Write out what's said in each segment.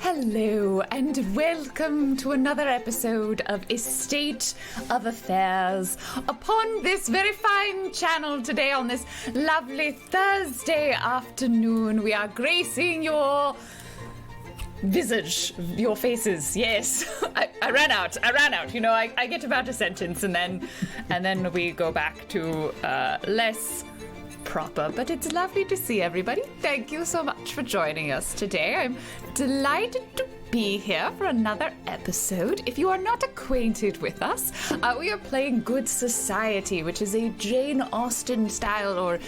Hello and welcome to another episode of A State of Affairs upon this very fine channel today on this lovely Thursday afternoon. We are gracing your visage, your faces. Yes, I ran out. You know, I get about a sentence and then we go back to less proper, but it's lovely to see everybody. Thank you so much for joining us today. I'm delighted to be here for another episode. If you are not acquainted with us, we are playing Good Society, which is a Jane Austen style or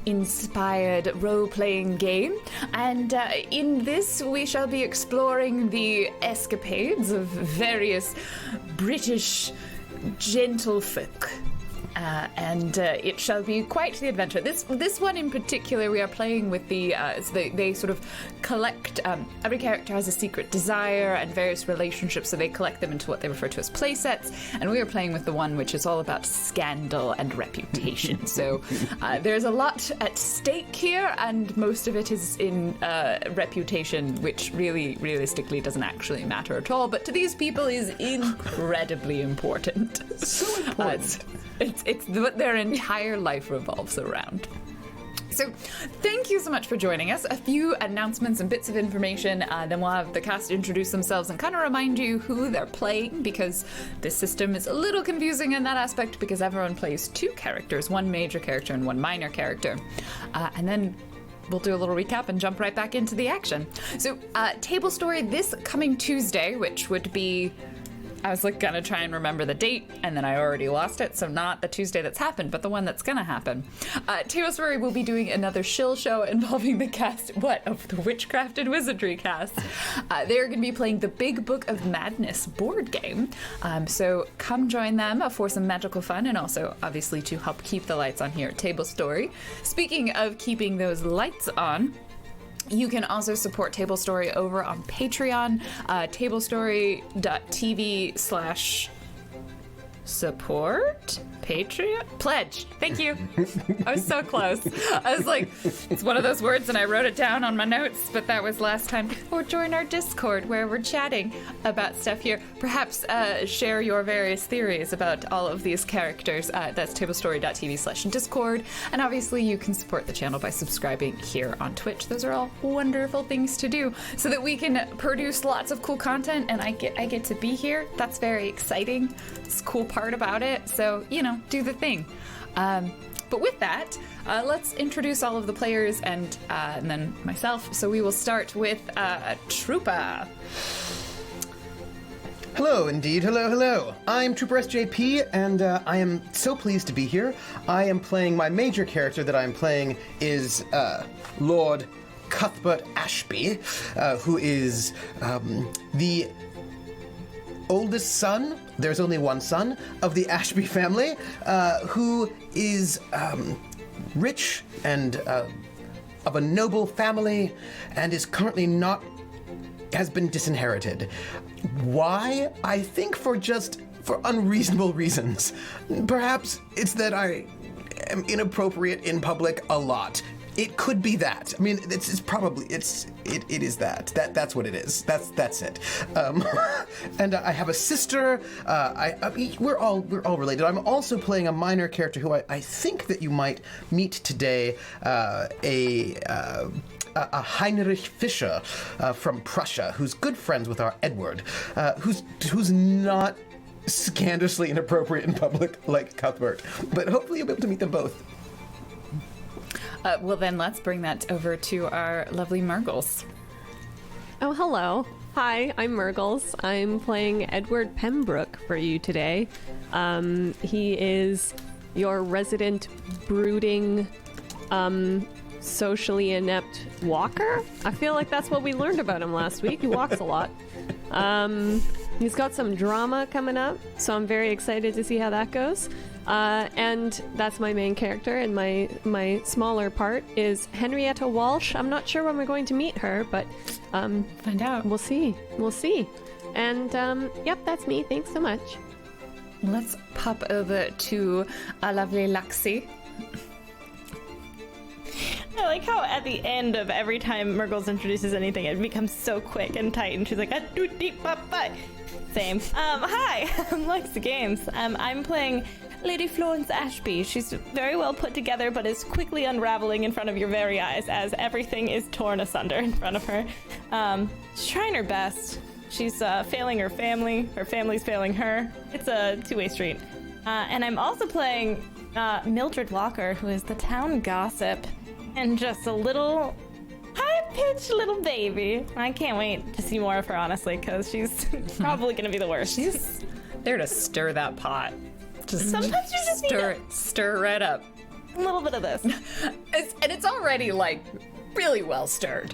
inspired role-playing game. And in this, we shall be exploring the escapades of various British gentlefolk. And it shall be quite the adventure. This one in particular, we are playing with the, they sort of collect, every character has a secret desire and various relationships, so they collect them into what they refer to as play sets, and we are playing with the one which is all about scandal and reputation. So there's a lot at stake here, and most of it is in reputation, which really, realistically doesn't actually matter at all, but to these people is incredibly important. So important. It's what their entire life revolves around. So thank you so much for joining us. A few announcements and bits of information, then we'll have the cast introduce themselves and kind of remind you who they're playing, because this system is a little confusing in that aspect because everyone plays two characters, one major character and one minor character. And then we'll do a little recap and jump right back into the action. So Tablestory this coming Tuesday, which would be, I was gonna try and remember the date, and then I already lost it, so not the Tuesday that's happened, but the one that's gonna happen. Tablestory will be doing another shill show involving the cast, of the Witchcraft and Wizardry cast. They're gonna be playing the Big Book of Madness board game, so come join them for some magical fun, and also, obviously, to help keep the lights on here at Tablestory. Speaking of keeping those lights on, you can also support Tablestory over on Patreon, tablestory.tv/support? Patreon? Pledge. Thank you. I was so close. I was like, it's one of those words and I wrote it down on my notes, but that was last time. Or join our Discord where we're chatting about stuff here. Perhaps share your various theories about all of these characters. That's tablestory.tv/Discord. And obviously you can support the channel by subscribing here on Twitch. Those are all wonderful things to do so that we can produce lots of cool content, and I get to be here. That's very exciting. It's a cool part about it. So, you know, do the thing. But with that, let's introduce all of the players and then myself. So we will start with Trooper. Hello, indeed. Hello. I'm Trooper SJP, and I am so pleased to be here. I am playing, my major character that I'm playing is Lord Cuthbert Ashby, who is the oldest son, there's only one son, of the Ashby family, who is rich and of a noble family, and is currently has been disinherited. Why? I think for unreasonable reasons. Perhaps it's that I am inappropriate in public a lot. It could be that. I mean, it is that. That's what it is. That's it. And I have a sister. We're all related. I'm also playing a minor character who I think that you might meet today. A Heinrich Fischer from Prussia, who's good friends with our Edward, who's not scandalously inappropriate in public like Cuthbert. But hopefully you'll be able to meet them both. Well, then let's bring that over to our lovely Murgles. Oh, hello. Hi, I'm Murgles. I'm playing Edward Pembroke for you today. He is your resident brooding, socially inept walker. I feel like that's what we learned about him last week. He walks a lot. He's got some drama coming up, so I'm very excited to see how that goes. And that's my main character, and my smaller part is Henrietta Walsh. I'm not sure when we're going to meet her, but find out. We'll see. And yep, that's me. Thanks so much. Let's pop over to our lovely Luxie. Hello like how at the end of every time Murgles introduces anything, it becomes so quick and tight, and she's like, same. Hi, I'm Lex Games. I'm playing Lady Florence Ashby. She's very well put together, but is quickly unraveling in front of your very eyes as everything is torn asunder in front of her. She's trying her best. She's failing her family's failing her. It's a two-way street. And I'm also playing Mildred Walker, who is the town gossip, and just a little high-pitched little baby. I can't wait to see more of her, honestly, because she's probably going to be the worst. She's there to stir that pot. Sometimes you just stir it right up. a little bit of this. It's already, like, really well stirred.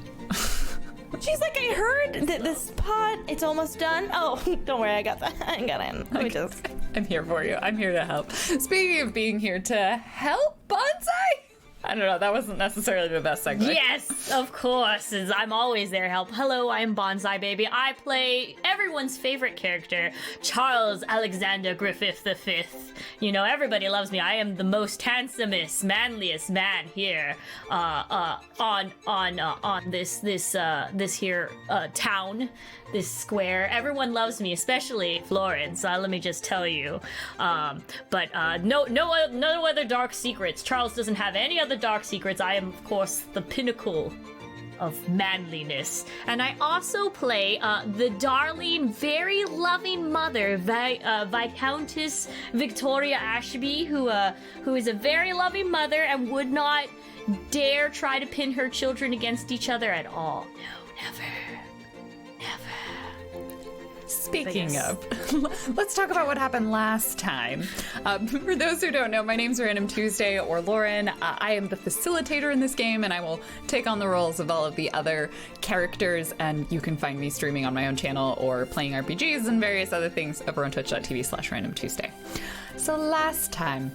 She's like, I heard that this pot, it's almost done. Oh, don't worry, I got that. I got it. Let me just... I'm here for you. I'm here to help. Speaking of being here to help, Bonsai? I don't know, that wasn't necessarily the best segue. Yes, of course, as I'm always there to help. Hello, I'm Bonsai Baby. I play everyone's favorite character, Charles Alexander Griffith V. You know, everybody loves me. I am the most handsomest, manliest man here on this here town, this square. Everyone loves me, especially Florence. Let me just tell you. But no other dark secrets. Charles doesn't have any other dark secrets. I am, of course, the pinnacle of manliness. And I also play the darling, very loving mother, Viscountess Victoria Ashby, who is a very loving mother and would not dare try to pin her children against each other at all. No, never. Speaking of, let's talk about what happened last time. For those who don't know, my name's Random Tuesday, or Lauren. I am the facilitator in this game, and I will take on the roles of all of the other characters, and you can find me streaming on my own channel or playing RPGs and various other things over on twitch.tv/Random Tuesday. So last time,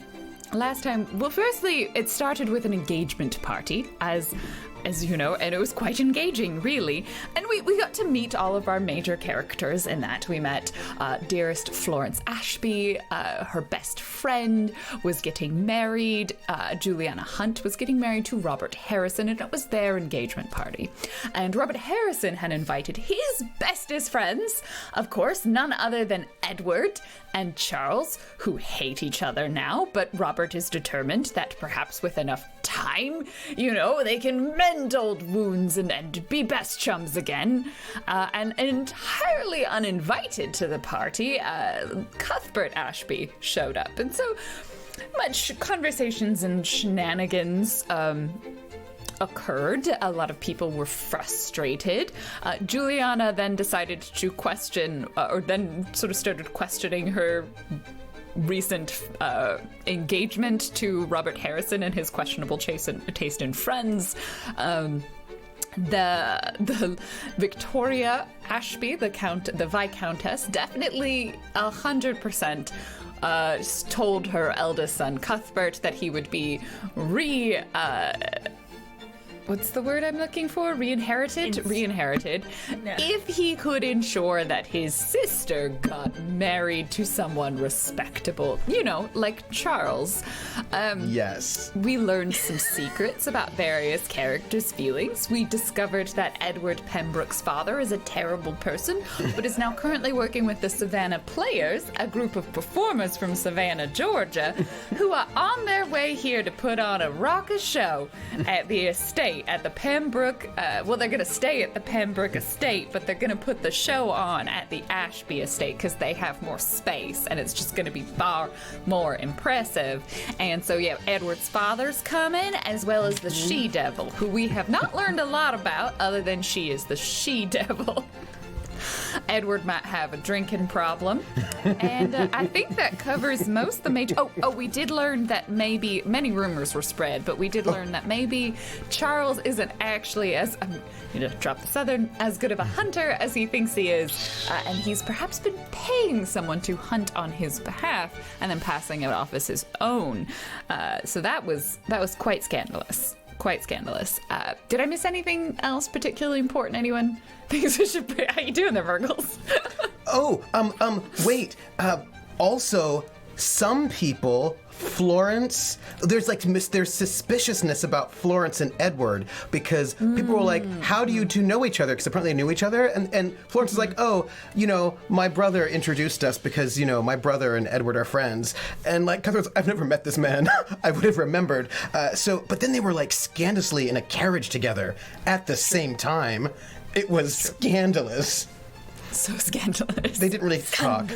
well, firstly, it started with an engagement party, as you know, and it was quite engaging, really. And we got to meet all of our major characters in that. We met dearest Florence Ashby, her best friend was getting married, Juliana Hunt was getting married to Robert Harrison, and it was their engagement party. And Robert Harrison had invited his bestest friends, of course, none other than Edward and Charles, who hate each other now, but Robert is determined that perhaps with enough time, you know, they can mend old wounds and be best chums again. And entirely uninvited to the party, Cuthbert Ashby showed up. And so much conversations and shenanigans occurred. A lot of people were frustrated. Juliana then decided to question, or then sort of started questioning her recent engagement to Robert Harrison and his questionable taste in friends. The Victoria Ashby, the Viscountess, definitely 100% told her eldest son Cuthbert that he would be what's the word I'm looking for? Reinherited, no. If he could ensure that his sister got married to someone respectable, you know, like Charles. Yes. We learned some secrets about various characters' feelings. We discovered that Edward Pembroke's father is a terrible person, but is now currently working with the Savannah Players, a group of performers from Savannah, Georgia, who are on their way here to put on a raucous show at the estate. At the Pembroke, they're going to stay at the Pembroke estate, but they're going to put the show on at the Ashby estate because they have more space, and it's just going to be far more impressive. And so, yeah, Edward's father's coming, as well as the she-devil, who we have not learned a lot about, other than she is the she-devil. Edward might have a drinking problem, and I think that covers most of the major... Oh, we did learn that maybe... Many rumors were spread, but we did learn that maybe Charles isn't actually as... drop the southern... as good of a hunter as he thinks he is, and he's perhaps been paying someone to hunt on his behalf and then passing it off as his own. So that was quite scandalous. Quite scandalous. Did I miss anything else particularly important? Anyone thinks we should... How you doing there, Virgils? Wait. Also, some people, Florence, there's suspiciousness about Florence and Edward because people were like, how do you two know each other? Because apparently they knew each other. And Florence is like, oh, my brother introduced us because, my brother and Edward are friends. And like, Cuthbert's, I've never met this man. I would have remembered. But then they were like scandalously in a carriage together at the same time. It was scandalous. So scandalous. They didn't really talk.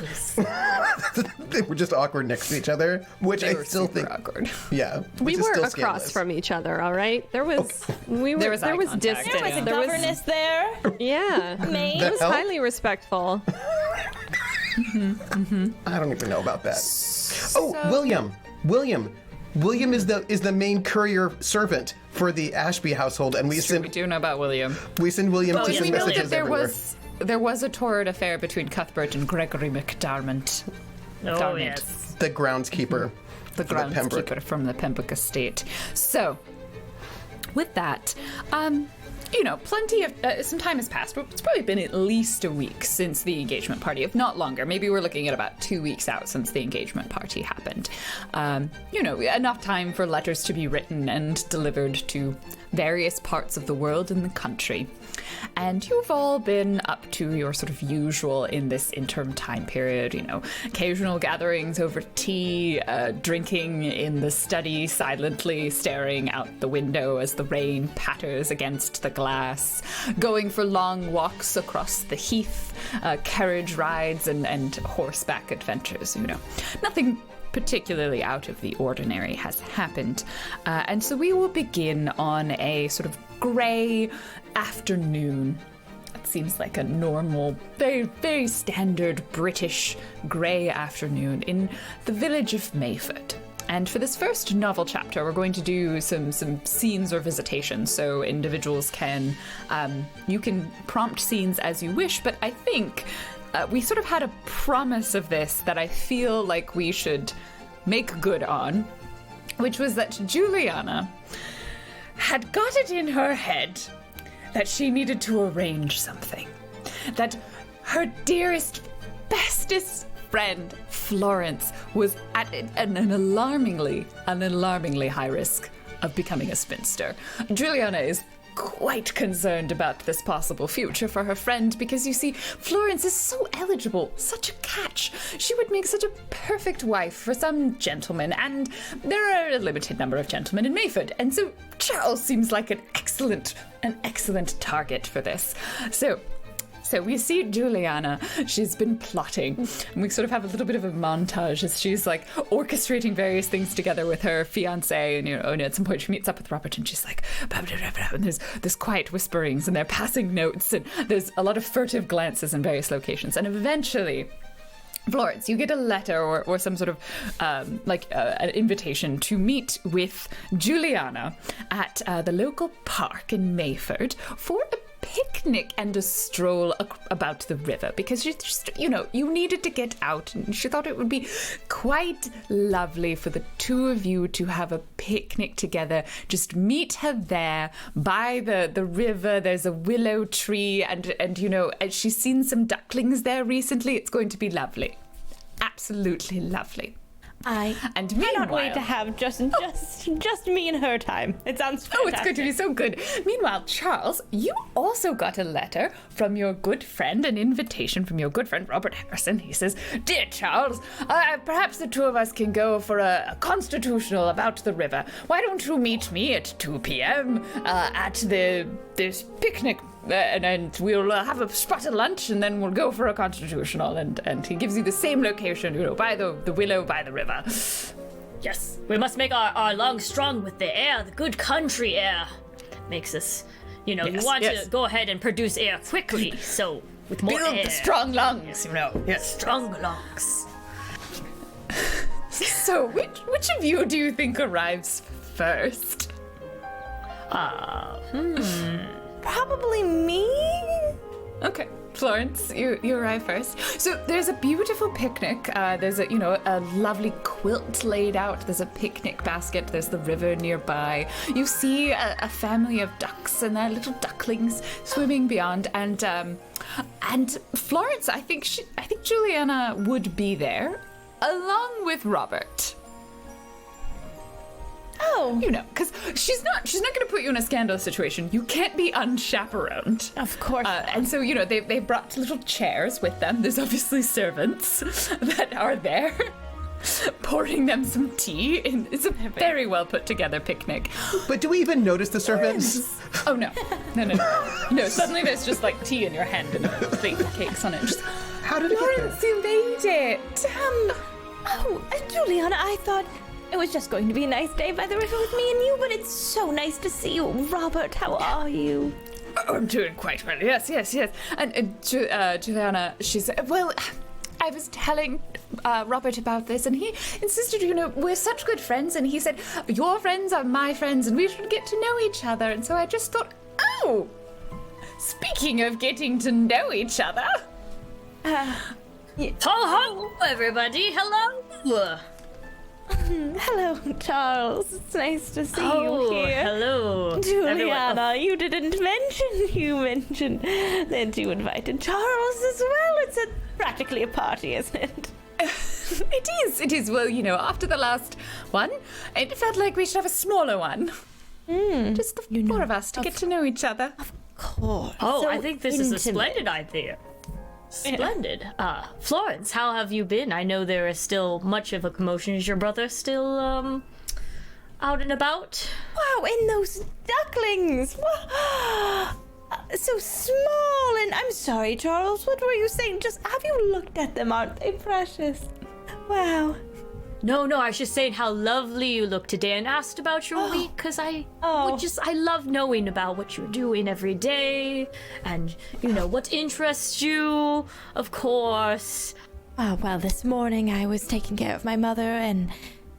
They were just awkward next to each other, which They I were still super think awkward. Yeah, We which is were still across scandalous. from each other, all right? There was There was eye contact. distance. There was a There was- governess there. Yeah. Maid. It was help? highly respectful. I don't even know about that. William is the main courier servant for the Ashby household, and we We send do know about William. William to We send know that messages everywhere. there was a torrid affair between Cuthbert and Gregory McDarmont. Oh, Darn it. yes. The groundskeeper. The for the Pembroke. groundskeeper from the Pembroke estate. So, with that, plenty of some time has passed. It's probably been at least a week since the engagement party, if not longer. Maybe we're looking at about 2 weeks out since the engagement party happened. Enough time for letters to be written and delivered to various parts of the world and the country. And you've all been up to your sort of usual in this interim time period, occasional gatherings over tea, drinking in the study, silently staring out the window as the rain patters against the glass, going for long walks across the heath, carriage rides and horseback adventures, Nothing particularly out of the ordinary has happened. And so we will begin on a sort of grey afternoon. It seems like a normal, very, very standard British grey afternoon in the village of Mayford. And for this first novel chapter, we're going to do some scenes or visitations, so individuals you can prompt scenes as you wish, but I think we sort of had a promise of this that I feel like we should make good on, which was that Juliana had got it in her head that she needed to arrange something. That her dearest, bestest friend, Florence, was at an alarmingly high risk of becoming a spinster. Juliana is quite concerned about this possible future for her friend because, you see, Florence is so eligible, such a catch. She would make such a perfect wife for some gentleman, and there are a limited number of gentlemen in Mayford, and so Charles seems like an excellent target for this. So we see Juliana, she's been plotting, and we sort of have a little bit of a montage as she's like orchestrating various things together with her fiance, and at some point she meets up with Robert and she's like, blah, blah, blah, blah, and there's quiet whisperings and they're passing notes and there's a lot of furtive glances in various locations, and eventually Florence, you get a letter or some sort of an invitation to meet with Juliana at the local park in Mayford for a picnic and a stroll about the river, because she just, you needed to get out, and she thought it would be quite lovely for the two of you to have a picnic together. Just meet her there by the river. There's a willow tree, and she's seen some ducklings there recently. It's going to be lovely, absolutely lovely. I cannot wait to have just me and her time. It sounds fantastic. Oh, it's going to be so good. Meanwhile, Charles, you also got a letter from your good friend, an invitation from your good friend, Robert Harrison. He says, "Dear Charles, perhaps the two of us can go for a constitutional about the river. Why don't you meet me at 2 p.m. At this picnic, and we'll have a spot at lunch, and then we'll go for a constitutional." And he gives you the same location, by the willow, by the river. Yes, we must make our lungs strong with the air, the good country air. Makes us, you want to go ahead and produce air quickly, so with more Build air. the strong lungs, Yes. Strong lungs. So, which of you do you think arrives first? Probably me? Okay, Florence, you arrive first. So there's a beautiful picnic. There's a lovely quilt laid out. There's a picnic basket. There's the river nearby. You see a family of ducks and their little ducklings swimming beyond. And Florence, I think Juliana would be there. along with Robert. Oh, You know, because she's not going to put you in a scandalous situation. You can't be unchaperoned. of course. And so, you know, they brought little chairs with them. There's obviously servants that are there pouring them some tea. And it's a very well put together picnic. But do we even notice the servants? Oh, no. No, suddenly there's just like tea in your hand and baked cakes on it. Just, How did it get there? Florence, you made it. Juliana, I thought it was just going to be a nice day by the river with me and you, but it's so nice to see you. Robert, how are you? Oh, I'm doing quite well. Yes. And Juliana, she said, well, I was telling Robert about this, and he insisted, you know, we're such good friends, and he said, your friends are my friends, and we should get to know each other. And so I just thought, oh, speaking of getting to know each other. Ho ho, everybody! Hello. Hello, Charles. It's nice to see Oh, you here. hello, Juliana, everyone. you didn't mention you mentioned that you invited Charles as well. It's practically a party, isn't it? It is. Well, you know, after the last one, it felt like we should have a smaller one. Just the four of us to get to know each other. Course. Oh, So I think this is a intimate. splendid idea. Splendid. Florence, how have you been? I know there is still much of a commotion. Is your brother still, out and about? Wow, and those ducklings! Wow. So small, and I'm sorry, Charles. What were you saying? Just have you looked at them? Aren't they precious? Wow. No, I was just saying how lovely you look today and asked about your week because I love knowing about what you're doing every day and, you know, what interests you, of course. Oh, well, this morning I was taking care of my mother,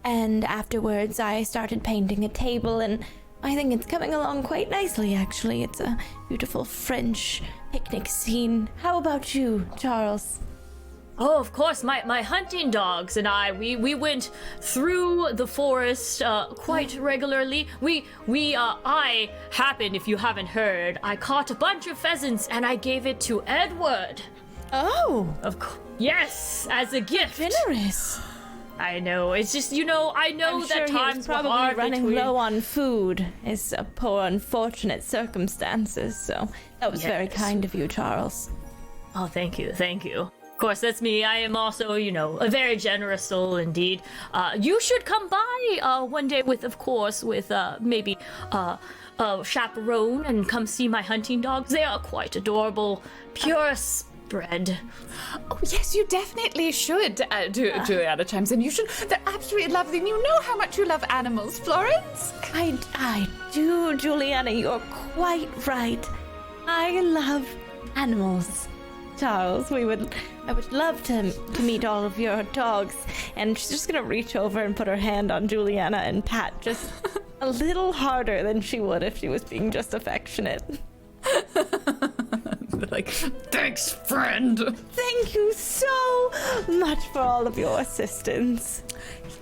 and afterwards I started painting a table, and I think it's coming along quite nicely, actually. It's a beautiful French picnic scene. How about you, Charles? Oh, of course, my hunting dogs and we went through the forest quite regularly. I happened, if you haven't heard, I caught a bunch of pheasants and I gave it to Edward. Oh, Of course, yes, as a gift. generous. I know. It's just, you know, I know I'm that sure he times was were probably hard running between... low on food. It's a poor, unfortunate circumstances, so that was very Yes. kind of you, Charles. Oh, thank you. Of course, that's me. I am also, you know, a very generous soul indeed. You should come by one day with maybe a chaperone and come see my hunting dogs. They are quite adorable, purest bred. Oh, yes, you definitely should, Juliana chimes in. You should. They're absolutely lovely. And you know how much you love animals, Florence. I do, Juliana. You're quite right. I love animals. Charles, I would love to meet all of your dogs. And she's just gonna reach over and put her hand on Juliana and pat just a little harder than she would if she was being just affectionate. Like, thanks, friend. Thank you so much for all of your assistance.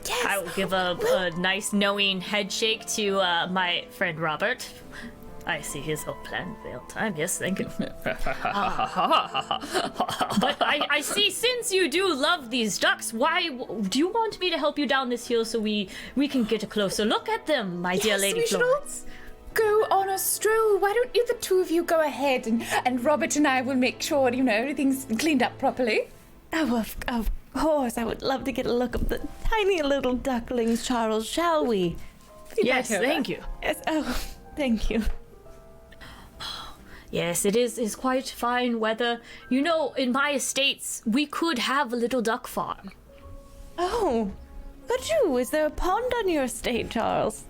Yes. I will give a nice knowing head shake to my friend Robert. I see his whole plan failed time. Yes, thank you. But I see, since you do love these ducks, why do you want me to help you down this hill so we can get a closer look at them, my dear Lady we should Florence? all go on a stroll. Why don't you, the two of you, go ahead and Robert and I will make sure, you know, everything's cleaned up properly. Oh, of course. I would love to get a look of the tiny little ducklings, Charles. Shall we? Yes, thank you. Yes. Oh, thank you. Yes, it is quite fine weather. You know, in my estates, we could have a little duck farm. Oh, could you? Is there a pond on your estate, Charles?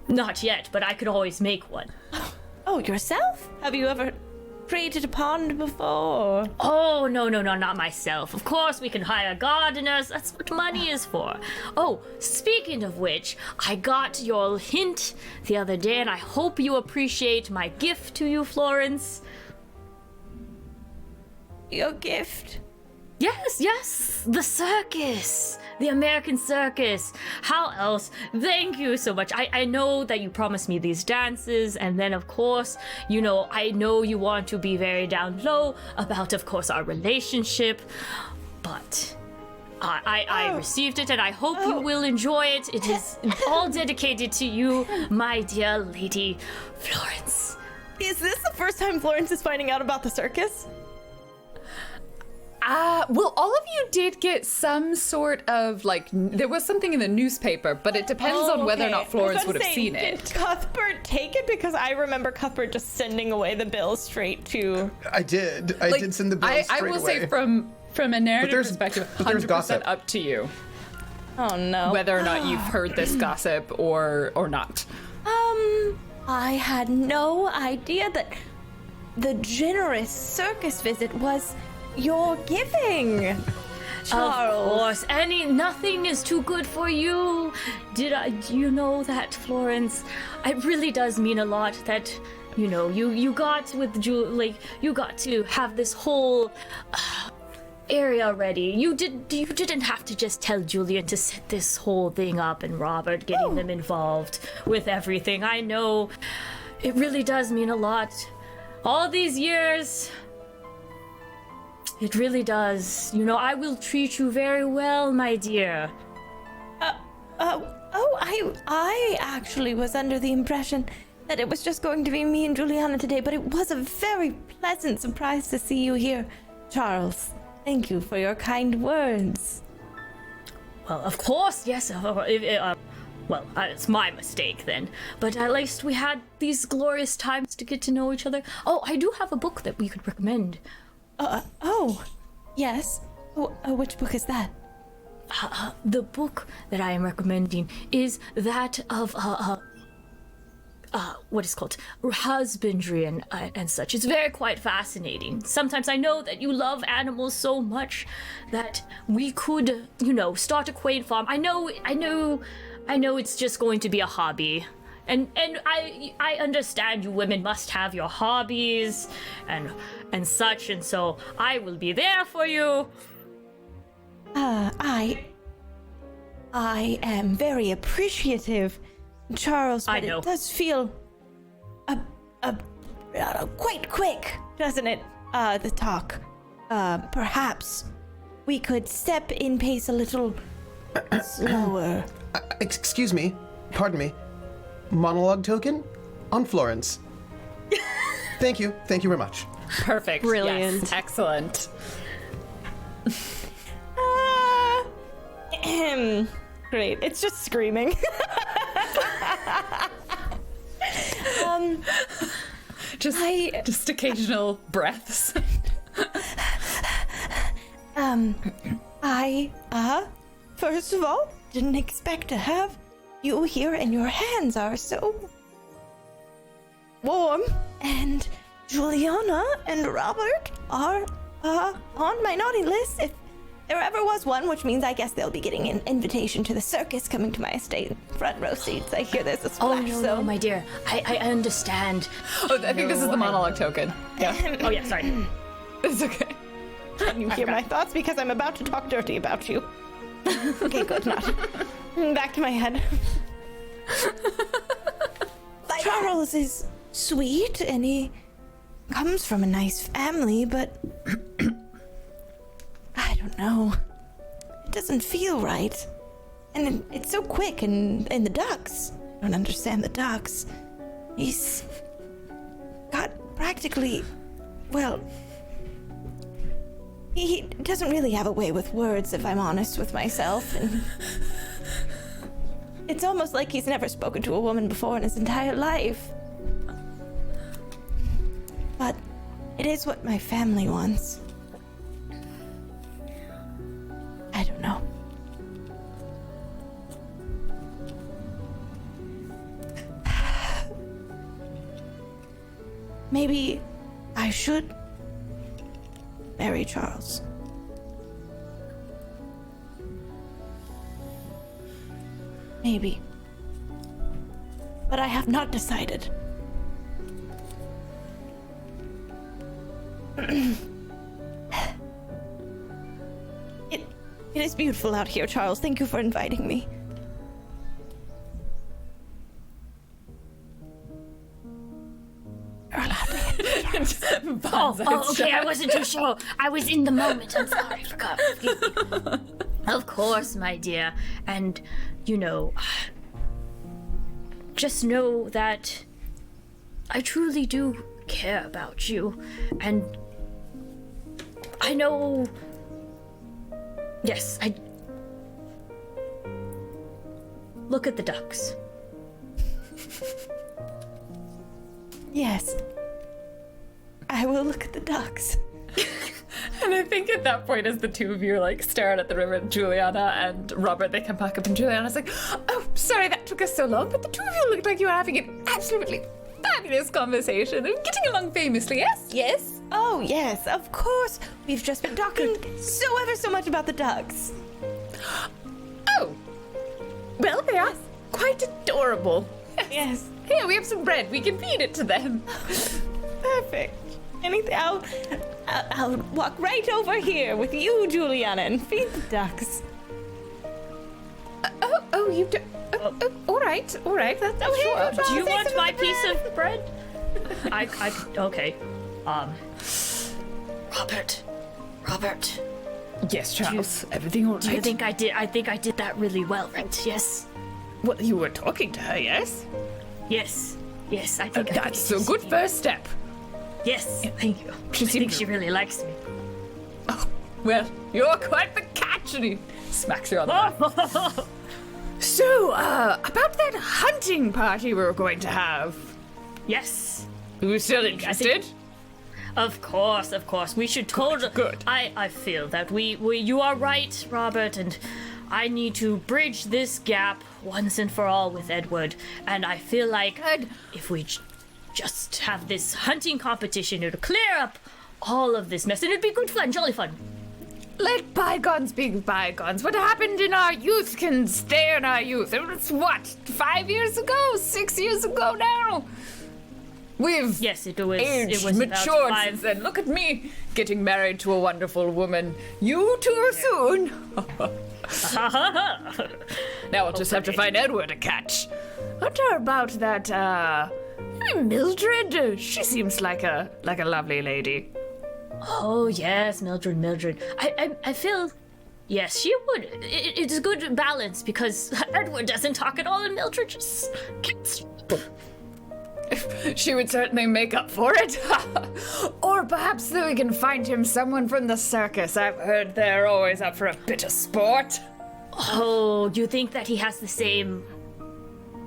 Not yet, but I could always make one. Oh, yourself? Have you ever created a pond before? Oh, no, not myself. Of course, we can hire gardeners. That's what money is for. Oh, speaking of which, I got your hint the other day, and I hope you appreciate my gift to you, Florence. Your gift? Yes, the circus. The American circus. How else? Thank you so much. I know that you promised me these dances, and then, of course, you know, I know you want to be very down low about, of course, our relationship, but I received it, and I hope you will enjoy it. It is all dedicated to you, my dear Lady Florence. Is this the first time Florence is finding out about the circus? Well, all of you did get some sort of, like, there was something in the newspaper, but it depends on whether or not Florence would have seen it. Did Cuthbert take it? Because I remember Cuthbert just sending away the bill straight to... I did. I did send the bill straight away. I will say from a narrative perspective, there's 100% gossip. up to you. Oh, no. Whether or not you've heard this gossip or not. I had no idea that the generous circus visit was your giving, Charles. Of course, nothing is too good for you. Do you know that, Florence? It really does mean a lot that, you know, you got with you got to have this whole area ready. You didn't have to just tell Julian to set this whole thing up and Robert getting them involved with everything. I know it really does mean a lot. All these years, it really does. You know, I will treat you very well, my dear. I actually was under the impression that it was just going to be me and Juliana today, but it was a very pleasant surprise to see you here, Charles. Thank you for your kind words. Well, of course, yes. It's my mistake then. But at least we had these glorious times to get to know each other. Oh, I do have a book that we could recommend. Yes. Which book is that? The book that I am recommending is that of what is called husbandry and such. It's very quite fascinating. Sometimes I know that you love animals so much that we could, you know, start a quaint farm. I know it's just going to be a hobby. And I understand you women must have your hobbies and such, and so I will be there for you. I am very appreciative, Charles, but I know. it does feel quite quick, doesn't it? The talk. Perhaps we could step in pace a little slower. Excuse me. Pardon me. Monologue token on Florence. Thank you. Thank you very much. Perfect. Brilliant. Yes. Excellent. Great. It's just screaming. Just occasional breaths. First of all, didn't expect to have you here, and your hands are so warm. And Juliana and Robert are on my naughty list if there ever was one, which means I guess they'll be getting an invitation to the circus coming to my estate. Front row seats. I hear there's a splash No, zone. my dear. I understand. Oh, I think this is the monologue token. Yeah. Oh, yeah, sorry. It's okay. Can you hear my thoughts? Because I'm about to talk dirty about you. Okay, good. Not. Back to my head. Charles is sweet and he comes from a nice family, but I don't know. It doesn't feel right. And it's so quick, and the ducks. I don't understand the ducks. He's got practically, well, he doesn't really have a way with words, if I'm honest with myself. And it's almost like he's never spoken to a woman before in his entire life. But it is what my family wants. I don't know. Maybe I should marry Charles. Maybe. But I have not decided. It is beautiful out here, Charles. Thank you for inviting me. You're allowed to Okay, I wasn't too sure. I was in the moment. I'm sorry, I forgot. Excuse me. Of course, my dear. And, just know that I truly do care about you. And I know... Yes, Look at the ducks. Yes. I will look at the ducks. And I think at that point, as the two of you are like staring at the river, Juliana and Robert, they come back up, and Juliana's like, "Oh, sorry that took us so long, but the two of you looked like you were having an absolutely fabulous conversation and getting along famously, yes?" Yes? Oh, yes, of course. We've just been talking so much about the ducks. Oh, well, they are quite adorable. Yes. Here, we have some bread. We can feed it to them. Perfect. Anything, I'll walk right over here with you, Juliana, and feed the ducks. You do. All right. That's here, Do you want my piece of bread? Okay. Robert. Yes, Charles. Everything all right? Do you think I did? I think I did that really well, right? Yes. Well, you were talking to her, yes? Yes, I think That's a good first step. Yes, thank you. I think she really likes me. Oh, well, you're quite the catch, and he smacks you on the back. So, about that hunting party we were going to have. Yes. Are you still interested? Of course. We should totally. Good. I feel that you are right, Robert, and I need to bridge this gap once and for all with Edward. And I feel like if we just have this hunting competition, it would clear up all of this mess, and it'd be good fun, jolly fun. Let bygones be bygones. What happened in our youth can stay in our youth. It was, 5 years ago? 6 years ago now? We've It was matured about since then. Look at me getting married to a wonderful woman. You too soon. Now we'll just have to find Edward a catch. Wonder about that, Mildred. She seems like a lovely lady. Oh yes, Mildred. I feel, yes, she would. It's a good balance because Edward doesn't talk at all, and Mildred just gets. She would certainly make up for it. Or perhaps we can find him someone from the circus. I've heard they're always up for a bit of sport. Oh, you think that he has the same,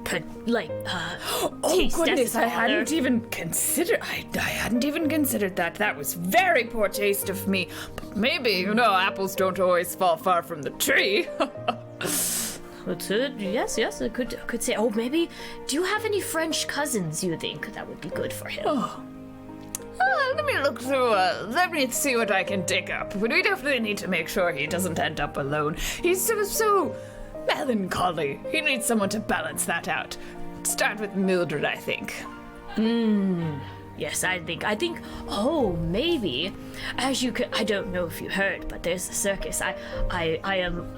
Oh taste as goodness, his I father? hadn't even considered. I hadn't even considered that. That was very poor taste of me. But maybe, apples don't always fall far from the tree. Yes, I could say. Oh, maybe. Do you have any French cousins? You think that would be good for him? Let me look through. Let me see what I can dig up. But we definitely need to make sure he doesn't end up alone. He's so melancholy. He needs someone to balance that out. Start with Mildred, I think. Yes, I think. Oh, maybe. As you could, I don't know if you heard, but there's a circus. I am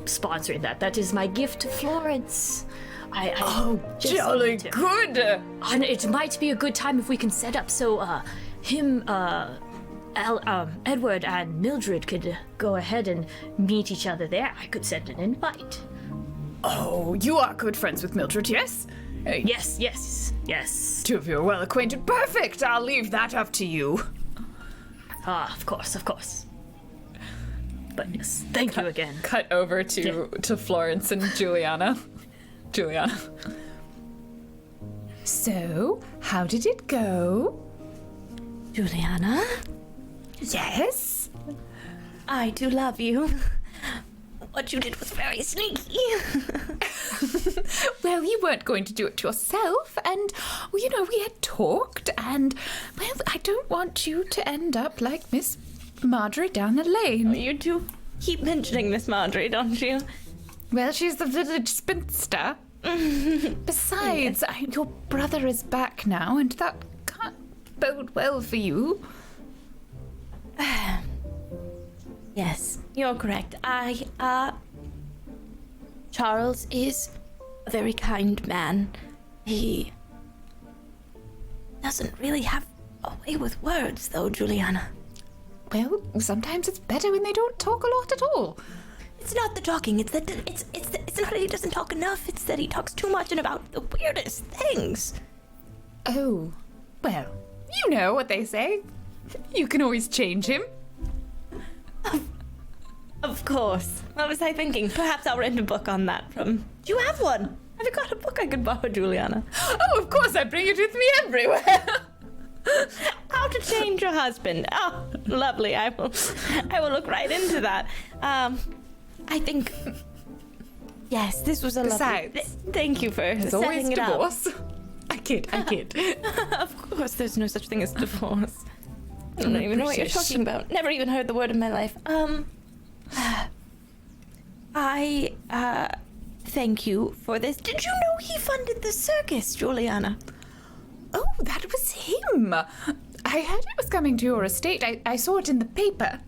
sponsoring that. That is my gift to Florence. I just Jolly need to- good. And it might be a good time if we can set up so Edward and Mildred could go ahead and meet each other there. I could send an invite. Oh, you are good friends with Mildred, yes? Yes. Two of you are well acquainted. Perfect. I'll leave that up to you. Of course. But yes, thank you again. Cut over to Florence and Juliana. So, how did it go? Juliana, Yes? I do love you. What you did was very sneaky. Well, you weren't going to do it yourself, and, we had talked, and, well, I don't want you to end up like Miss Marjorie down the lane. You do keep mentioning Miss Marjorie, don't you? Well, she's the village spinster. Besides, your brother is back now, and that can't bode well for you. Yes, you're correct. Charles is a very kind man. He doesn't really have a way with words, though, Juliana. Well, sometimes it's better when they don't talk a lot at all. It's not the talking. It's not that he doesn't talk enough. It's that he talks too much and about the weirdest things. Oh, well, you know what they say. You can always change him. Of course. What was I thinking? Perhaps I'll rent a book on that from... Do you have one? Have you got a book I could borrow, Juliana? Oh, of course, I bring it with me everywhere. How to change your husband. Oh, lovely. I will look right into that. I think... Yes, this was a Besides, lovely... Thank you for There's always setting it up. divorce. I kid. Of course, there's no such thing as divorce. I don't even know what you're British. talking about. Never even heard the word in my life. I thank you for this. Did you know he funded the circus, Juliana? Oh, that was him. I heard it was coming to your estate. I saw it in the paper.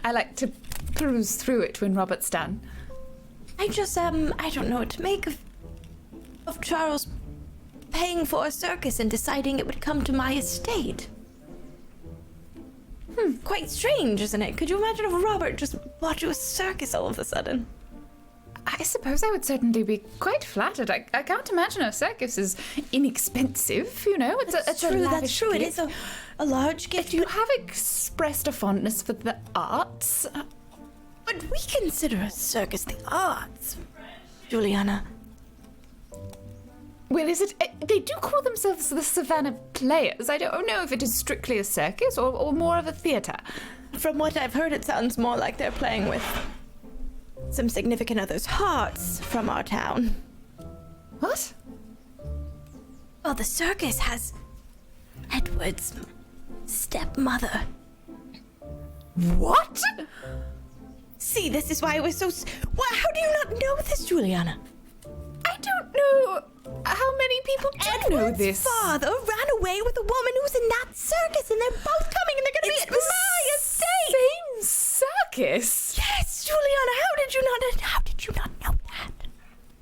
I like to peruse through it when Robert's done. I just, I don't know what to make of Charles paying for a circus and deciding it would come to my estate. Quite strange, isn't it? Could you imagine if Robert just bought you a circus all of a sudden? I suppose I would certainly be quite flattered. I can't imagine a circus is inexpensive, you know? It's a That's lavish true. It gift. is a large gift. If you have expressed a fondness for the arts... But we consider a circus the arts, Juliana. Well, is it... They do call themselves the Savannah Players. I don't know if it is strictly a circus or more of a theatre. From what I've heard, it sounds more like they're playing with some significant other's hearts from our town. What? Well, the circus has Edward's stepmother. What? See, this is why I was so... How do you not know this, Juliana? I don't know how many people do know Edward's this. father ran away with a woman who's in that circus, and they're both coming, and they're going to be at my estate. Same circus. Yes, Juliana, how did you not know that?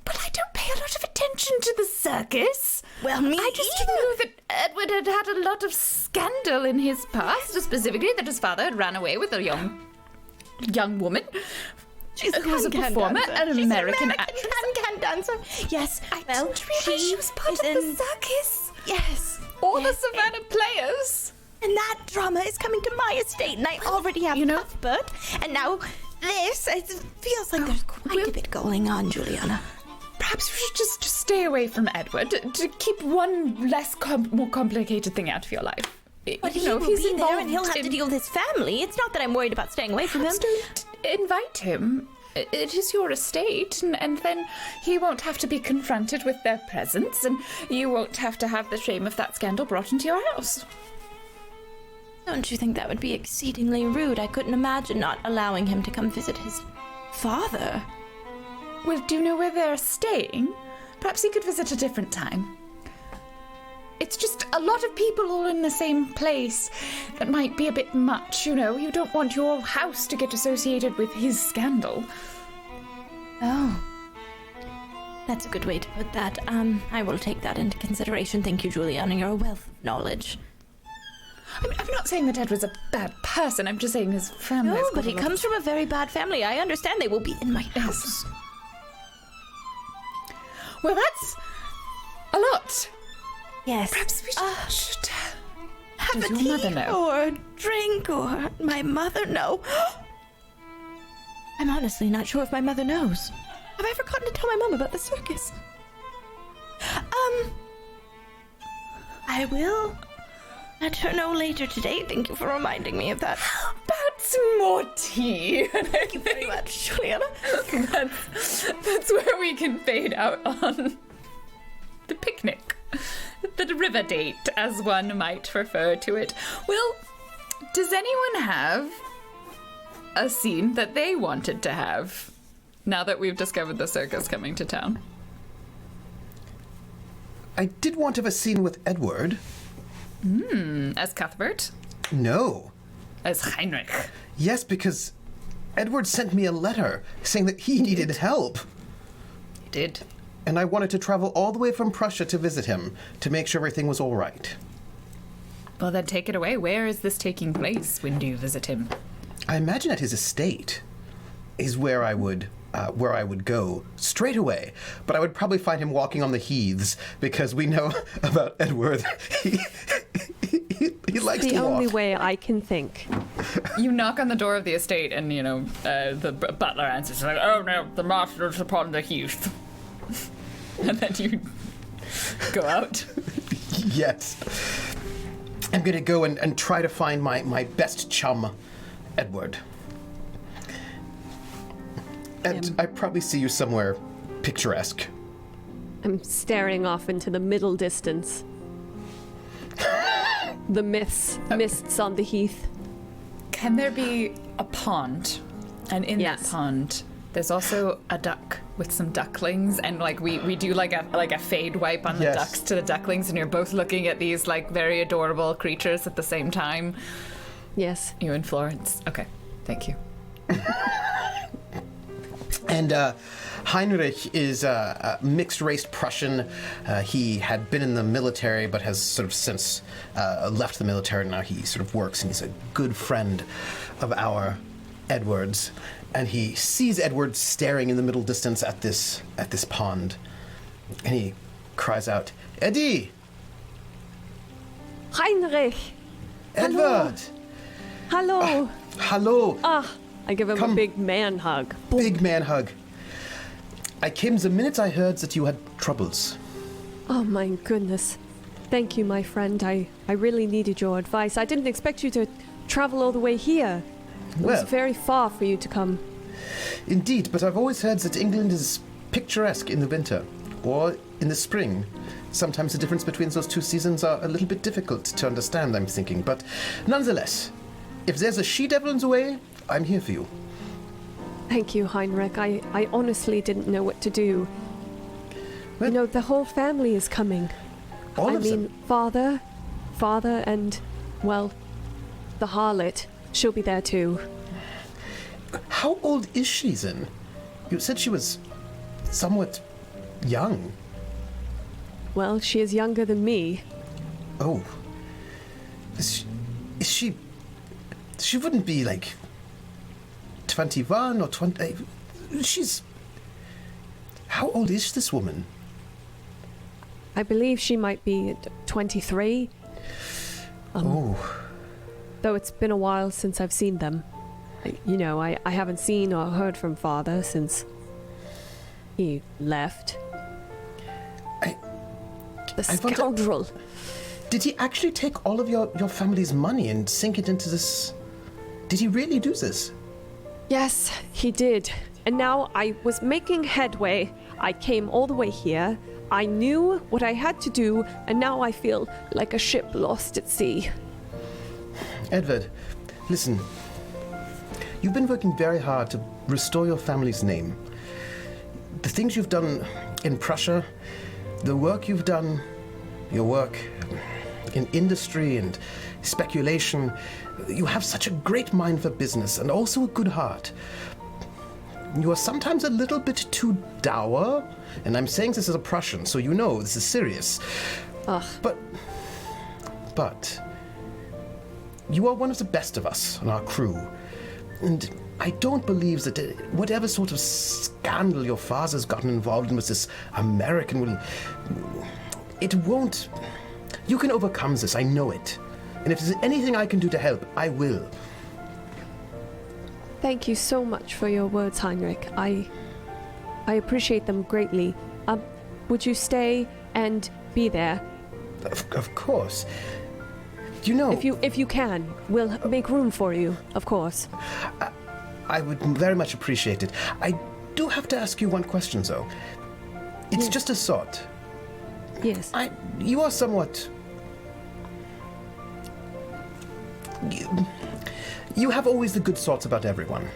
But I don't pay a lot of attention to the circus. Well, me I just either. knew that Edward had had a lot of scandal in his past, specifically that his father had ran away with a young woman. She's who was a can-can performer, dancer. an She's American actress. Can dancer. Yes. I well, didn't realize she was part of the circus. Yes. Or yes. the Savannah Players. And that drama is coming to my estate, and I already have Cuthbert, and now this. It feels like there's quite a bit going on, Juliana. Perhaps we should just stay away from Edward to keep one less more complicated thing out of your life. But he will be there, and he'll have to deal with his family. It's not that I'm worried about staying away from him. Don't invite him. It is your estate, and then he won't have to be confronted with their presence, and you won't have to have the shame of that scandal brought into your house. Don't you think that would be exceedingly rude? I couldn't imagine not allowing him to come visit his father. Well, do you know where they're staying? Perhaps he could visit a different time. It's just a lot of people all in the same place. That might be a bit much, you know. You don't want your house to get associated with his scandal. Oh. That's a good way to put that. I will take that into consideration. Thank you, Juliana. You're a wealth of knowledge. I'm not saying that Edward's a bad person. I'm just saying his family. No, but he comes from a very bad family. I understand. They will be in my house. Well, that's a lot. Yes. Perhaps we should have does a your mother tea know? or a drink, or my mother know. I'm honestly not sure if my mother knows. Have I forgotten to tell my mom about the circus? I will let her know later today. Thank you for reminding me of that. How about some more tea? Thank you very much, Juliana. That's where we can fade out on the picnic. The river date, as one might refer to it. Well, does anyone have a scene that they wanted to have now that we've discovered the circus coming to town? I did want to have a scene with Edward. As Cuthbert? No. As Heinrich? Yes, because Edward sent me a letter saying that he needed help. He did. And I wanted to travel all the way from Prussia to visit him to make sure everything was all right. Well, then take it away. Where is this taking place? When do you visit him? I imagine at his estate is where I would go straight away. But I would probably find him walking on the heaths because we know about Edward. He likes to The walk. only way I can think. You knock on the door of the estate, and the butler answers like, "Oh no, the master's upon the heath," and then you go out. Yes. I'm going to go and try to find my best chum, Edward. And I probably see you somewhere picturesque. I'm staring off into the middle distance. The mists on the heath. Can there be a pond? And in that Yes. pond, there's also a duck with some ducklings, and like we do like a fade wipe on the Yes. ducks to the ducklings, and you're both looking at these like very adorable creatures at the same time. Yes. You and Florence. Okay, thank you. And Heinrich is a mixed-race Prussian. He had been in the military, but has sort of since left the military. Now he sort of works, and he's a good friend of our Edward's. And he sees Edward staring in the middle distance at this pond, and he cries out, "Eddie! Heinrich! Edward! Hello! Hello! I give him Come. a big man hug. Big man hug. I came the minute I heard that you had troubles. Oh my goodness. Thank you, my friend. I really needed your advice. I didn't expect you to travel all the way here. It was Well, very far for you to come. indeed, but I've always heard that England is picturesque in the winter, or in the spring. Sometimes the difference between those two seasons are a little bit difficult to understand, I'm thinking. But nonetheless, if there's a she-devil in the way, I'm here for you. Thank you, Heinrich. I honestly didn't know what to do. Well- You know, the whole family is coming. All I of mean, them. father, and, well, the harlot. She'll be there too. How old is she then? You said she was somewhat young. Well, she is younger than me. Oh. Is she... She wouldn't be like 21 or 20. She's... How old is this woman? I believe she might be 23, Oh. though it's been a while since I've seen them. I haven't seen or heard from father since he left. I The wonder- scoundrel. Did he actually take all of your family's money and sink it into this? Did he really do this? Yes, he did. And now I was making headway. I came all the way here. I knew what I had to do, and now I feel like a ship lost at sea. Edward, listen. You've been working very hard to restore your family's name. The things you've done in Prussia, the work you've done, your work in industry and speculation, you have such a great mind for business and also a good heart. You are sometimes a little bit too dour, and I'm saying this as a Prussian, so you know this is serious. Ugh. But you are one of the best of us on our crew, and I don't believe that whatever sort of scandal your father's gotten involved in with this American will... It won't... You can overcome this, I know it. And if there's anything I can do to help, I will. Thank you so much for your words, Heinrich. I appreciate them greatly. Would you stay and be there? Of course. You know... If you can, we'll make room for you, of course. I would very much appreciate it. I do have to ask you one question, though. It's Yes. just a thought. Yes. You are somewhat... You have always the good thoughts about everyone.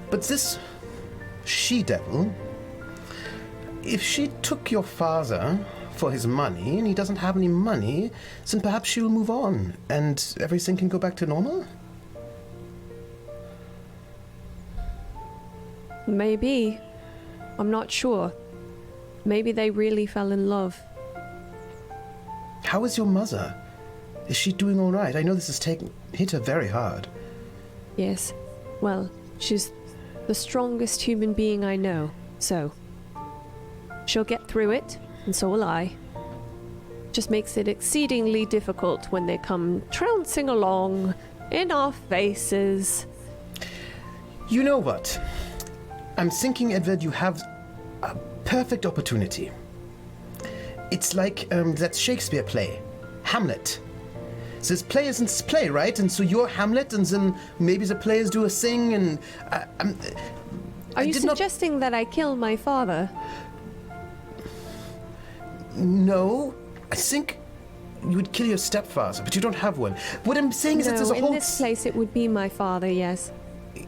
But this she-devil, if she took your father for his money and he doesn't have any money, then perhaps she'll move on and everything can go back to normal? Maybe. I'm not sure. Maybe they really fell in love. How is your mother? Is she doing all right? I know this has hit her very hard. Yes. Well, she's the strongest human being I know, so she'll get through it, and so will I. Just makes it exceedingly difficult when they come trouncing along in our faces. You know what? I'm thinking, Edward, you have a perfect opportunity. It's like that Shakespeare play, Hamlet. So this play isn't play, right? And so you're Hamlet, and then maybe the players do a thing, and Are you suggesting that I kill my father? No, I think you would kill your stepfather, but you don't have one. What I'm saying is that there's a whole... in this place it would be my father, yes.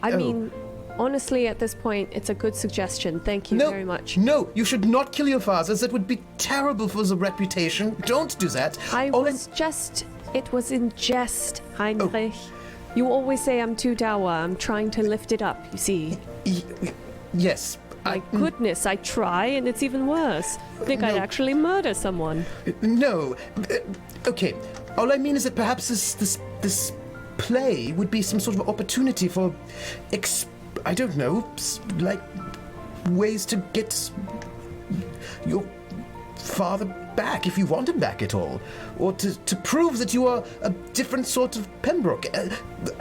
I mean, honestly, at this point, it's a good suggestion. Thank you very much. No, you should not kill your fathers. That would be terrible for the reputation. Don't do that. It was in jest, Heinrich. You always say I'm too dour. I'm trying to lift it up, you see. Yes. My goodness, I try, and it's even worse. I think I'd actually murder someone. No. Okay. All I mean is that perhaps this play would be some sort of opportunity for, I don't know, like ways to get your father back, if you want him back at all, or to prove that you are a different sort of Pembroke.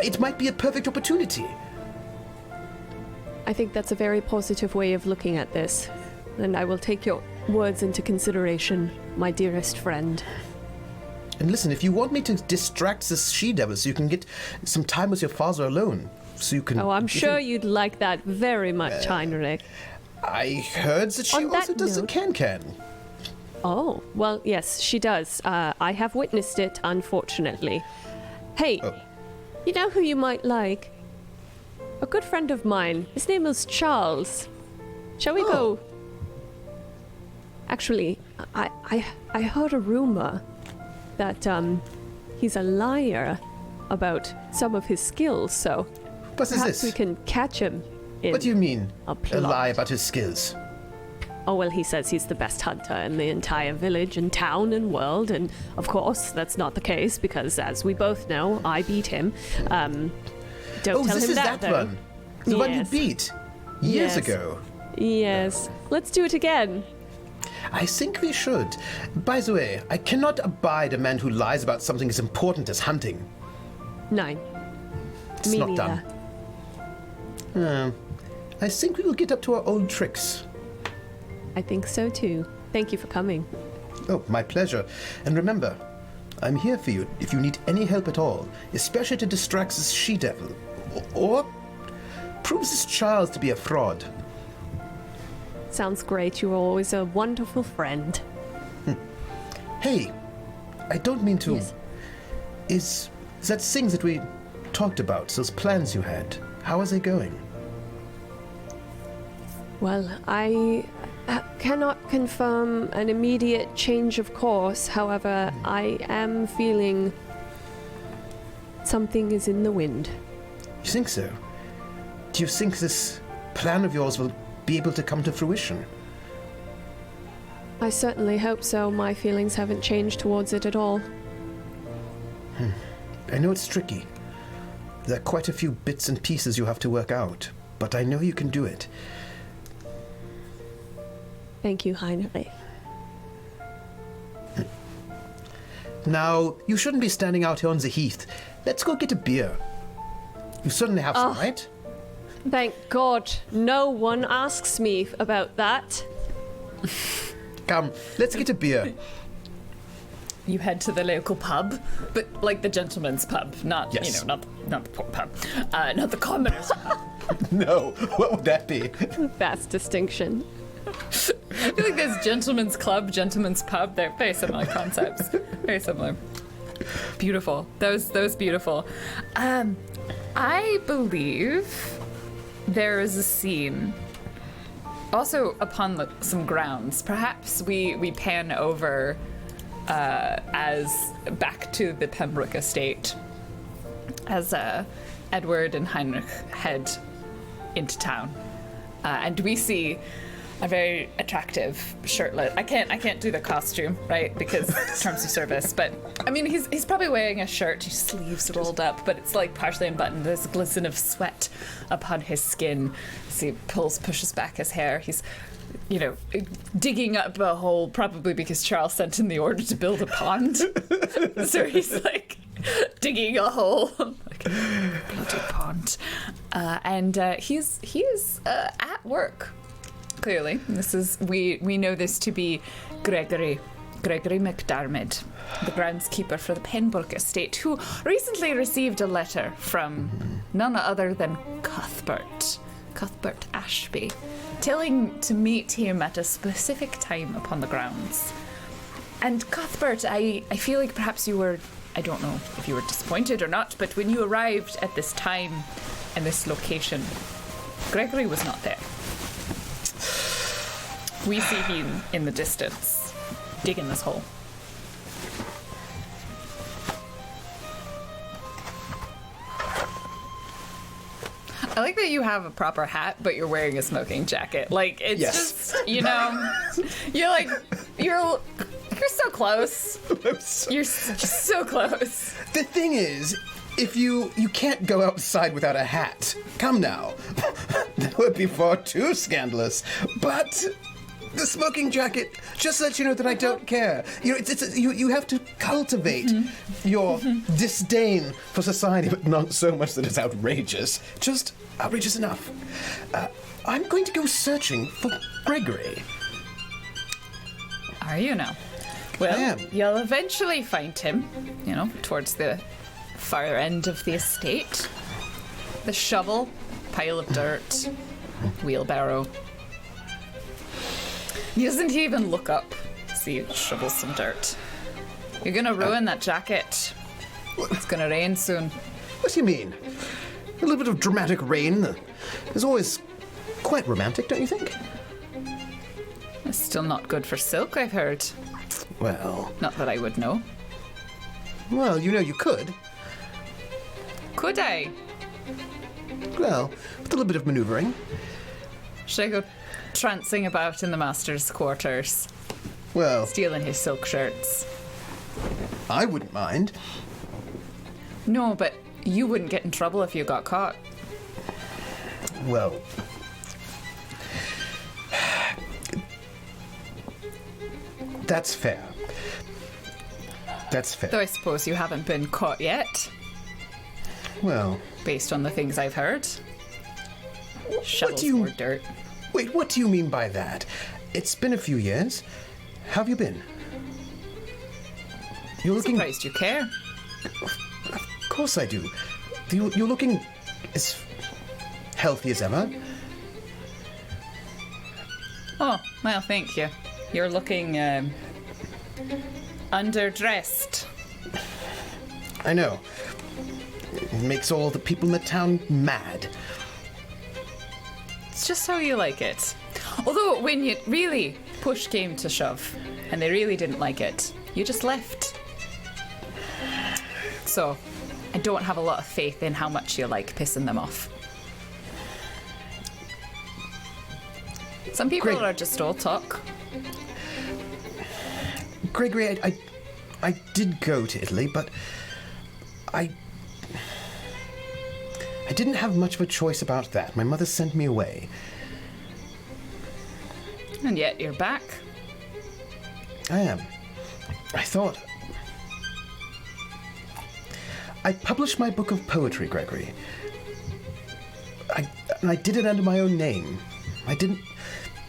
It might be a perfect opportunity. I think that's a very positive way of looking at this, and I will take your words into consideration, my dearest friend. And listen, if you want me to distract this she-devil so you can get some time with your father alone, so you can... Oh, I'm sure you'd like that very much, Heinrich. I heard that she also does the can-can. Oh, well, yes, she does. I have witnessed it, unfortunately. Hey, you know who you might like? A good friend of mine. His name is Charles. Shall we go? Actually, I heard a rumor that he's a liar about some of his skills, so perhaps we can catch him in... What do you mean, a lie about his skills? Oh, well, he says he's the best hunter in the entire village and town and world, and of course, that's not the case, because as we both know, I beat him. Don't tell him that, though. One. The one you beat years ago. Yes. Let's do it again. I think we should. By the way, I cannot abide a man who lies about something as important as hunting. Nine. It's Me not neither. done. I think we will get up to our old tricks. I think so too. Thank you for coming. Oh, my pleasure. And remember, I'm here for you if you need any help at all, especially to distract this she-devil. Or proves this Charles to be a fraud. Sounds great. You are always a wonderful friend. Hey, I don't mean to... Yes. Is that thing that we talked about, those plans you had, how are they going? Well, I cannot confirm an immediate change of course. However, I am feeling something is in the wind. You think so? Do you think this plan of yours will be able to come to fruition? I certainly hope so. My feelings haven't changed towards it at all. I know it's tricky. There are quite a few bits and pieces you have to work out, but I know you can do it. Thank you, Heinrich. Now, you shouldn't be standing out here on the heath. Let's go get a beer. You certainly have some, right? Thank God. No one asks me about that. Come, let's get a beer. You head to the local pub, but like the gentleman's pub, not not the poor pub, not the commoner's pub. No, what would that be? Vast distinction. I feel like there's gentleman's club, gentleman's pub. They're very similar concepts. Very similar. Beautiful. That was beautiful. I believe there is a scene. Also, upon some grounds, perhaps we pan over as back to the Pembroke estate as Edward and Heinrich head into town, and we see a very attractive shirtlet. I can't do the costume, right? Because terms of service. But I mean, he's probably wearing a shirt, his sleeves rolled up, but it's like partially unbuttoned. There's a glisten of sweat upon his skin as he pushes back his hair. He's, digging up a hole, probably because Charles sent in the order to build a pond. So he's like digging a hole, like bloody pond, and he is at work. Clearly, we know this to be Gregory McDermott, the groundskeeper for the Penbrook estate, who recently received a letter from none other than Cuthbert Ashby, telling to meet him at a specific time upon the grounds. And Cuthbert, I feel like perhaps you were, I don't know if you were disappointed or not, but when you arrived at this time and this location, Gregory was not there. We see him in the distance, digging this hole. I like that you have a proper hat, but you're wearing a smoking jacket. Like, it's just, you're so close. You're just so close. The thing is, if you can't go outside without a hat. Come now. That would be far too scandalous. But the smoking jacket just lets you know that I don't care. You have to cultivate your disdain for society, but not so much that it's outrageous. Just outrageous enough. I'm going to go searching for Gregory. Are you now? Well, I am. You'll eventually find him, towards the far end of the estate. The shovel, pile of dirt, wheelbarrow. He doesn't even look up. See, shovel some dirt. You're gonna ruin that jacket. It's gonna rain soon. What do you mean? A little bit of dramatic rain is always quite romantic, don't you think? It's still not good for silk, I've heard. Well, Not that I would know. You could. Could I? Well, with a little bit of maneuvering. Should I go trancing about in the master's quarters, Well, stealing his silk shirts? I wouldn't mind. No, but you wouldn't get in trouble if you got caught. Well, that's fair. That's fair. Though I suppose you haven't been caught yet, Well, based on the things I've heard. Shovels more dirt. wait, what do you mean by that? It's been a few years. How have you been? You're looking... Surprised you care. Of course I do. You're looking as healthy as ever. Oh, well, thank you. You're looking, underdressed. I know. It makes all the people in the town mad. It's just how you like it. Although, when you really push came to shove, and they really didn't like it, you just left. So, I don't have a lot of faith in how much you like pissing them off. Some people Great. are just all talk. Gregory, I did go to Italy, but I didn't have much of a choice about that. My mother sent me away. And yet you're back. I am. I thought... I published my book of poetry, Gregory. I did it under my own name. I didn't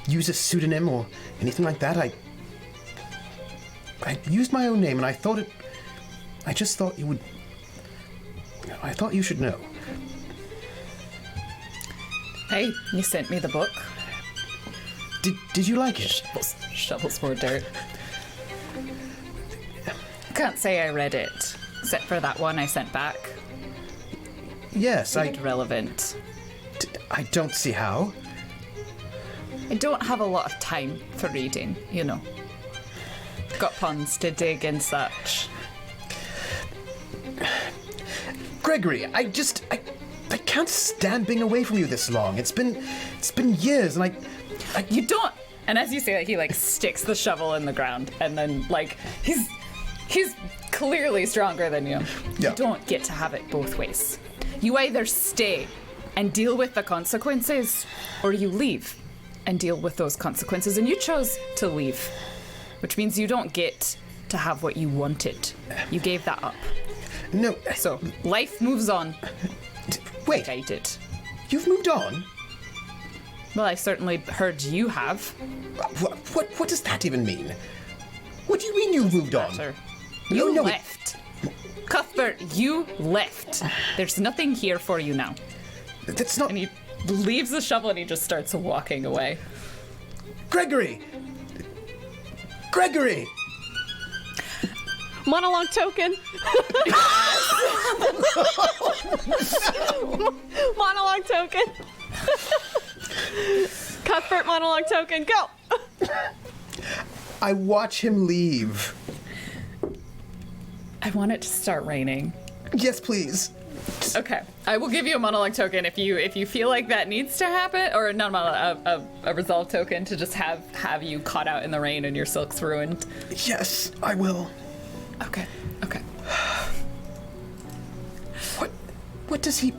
use a pseudonym or anything like that. I used my own name, and I just thought you would... I thought you should know. Hey, you sent me the book. Did you like it? Shovels more dirt. Can't say I read it, except for that one I sent back. Yes, Irrelevant. I don't see how. I don't have a lot of time for reading, Got ponds to dig and such. Gregory, I can't stand being away from you this long. It's been years, and You don't And as you say that, he like sticks the shovel in the ground, and then like he's clearly stronger than you. Yeah. You don't get to have it both ways. You either stay and deal with the consequences, or you leave and deal with those consequences. And you chose to leave, which means you don't get to have what you wanted. You gave that up. No. So life moves on. Wait, I did. you've moved on? Well, I certainly heard you have. What does that even mean? What do you mean you've moved on? Sir. No, You no, it- left. Cuthbert, you left. There's nothing here for you now. That's not... And he leaves the shovel and he just starts walking away. Gregory! Gregory! Monologue token. Monologue token. Cuthbert monologue token. Go. I watch him leave. I want it to start raining. Yes, please. Okay, I will give you a monologue token if you feel like that needs to happen, or not a monologue, a resolve token to just have you caught out in the rain and your silk's ruined. Yes, I will. Okay. What does he...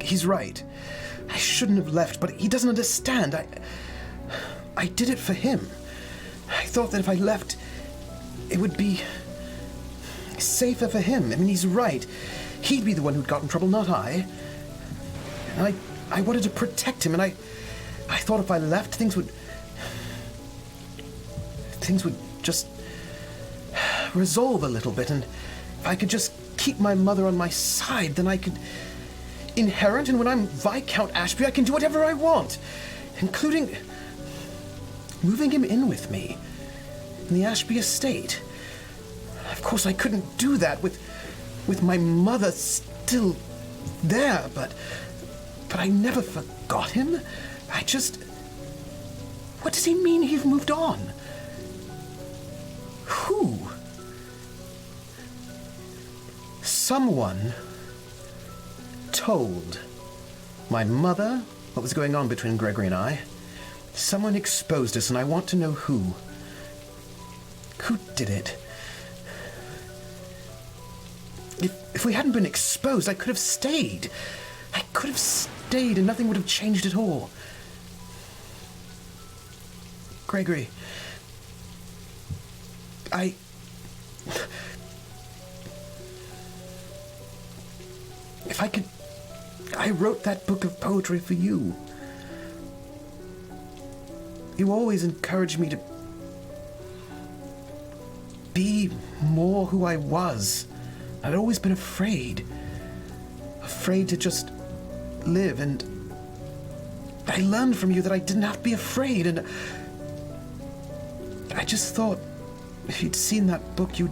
He's right. I shouldn't have left, but he doesn't understand. I did it for him. I thought that if I left, it would be safer for him. I mean, he's right. He'd be the one who'd got in trouble, not I. And I wanted to protect him, and I thought if I left, things would just resolve a little bit, and if I could just keep my mother on my side, then I could inherit, and when I'm Viscount Ashby, I can do whatever I want, including moving him in with me in the Ashby estate. Of course, I couldn't do that with my mother still there, but I never forgot him. What does he mean you've moved on? Who? Someone told my mother what was going on between Gregory and I. Someone exposed us, and I want to know who. Who did it? If we hadn't been exposed, I could have stayed. I could have stayed, and nothing would have changed at all. Gregory, if I could... I wrote that book of poetry for you. You always encouraged me to be more who I was. I'd always been afraid to just live, and I learned from you that I didn't have to be afraid, and I just thought if you'd seen that book, you'd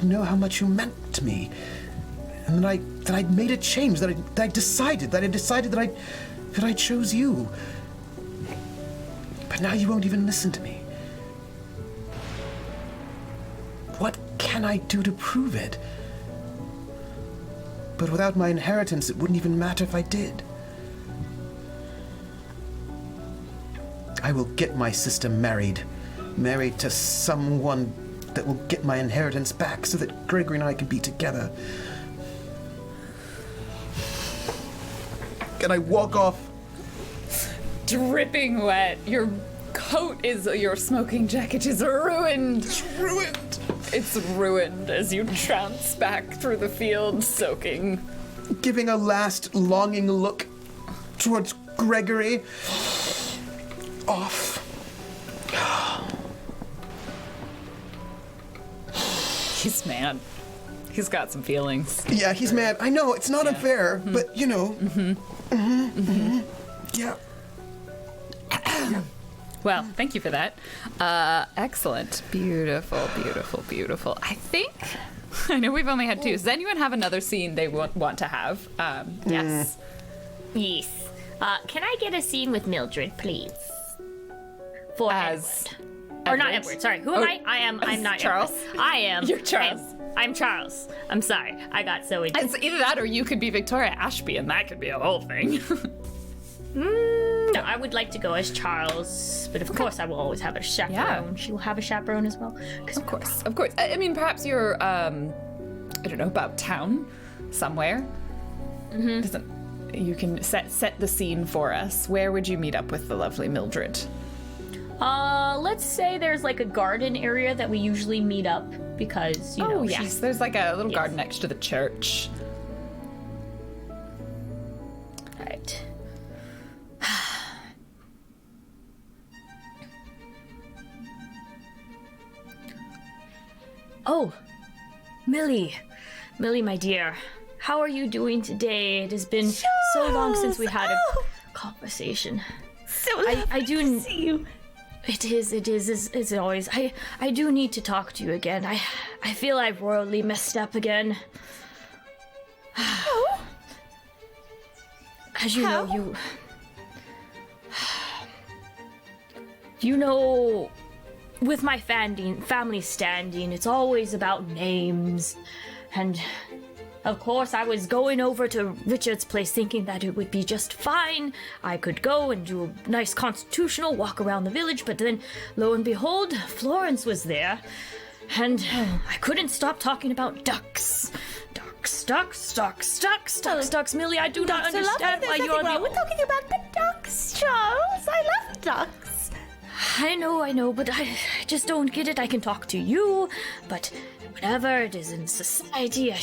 know how much you meant to me, and that I'd made a change, that I decided that I chose you. But now you won't even listen to me. What can I do to prove it? But without my inheritance, it wouldn't even matter if I did. I will get my sister married to someone that will get my inheritance back so that Gregory and I can be together. Can I walk off? Dripping wet. Your smoking jacket is ruined. It's ruined. It's ruined as you trance back through the field, soaking. Giving a last longing look towards Gregory. Off. He's mad. He's got some feelings. Yeah, he's mad. I know, it's not unfair, but you know. Yeah. Well, thank you for that. Excellent. Beautiful, beautiful, beautiful. I think... I know we've only had two. Does anyone have another scene they want to have? Yes. Yes. Can I get a scene with Mildred, please? For As Edward. Or not Edward, sorry. Who am I? I'm not Charles. Edward. I am. You're Charles. I'm Charles. I'm sorry. I got so into It's either that or you could be Victoria Ashby, and that could be a whole thing. No, I would like to go as Charles, but of course I will always have a chaperone. Yeah. She will have a chaperone as well. Of course, of course. I mean, perhaps you're, I don't know, about town somewhere. You can set the scene for us. Where would you meet up with the lovely Mildred? Let's say there's like a garden area that we usually meet up because, you know, Yes, there's like a little garden next to the church. Right. Oh, Millie, my dear, how are you doing today? It has been so long since we had a conversation. So lovely to see you. It is, it's always. I do need to talk to you again. I feel I've royally messed up again. As you know, you know, with my family standing, it's always about names. And of course, I was going over to Richard's place thinking that it would be just fine. I could go and do a nice constitutional walk around the village, but then, lo and behold, Florence was there. And I couldn't stop talking about ducks. Ducks. Millie, I do not understand why you're the... We're talking about the ducks, Charles. I love ducks. I know, but I just don't get it. I can talk to you, but whatever it is in society,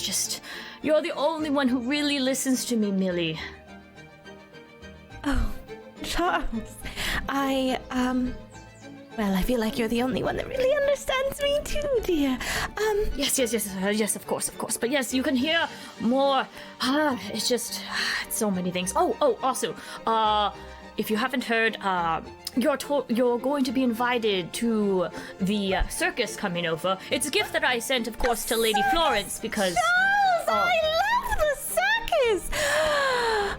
you're the only one who really listens to me, Millie. Oh, Charles. Well, I feel like you're the only one that really understands me too, dear. Yes, of course. But yes, you can hear more. It's so many things. Also, if you haven't heard, you're going to be invited to the circus coming over. It's a gift that I sent, of course, to Lady Florence because... Charles, I love the circus!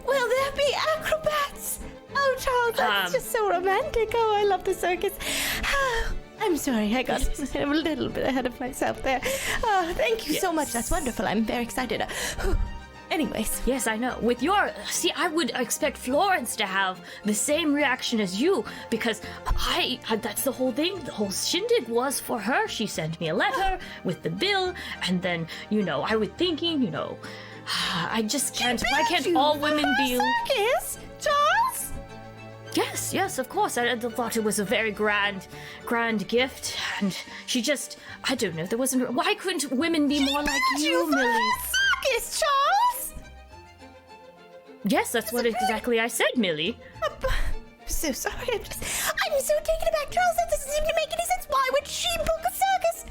Will there be acrobats? Oh, Charles, that's just so romantic. Oh, I love the circus. I'm sorry, I got a little bit ahead of myself there. Oh, thank you so much. That's wonderful. I'm very excited. Anyways. Yes, I know. With your... See, I would expect Florence to have the same reaction as you, because that's the whole thing. The whole shindig was for her. She sent me a letter with the bill, and then, I was thinking, I just can't... Why can't all women be... Circus, Charles? Yes, of course. I thought it was a very grand gift, and she just... I don't know, there wasn't... Why couldn't women be more like you, Millie? Circus, Charles? Yes, that's what exactly I said, Millie. I'm so sorry. I'm so taken aback, Charles. That doesn't seem to make any sense. Why would she book a circus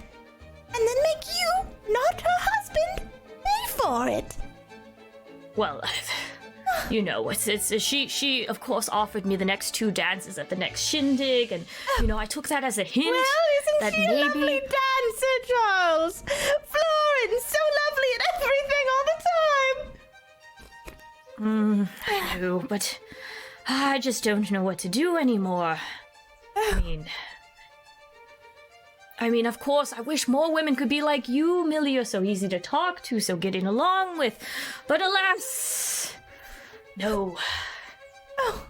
and then make you, not her husband, pay for it? Well, it's she of course offered me the next 2 dances at the next shindig, and I took that as a hint. Well, isn't that she a lovely dancer, Charles? Florence, so lovely and everything all the time. I know, but I just don't know what to do anymore. I mean, of course, I wish more women could be like you, Millie. You're so easy to talk to, so getting along with. But alas, no. Oh.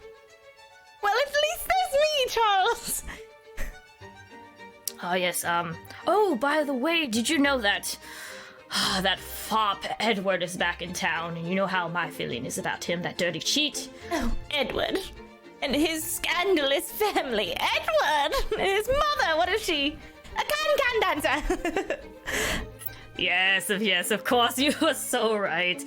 Well, at least there's me, Charles. Oh, yes, Oh, by the way, did you know that... that fop Edward is back in town, and you know how my feeling is about him, that dirty cheat. Oh, Edward. And his scandalous family. Edward! And his mother, what is she? A can-can dancer! Yes, of course, you are so right.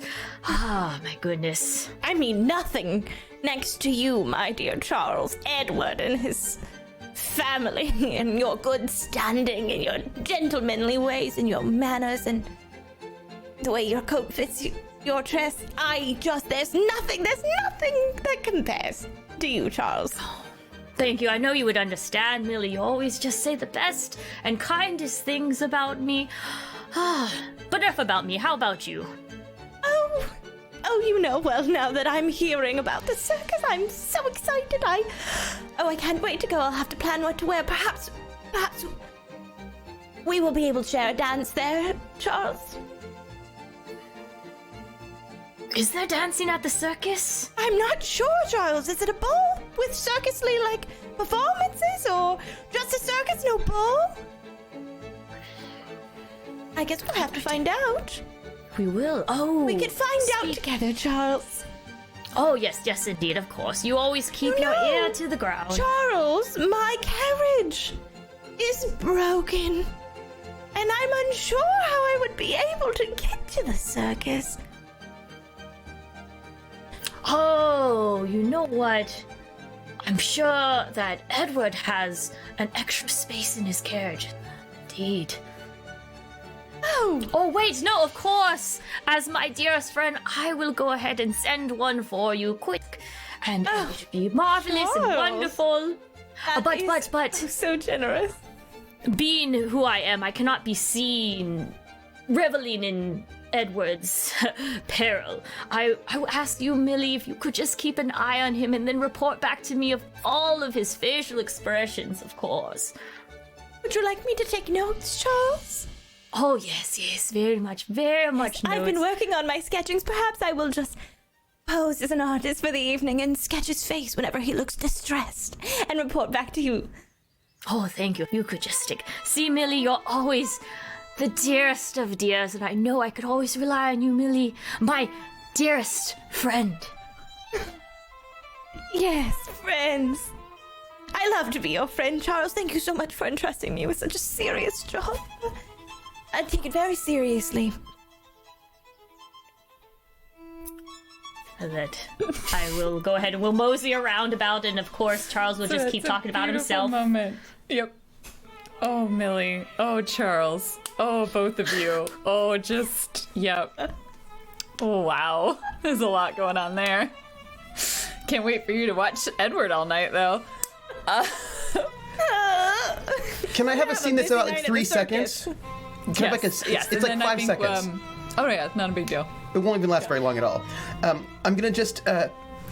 My goodness. I mean nothing next to you, my dear Charles. Edward and his family, and your good standing, and your gentlemanly ways, and your manners, and the way your coat fits your dress. There's nothing that compares to you, Charles. Thank you. I know you would understand, Millie. You always just say the best and kindest things about me. But enough about me. How about you? Oh, well, now that I'm hearing about the circus, I'm so excited. I can't wait to go. I'll have to plan what to wear. Perhaps we will be able to share a dance there, Charles. Is there dancing at the circus? I'm not sure, Charles. Is it a ball with circusly, like, performances, or just a circus, no ball? I guess we'll have to find out. We will. Oh. We could find out together, Charles. Oh, yes, indeed, of course. You always keep your ear to the ground. Charles, my carriage is broken. And I'm unsure how I would be able to get to the circus. Oh, you know what? I'm sure that Edward has an extra space in his carriage. Indeed. Oh, wait, no, of course. As my dearest friend, I will go ahead and send one for you quick. And it would be marvelous and wonderful. But So generous. being who I am, I cannot be seen reveling in Edward's peril. I will ask you, Millie, if you could just keep an eye on him and then report back to me of all of his facial expressions, of course. Would you like me to take notes, Charles? Oh, yes, very much notes. I've been working on my sketchings. Perhaps I will just pose as an artist for the evening and sketch his face whenever he looks distressed and report back to you. Oh, thank you. If you could just stick. See, Millie, you're always the dearest of dears, and I know I could always rely on you, Millie, my dearest friend. Yes, friends. I love to be your friend, Charles. Thank you so much for entrusting me with such a serious job. I take it very seriously. That I will go ahead and we'll mosey around about, and of course Charles will just keep talking about himself. Moment. Yep. Oh, Millie. Oh, Charles. Oh, both of you. Oh, just yep. Oh, wow. There's a lot going on there. Can't wait for you to watch Edward all night, though. Can I have a scene that's about like 3 seconds? Can I have Yes, it's like 5 seconds. Oh yeah, not a big deal. It won't even last very long at all. I'm gonna just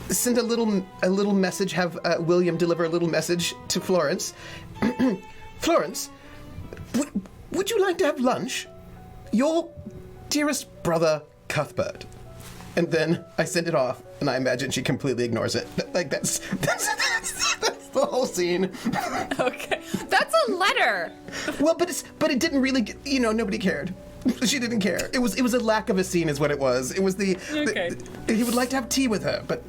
send a little message. Have William deliver a little message to Florence. Florence, would you like to have lunch? Your dearest brother, Cuthbert. And then I send it off, and I imagine she completely ignores it. Like that's the whole scene. Okay, that's a letter. Well, but it didn't really. Nobody cared. She didn't care. It was a lack of a scene, is what it was. It was Okay. He would like to have tea with her, but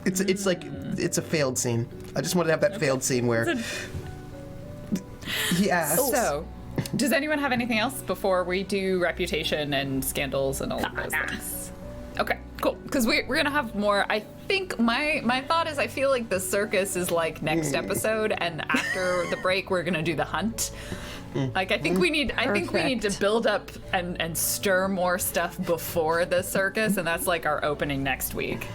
it's like it's a failed scene. I just wanted to have that failed scene where he asks. So, does anyone have anything else before we do reputation and scandals and all of those things? Okay, cool. Because we're gonna have more. I think my thought is I feel like the circus is like next episode, and after the break we're gonna do the hunt. Like I think we need to build up and stir more stuff before the circus, and that's like our opening next week.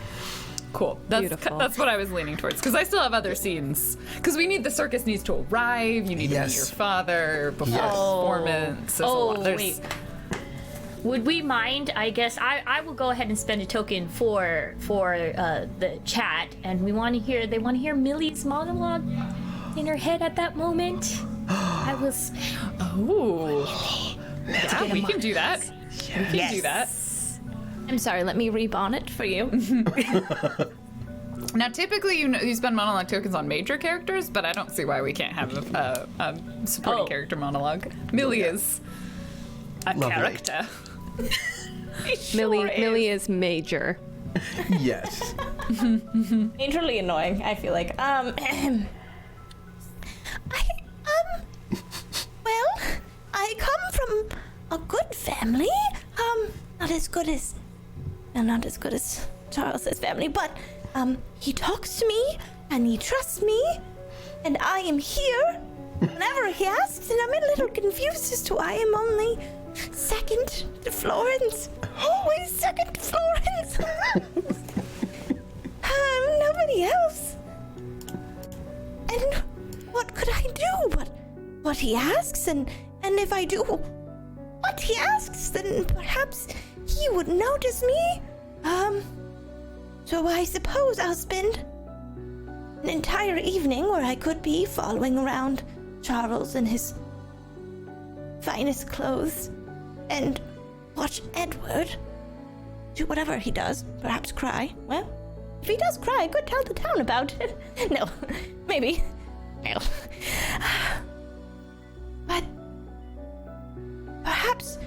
Cool. Beautiful. That's what I was leaning towards, because I still have other scenes. Because the circus needs to arrive. You need to meet your father before the performance. There's a lot. Wait. Would we mind? I guess I will go ahead and spend a token for the chat, and they want to hear Millie's monologue in her head at that moment. I was. Oh. Yeah, we can do that. We can do that. I'm sorry, let me rebonnet for you. Now, typically, you spend monologue tokens on major characters, but I don't see why we can't have a supporting character monologue. Millie is a character. Millie is major. Yes. Majorly annoying, I feel like. Well, I come from a good family. Not as good as Charles's family, but he talks to me and he trusts me, and I am here whenever he asks, and I'm a little confused as to why I'm only second to Florence. Always second to Florence. Nobody else. And what could I do but what he asks? And if I do what he asks, then perhaps he would notice me. So I suppose I'll spend an entire evening where I could be following around Charles and his finest clothes and watch Edward do whatever he does, perhaps cry. Well, if he does cry, I could tell the town about it. No, maybe. No. But perhaps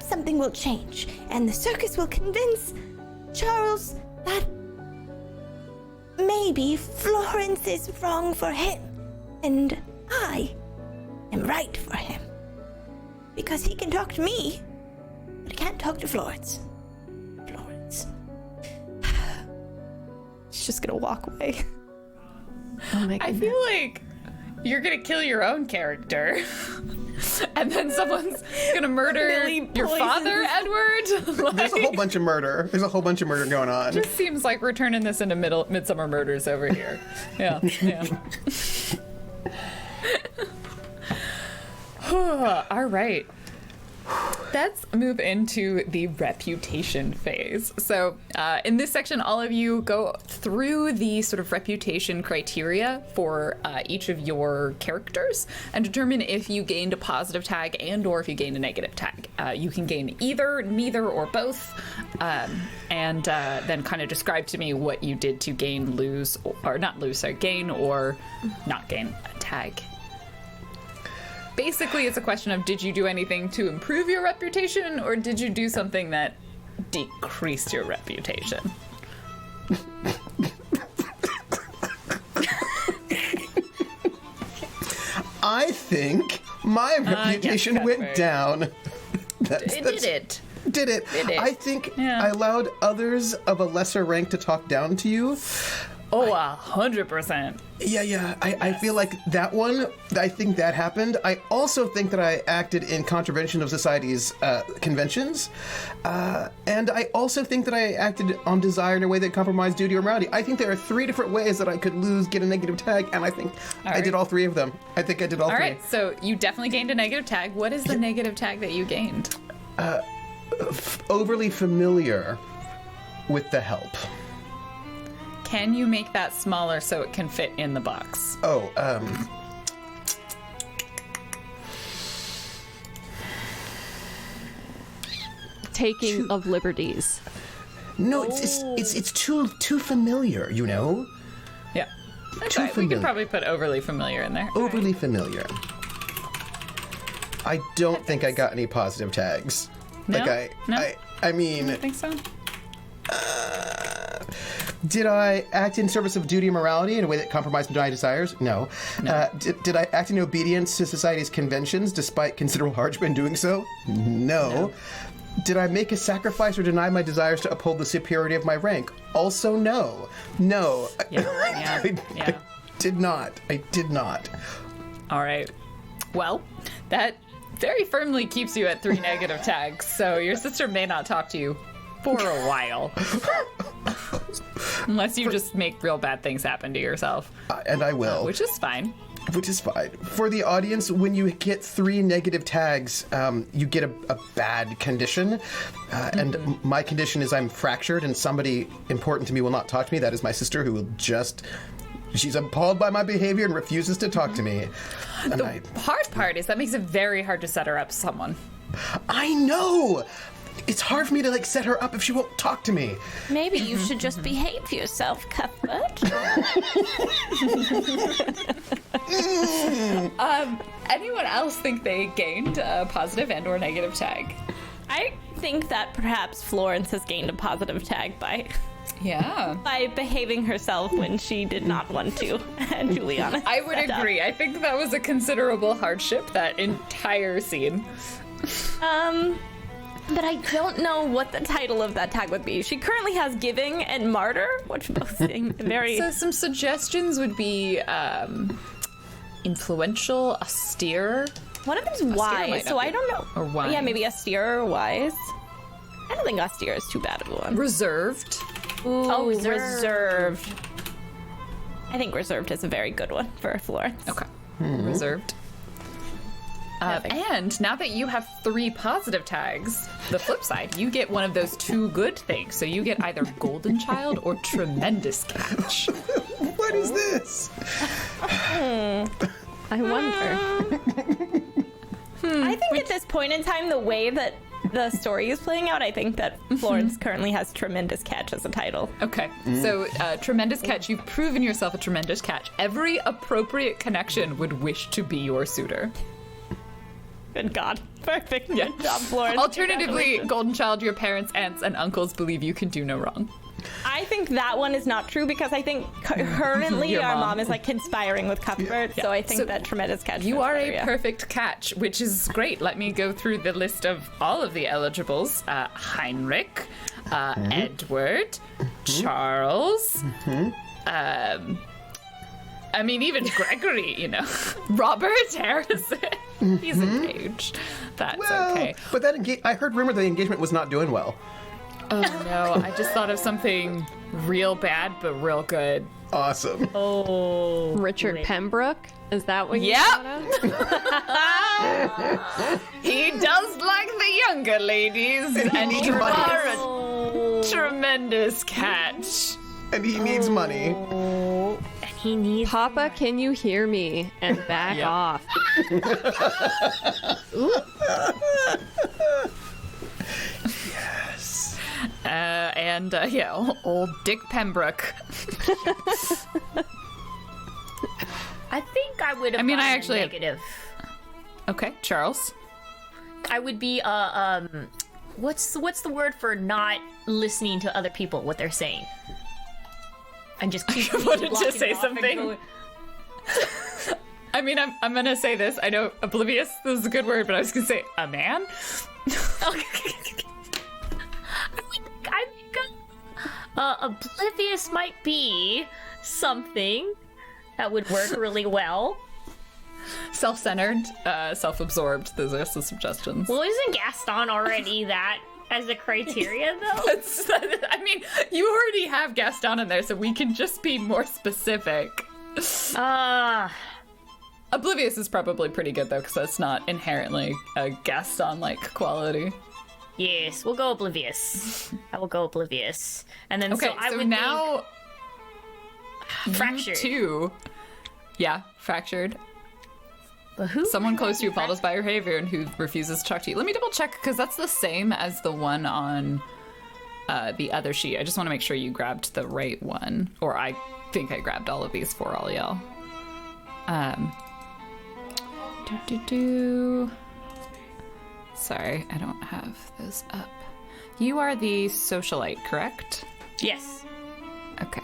something will change, and the circus will convince Charles that maybe Florence is wrong for him, and I am right for him. Because he can talk to me, but he can't talk to Florence. Florence. She's just gonna walk away. Oh my I goodness. feel like you're gonna kill your own character. And then someone's gonna murder Really your father, Edward. Like, There's a whole bunch of murder. There's a whole bunch of murder going on. just seems like we're turning this into Midsummer Murders over here. Yeah, yeah. All right. Let's move into the reputation phase. So in this section, all of you go through the sort of reputation criteria for each of your characters and determine if you gained a positive tag and or if you gained a negative tag. You can gain either, neither, or both, and then kind of describe to me what you did to gain, lose, or not lose, sorry, gain or not gain a tag. Basically, it's a question of did you do anything to improve your reputation or did you do something that decreased your reputation? I think my reputation yes, went Cuthbert. down. Did it? Did it? Did it? I think Yeah. I allowed others of a lesser rank to talk down to you. Oh, 100%. Yeah. I feel like that one, I think that happened. I also think that I acted in contravention of society's conventions. And I also think that I acted on desire in a way that compromised duty or morality. I think there are 3 different ways that I could get a negative tag, and I think I did all 3 of them. I think I did all 3. All right, so you definitely gained a negative tag. What is the negative tag that you gained? Overly familiar with the help. Can you make that smaller so it can fit in the box? Oh, Taking of liberties. no, it's too familiar, you know? Yeah. That's Too right. We familiar. could probably put overly familiar in there. Overly familiar. I don't think I got any positive tags. No? Like No? I mean, I think so. did I act in service of duty and morality in a way that compromised my desires? No. Did I act in obedience to society's conventions despite considerable hardship in doing so? No. Did I make a sacrifice or deny my desires to uphold the superiority of my rank? Also no. No. Yeah. I did not. I did not. All right. Well, that very firmly keeps you at 3 negative tags, so your sister may not talk to you for a while. Unless you just make real bad things happen to yourself. And I will. Which is fine. Which is fine. For the audience, when you get 3 negative tags, you get a bad condition. And my condition is I'm fractured and somebody important to me will not talk to me. That is my sister who will just... She's appalled by my behavior and refuses to talk to me. And The hard part is that makes it very hard to set her up someone. I know! It's hard for me to set her up if she won't talk to me. Maybe you should just behave yourself, Cuthbert. Anyone else think they gained a positive and or negative tag? I think that perhaps Florence has gained a positive tag by behaving herself when she did not want to. And Juliana. I would agree. I think that was a considerable hardship, that entire scene. But I don't know what the title of that tag would be. She currently has Giving and Martyr, which both seem very... So some suggestions would be influential, austere. One of them's might wise, not so be. I don't know. Or wise. Yeah, maybe austere or wise. I don't think austere is too bad of a one. Reserved. Ooh, reserved. reserved. I think reserved is a very good one for Florence. Okay. Reserved. And now that you have 3 positive tags, the flip side, you get one of those 2 good things. So you get either Golden Child or Tremendous Catch. What is this? I wonder. I think at this point in time, the way that the story is playing out, I think that Florence currently has Tremendous Catch as a title. Okay, so tremendous catch. You've proven yourself a tremendous catch. Every appropriate connection would wish to be your suitor. Good God. Perfect. Good job, Florence. Alternatively, Golden Child, your parents, aunts, and uncles believe you can do no wrong. I think that one is not true because I think currently Your our mom. mom is like conspiring with Cuthbert, so I think that Tremendous Catch. You are a area. perfect catch, which is great. Let me go through the list of all of the eligibles. Heinrich, Edward, Charles, I mean, even Gregory, you know. Robert Harrison. He's engaged. That's okay. But that I heard rumor the engagement was not doing well. Oh, no. I just thought of something real bad, but real good. Awesome. Oh, Richard wait. Pembroke? Is that what you Yep. thought of? He does like the younger ladies, and you are a tremendous catch. And he needs money. And he needs. Papa, can you hear me? And back Yeah. off. Yes. Old Dick Pembroke. I think I would have. I mean, I gotten a actually- negative. Okay, Charles. I would be what's the word for not listening to other people what they're saying? And just keep wanted to blocking say it off and something. going- I mean, I'm gonna say this. I know oblivious. This is a good word, but I was gonna say a man. I think oblivious might be something that would work really well. Self-centered, self-absorbed. Those are some suggestions. Well, isn't Gaston already that as a criteria though? I mean, you already have Gaston in there, so we can just be more specific. Oblivious is probably pretty good though, because that's not inherently a Gaston-like quality. Yes, we'll go oblivious. I will go oblivious, and then Okay, so I so would now think fractured. two. Yeah, fractured. But who? Someone close to you apologizes by your behavior and who refuses to talk to you. Let me double check, because that's the same as the one on the other sheet. I just want to make sure you grabbed the right one. Or I think I grabbed all of these for all y'all. Sorry, I don't have those up. You are the socialite, correct? Yes. Okay.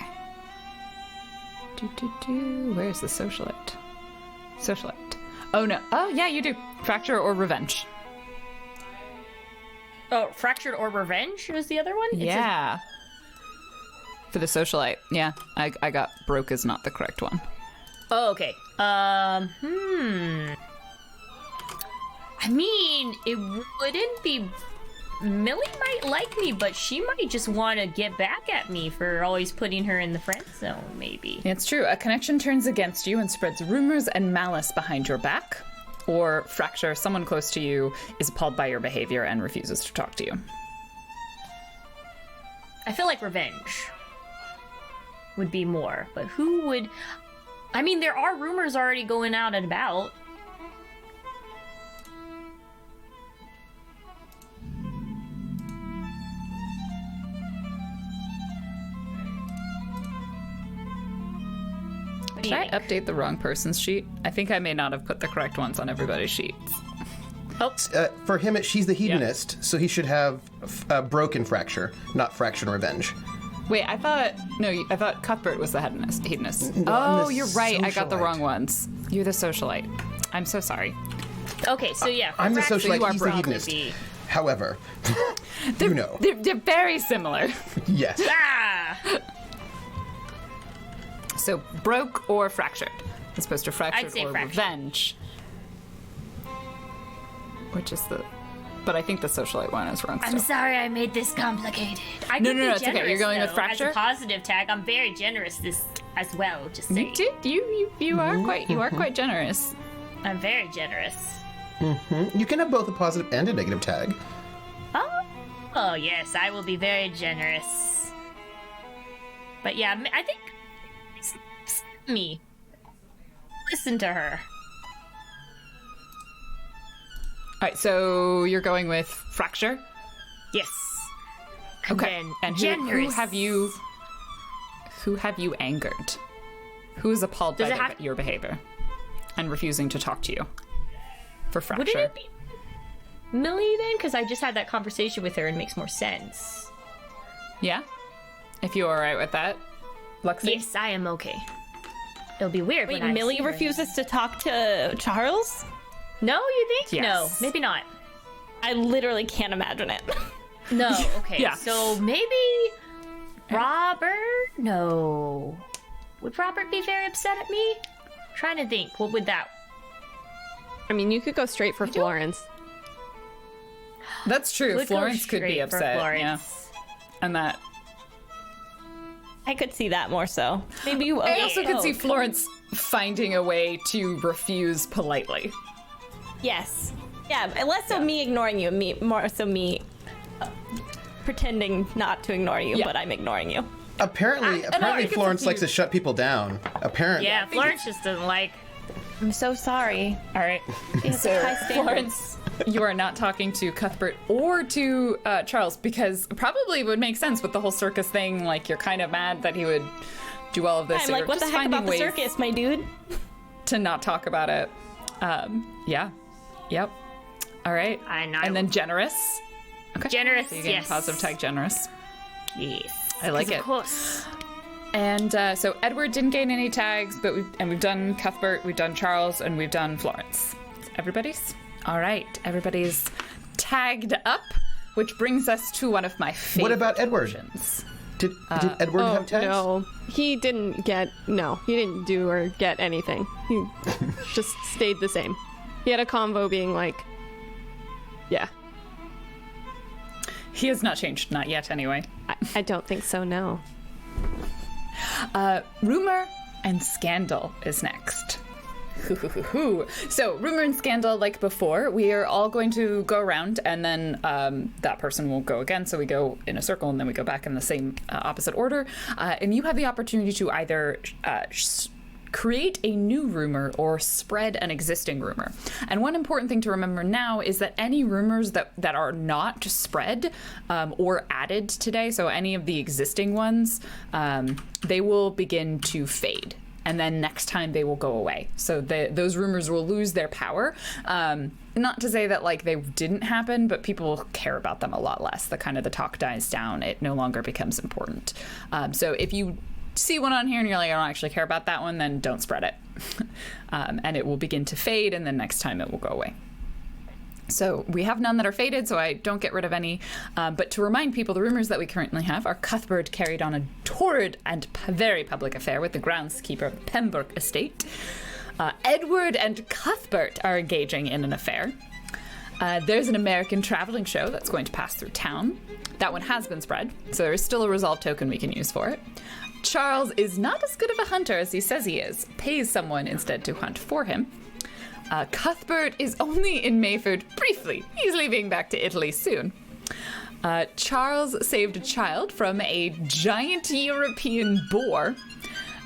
Where's the socialite? Socialite. Oh no. Oh yeah, you do. Fracture or revenge. Oh, fractured or revenge was the other one. It says- Yeah. For the socialite. Yeah, I got broke is not the correct one. Oh, okay. I mean, it wouldn't be. Millie might like me, but she might just want to get back at me for always putting her in the friend zone, maybe. It's true. A connection turns against you and spreads rumors and malice behind your back. Or fracture, someone close to you is appalled by your behavior and refuses to talk to you. I feel like revenge would be more, but who would. I mean, there are rumors already going out and about. What do Did you I think? update the wrong person's sheet? I think I may not have put the correct ones on everybody's sheets. Oh, For him, she's the hedonist, so he should have broken fracture, not fracture and revenge. Wait, I thought Cuthbert was the hedonist. I'm Oh, the you're right. I got the socialite. wrong ones. You're the socialite. I'm so sorry. okay, so yeah. I'm the fracture, socialite, you are he's the broke would hedonist. be- However, you know, They're very similar. yes. Ah! So broke or fractured, as opposed to fractured I'd say or fractured. revenge. Which is the? But I think the socialite one is wrong. I'm Still. sorry I made this complicated. I No, could no, be no, it's okay. You're generous, going with though. fracture? As a positive tag, I'm very generous this as well, just saying. You did. You are quite generous. I'm very generous. You can have both a positive and a negative tag. Oh, yes, I will be very generous. But yeah, I think me. Listen to her. right, so you're going with Fracture? Yes. Okay. And And generous. who have you angered? Who is appalled Does by it have- your behavior and refusing to talk to you? For Fracture. Wouldn't it be Millie then? Because I just had that conversation with her and it makes more sense. Yeah? If you're alright with that, Lexi? Yes, I am okay. It'll be weird Wait, when I Millie see her. refuses to talk to Charles? No, you think? Yes. No, maybe not. I literally can't imagine it. No, okay. Yeah. So maybe Robert? No. Would Robert be very upset at me? Trying to think. What would that... I mean, you could go straight for Florence. That's true. Would go Florence could be straight for upset. Florence. Yeah. And that. I could see that more so. Maybe you. I also could see oh, Florence finding a way to refuse politely. Yes. Yeah, less so me ignoring you, more so me pretending not to ignore you, Yeah. but I'm ignoring you. Apparently, I think Florence it's likes to shut people down. Apparently. Yeah, Florence just doesn't like... I'm so sorry. All right. It's So, high standards. Florence, you are not talking to Cuthbert or to Charles because probably it would make sense with the whole circus thing. Like, you're kind of mad that he would do all of this. I'm so like, you're what the just heck finding about the ways circus, my dude? to not talk about it. Yeah. Yep. All right. And then generous. Okay. Generous, So you get yes. positive tag generous. Yes. I like 'Cause it. Of course. And so Edward didn't gain any tags, but we've done Cuthbert, we've done Charles, and we've done Florence. Everybody's? All right. Everybody's tagged up, which brings us to one of my favorite What about Edward? portions. Did Edward have tags? No, he didn't do or get anything. He just stayed the same. He had a convo being like, yeah, He has not changed, not yet anyway. I don't think so, no. Rumor and Scandal is next. So, Rumor and Scandal, like before, we are all going to go around and then that person will go again. So we go in a circle and then we go back in the same opposite order. And you have the opportunity to either create a new rumor or spread an existing rumor. And one important thing to remember now is that any rumors that are not spread or added today, so any of the existing ones, they will begin to fade. And then next time they will go away. So those rumors will lose their power. Not to say that like they didn't happen, but people care about them a lot less. The talk dies down. It no longer becomes important. So if you see one on here and you're like, I don't actually care about that one, then don't spread it. And it will begin to fade, and then next time it will go away. So we have none that are faded, so I don't get rid of any. But to remind people, the rumors that we currently have are Cuthbert carried on a torrid and very public affair with the groundskeeper of Pembroke Estate. Edward and Cuthbert are engaging in an affair. There's an American traveling show that's going to pass through town. That one has been spread, so there is still a resolve token we can use for it. Charles is not as good of a hunter as he says he is, pays someone instead to hunt for him. Cuthbert is only in Mayford briefly. He's leaving back to Italy soon. Charles saved a child from a giant European boar.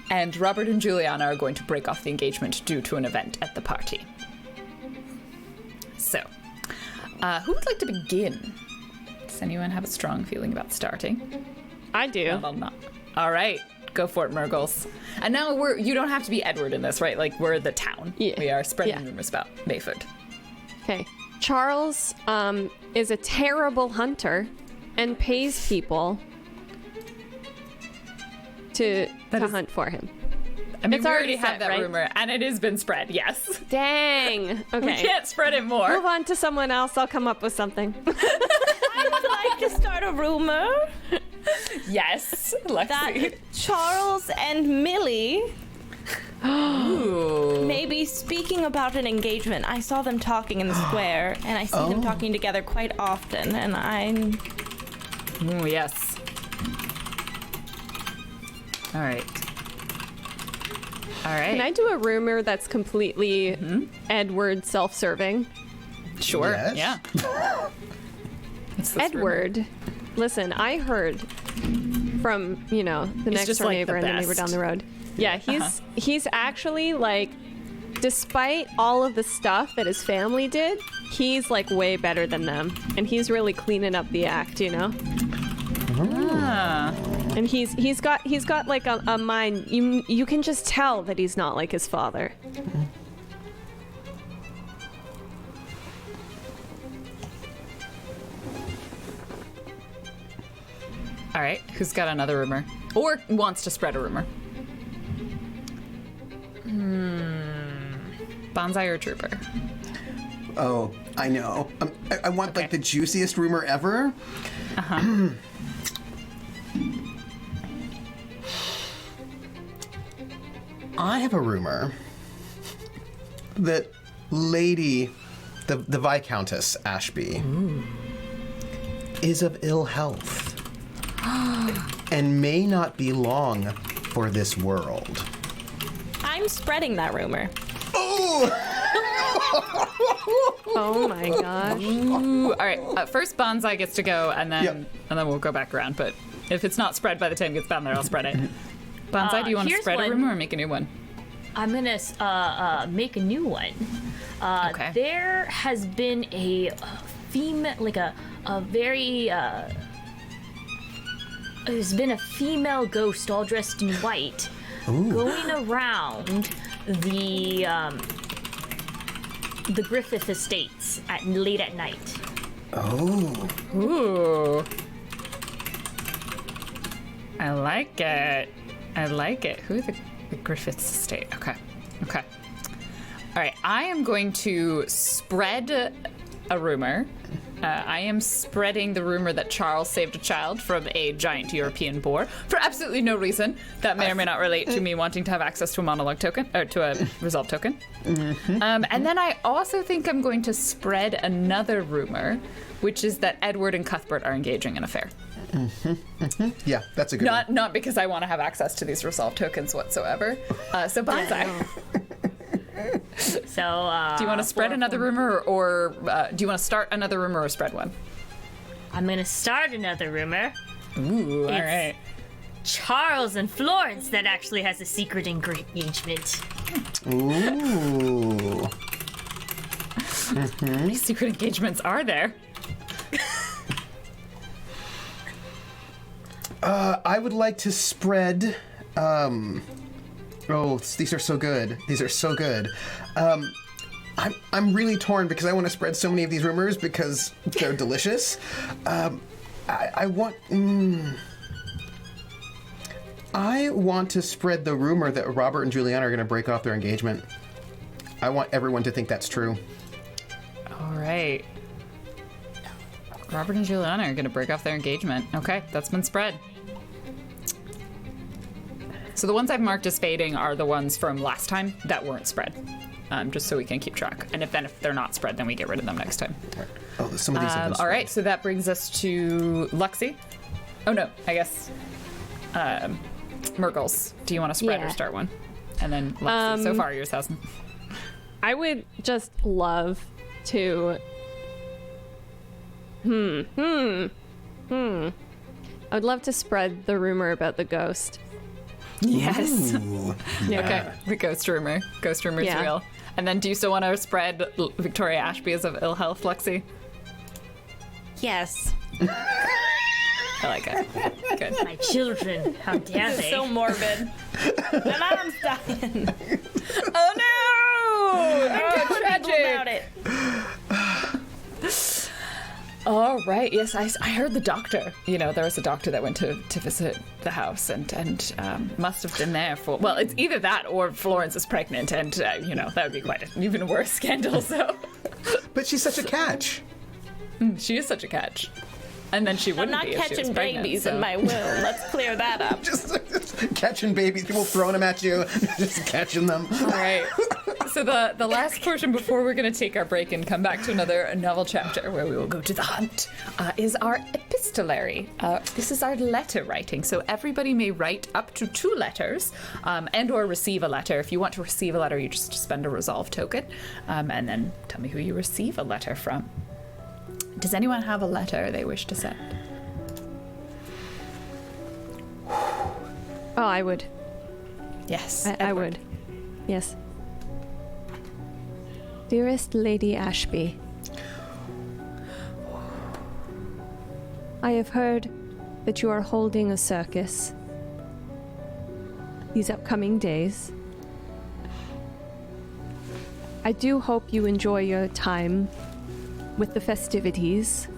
And Robert and Juliana are going to break off the engagement due to an event at the party. So, who would like to begin? Does anyone have a strong feeling about starting? I do. No. All right. Go for it, Murgles. And now you don't have to be Edward in this, right? Like, we're the town. Yeah. We are spreading Yeah. rumors about Mayford. Okay. Charles is a terrible hunter and pays people to hunt for him. I mean, It's we already already have set, that right? rumor, and it has been spread, yes. Dang. Okay. We can't spread it more. Move on to someone else. I'll come up with something. I would like to start a rumor Yes, Lexi. that Charles and Millie Ooh. may be speaking about an engagement. I saw them talking in the square, and I see them talking together quite often, and I'm... Ooh, yes. All right. Can I do a rumor that's completely Edward self-serving? Sure. Yes. Yeah. What's this Edward, listen, I heard from, the next just door like neighbor the and the neighbor best. down the road. Yeah, he's actually like despite all of the stuff that his family did, he's like way better than them, and he's really cleaning up the act, you know. And he's got like a mind. You can just tell that he's not like his father. All right, who's got another rumor? Or wants to spread a rumor? Bonsai or Trooper? Oh, I know. I want like the juiciest rumor ever. Uh-huh. I have a rumor that Lady, the Viscountess Ashby, is of ill health and may not be long for this world. I'm spreading that rumor. Oh my gosh. Ooh, all right, first Bonsai gets to go, and then we'll go back around. But if it's not spread by the time it gets down there, I'll spread it. Bonsai, do you want to here's spread a one. rumor or make a new one? I'm gonna make a new one. Okay. There has been a female, like a very. There's been a female ghost all dressed in white, going around the Griffith Estates late at night. Oh. Ooh. I like it. I like it. Who are the Griffiths estate? Okay. All right. I am going to spread a rumor. I am spreading the rumor that Charles saved a child from a giant European boar for absolutely no reason. That may or may not relate to me wanting to have access to a monologue token, or to a resolve token. And then I also think I'm going to spread another rumor, which is that Edward and Cuthbert are engaging in an affair. Yeah, that's a good one. Not because I want to have access to these resolve tokens whatsoever. So Bonsai. So Do you want to spread another rumor, or do you want to start another rumor or spread one? I'm gonna start another rumor. Ooh, all right. Charles and Florence that actually has a secret engagement. Ooh. How many secret engagements are there? I would like to spread. These are so good. These are so good. I'm really torn because I want to spread so many of these rumors because they're delicious. I want to spread the rumor that Robert and Juliana are going to break off their engagement. I want everyone to think that's true. All right. Robert and Juliana are going to break off their engagement. Okay, that's been spread. So the ones I've marked as fading are the ones from last time that weren't spread, just so we can keep track. And if they're not spread, then we get rid of them next time. Oh, some of these have been All spread. right, so that brings us to Luxie. Oh no, I guess Murgles. Do you want to spread or start one? And then Luxie. So far, yours hasn't. I would just love to. I would love to spread the rumor about the ghost. Yes. Ooh. Okay, the ghost rumor. Ghost rumor's Yeah. real. And then do you still want to spread Victoria Ashby is of ill health, Luxie? Yes. I like it. Good. My children, how dare they? So morbid. My mom's dying. Oh no! Oh, People about tragic. it. All right. Yes, I heard the doctor. You know, there was a doctor that went to visit the house and must have been there for. Well, it's either that or Florence is pregnant, and that would be quite an even worse scandal. So, But she's such a catch. she is such a catch. And then she I'm wouldn't not be if she was catching pregnant, babies so. in my womb. Let's clear that up. Just catching babies, people throwing them at you, just catching them. All right. So the last portion before we're going to take our break and come back to another novel chapter where we will go to the hunt is our epistolary. This is our letter writing. So everybody may write up to 2 letters and or receive a letter. If you want to receive a letter, you just spend a resolve token and then tell me who you receive a letter from. Does anyone have a letter they wish to send? Oh, I would. Yes. I Edward. would. Yes. Dearest Lady Ashby, I have heard that you are holding a circus these upcoming days. I do hope you enjoy your time with the festivities.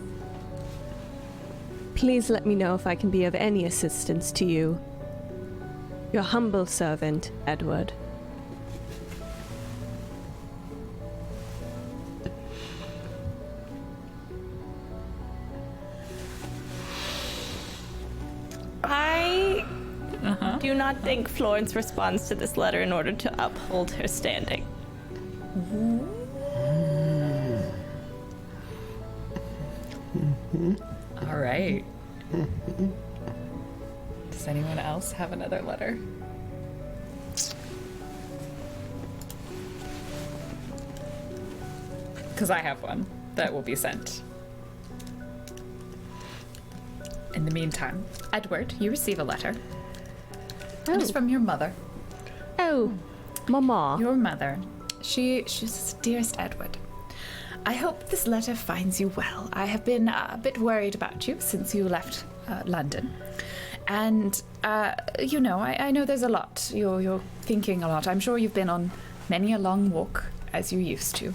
Please let me know if I can be of any assistance to you. Your humble servant, Edward. I do not think Florence responds to this letter in order to uphold her standing. All right. Does anyone else have another letter? Because I have one that will be sent. In the meantime, Edward, you receive a letter. It is from your mother. Oh, Mama. Your mother. She says, Dearest Edward, I hope this letter finds you well. I have been a bit worried about you since you left London. And, I know there's a lot. You're thinking a lot. I'm sure you've been on many a long walk, as you used to.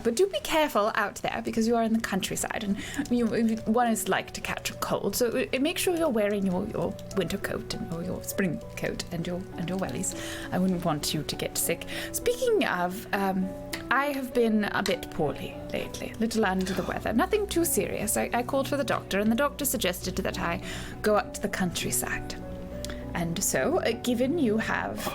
But do be careful out there, because you are in the countryside, and one is like to catch a cold. So make sure you're wearing your winter coat or your spring coat and your wellies. I wouldn't want you to get sick. Speaking of, I have been a bit poorly lately, a little under the weather. Nothing too serious. I called for the doctor, and the doctor suggested that I go up to the countryside. And so, given you have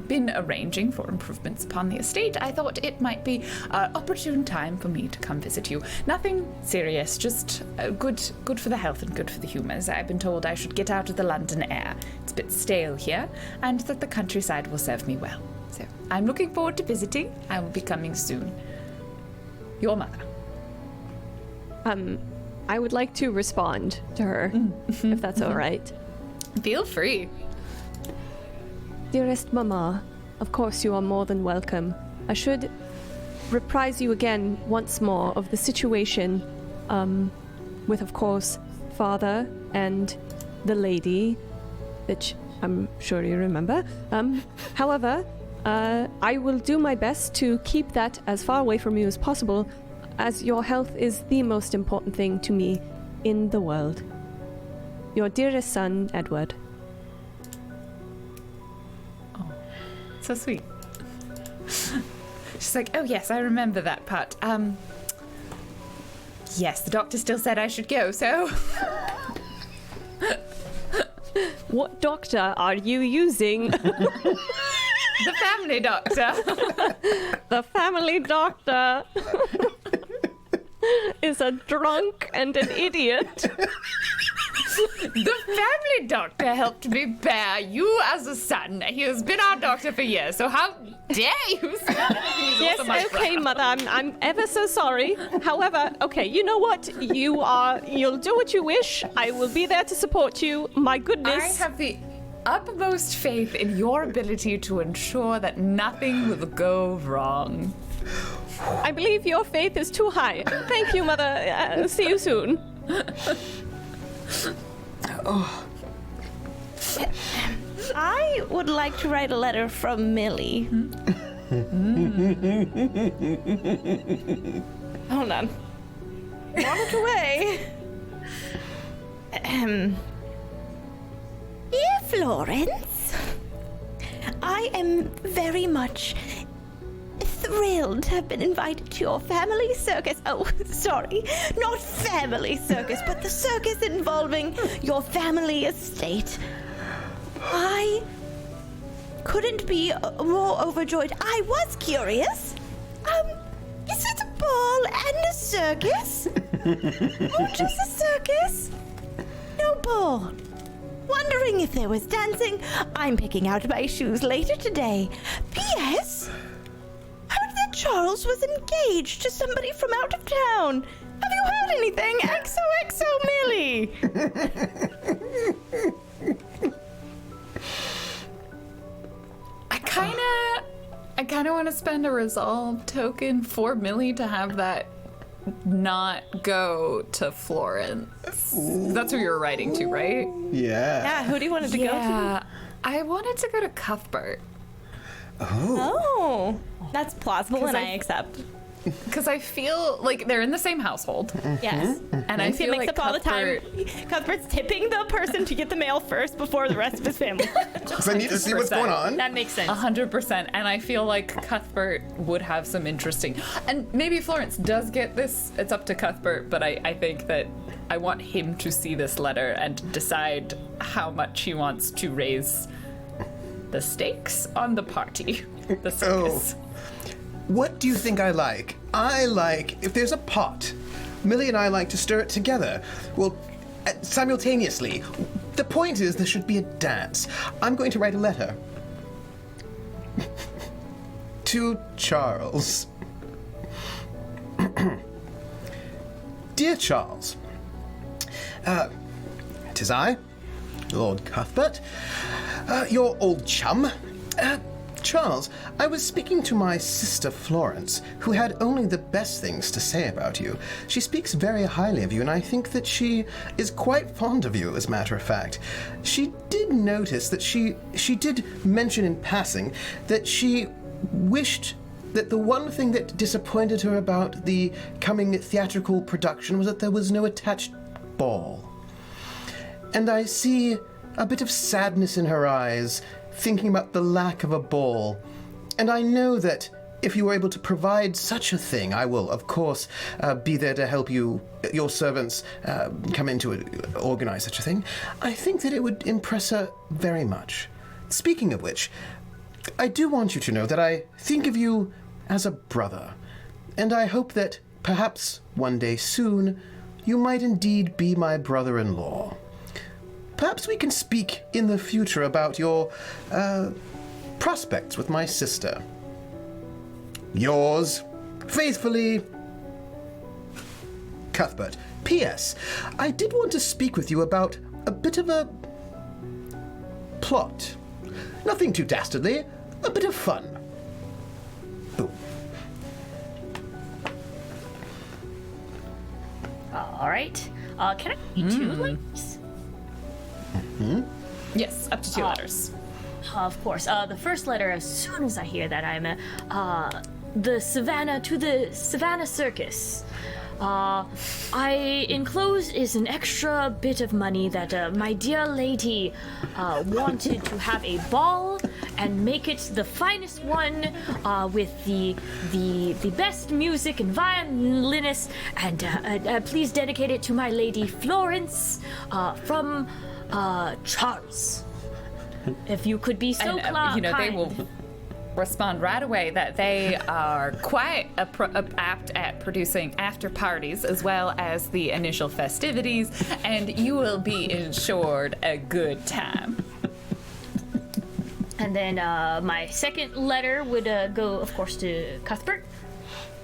been arranging for improvements upon the estate, I thought it might be an opportune time for me to come visit you. Nothing serious, just good for the health and good for the humours. I've been told I should get out of the London air. It's a bit stale here, and that the countryside will serve me well. So, I'm looking forward to visiting. I will be coming soon. Your mother. I would like to respond to her, if that's all right. Feel free. Dearest Mama, of course you are more than welcome. I should reprise you again once more of the situation with, of course, Father and the lady, which I'm sure you remember. However, I will do my best to keep that as far away from you as possible, as your health is the most important thing to me in the world. Your dearest son, Edward. Oh, so sweet. She's like, oh yes, I remember that part. Yes, the doctor still said I should go, so... What doctor are you using? The family doctor. The family doctor is a drunk and an idiot. The family doctor helped me bear you as a son. He has been our doctor for years, so how dare you say that? Yes, okay, Mother, I'm ever so sorry. However, okay, you know what? You'll do what you wish. I will be there to support you. My goodness. I have the utmost faith in your ability to ensure that nothing will go wrong. I believe your faith is too high. Thank you, Mother. See you soon. I would like to write a letter from Millie. Hold on. Want it away. Dear Florence, I am very much thrilled to have been invited to your family circus. Oh, sorry, not family circus, but the circus involving your family estate. I couldn't be more overjoyed. I was curious. Is it a ball and a circus? Or just a circus? No ball. Wondering if there was dancing. I'm picking out my shoes later today. P.S. Heard that Charles was engaged to somebody from out of town. Have you heard anything? XOXO Millie. I kind of want to spend a resolve token for Millie to have that not go to Florence. That's who you're writing to, right? Yeah. Yeah, who do you want it to go to? Yeah. I wanted to go to Cuthbert. Oh, that's plausible, and I accept. Because I feel like they're in the same household. Yes. And I feel He like makes up all the time. Cuthbert- Cuthbert's tipping the person to get the mail first before the rest of his family. Because I need to see what's going on. That makes sense. 100%. And I feel like Cuthbert would have some interesting. And maybe Florence does get this. It's up to Cuthbert, but I think that I want him to see this letter and decide how much he wants to raise the stakes on the party. The circus. What do you think I like? I like, if there's a pot, Millie and I like to stir it together. Well, simultaneously. The point is, there should be a dance. I'm going to write a letter. To Charles. Dear Charles, 'tis I, Lord Cuthbert, your old chum. Charles, I was speaking to my sister Florence, who had only the best things to say about you. She speaks very highly of you, and I think that she is quite fond of you, as a matter of fact. She did notice that she did mention in passing that she wished that the one thing that disappointed her about the coming theatrical production was that there was no attached ball. And I see a bit of sadness in her eyes, thinking about the lack of a ball. And I know that if you were able to provide such a thing, I will, of course, be there to help you, your servants, come in to organize such a thing. I think that it would impress her very much. Speaking of which, I do want you to know that I think of you as a brother, and I hope that perhaps one day soon you might indeed be my brother-in-law. Perhaps we can speak in the future about your prospects with my sister. Yours, faithfully, Cuthbert. P.S. I did want to speak with you about a bit of a plot. Nothing too dastardly, a bit of fun. Boom. All right. Can I read two letters? Yes, up to 2 letters. Of course. The first letter, as soon as I hear that I'm the Savannah to the Savannah Circus. I enclosed is an extra bit of money that my dear lady wanted to have a ball and make it the finest one with the best music and violinists, and please dedicate it to my lady Florence from Charles. If you could be so kind. They will respond right away that they are quite apt at producing after parties as well as the initial festivities, and you will be ensured a good time. And then my second letter would go, of course, to Cuthbert,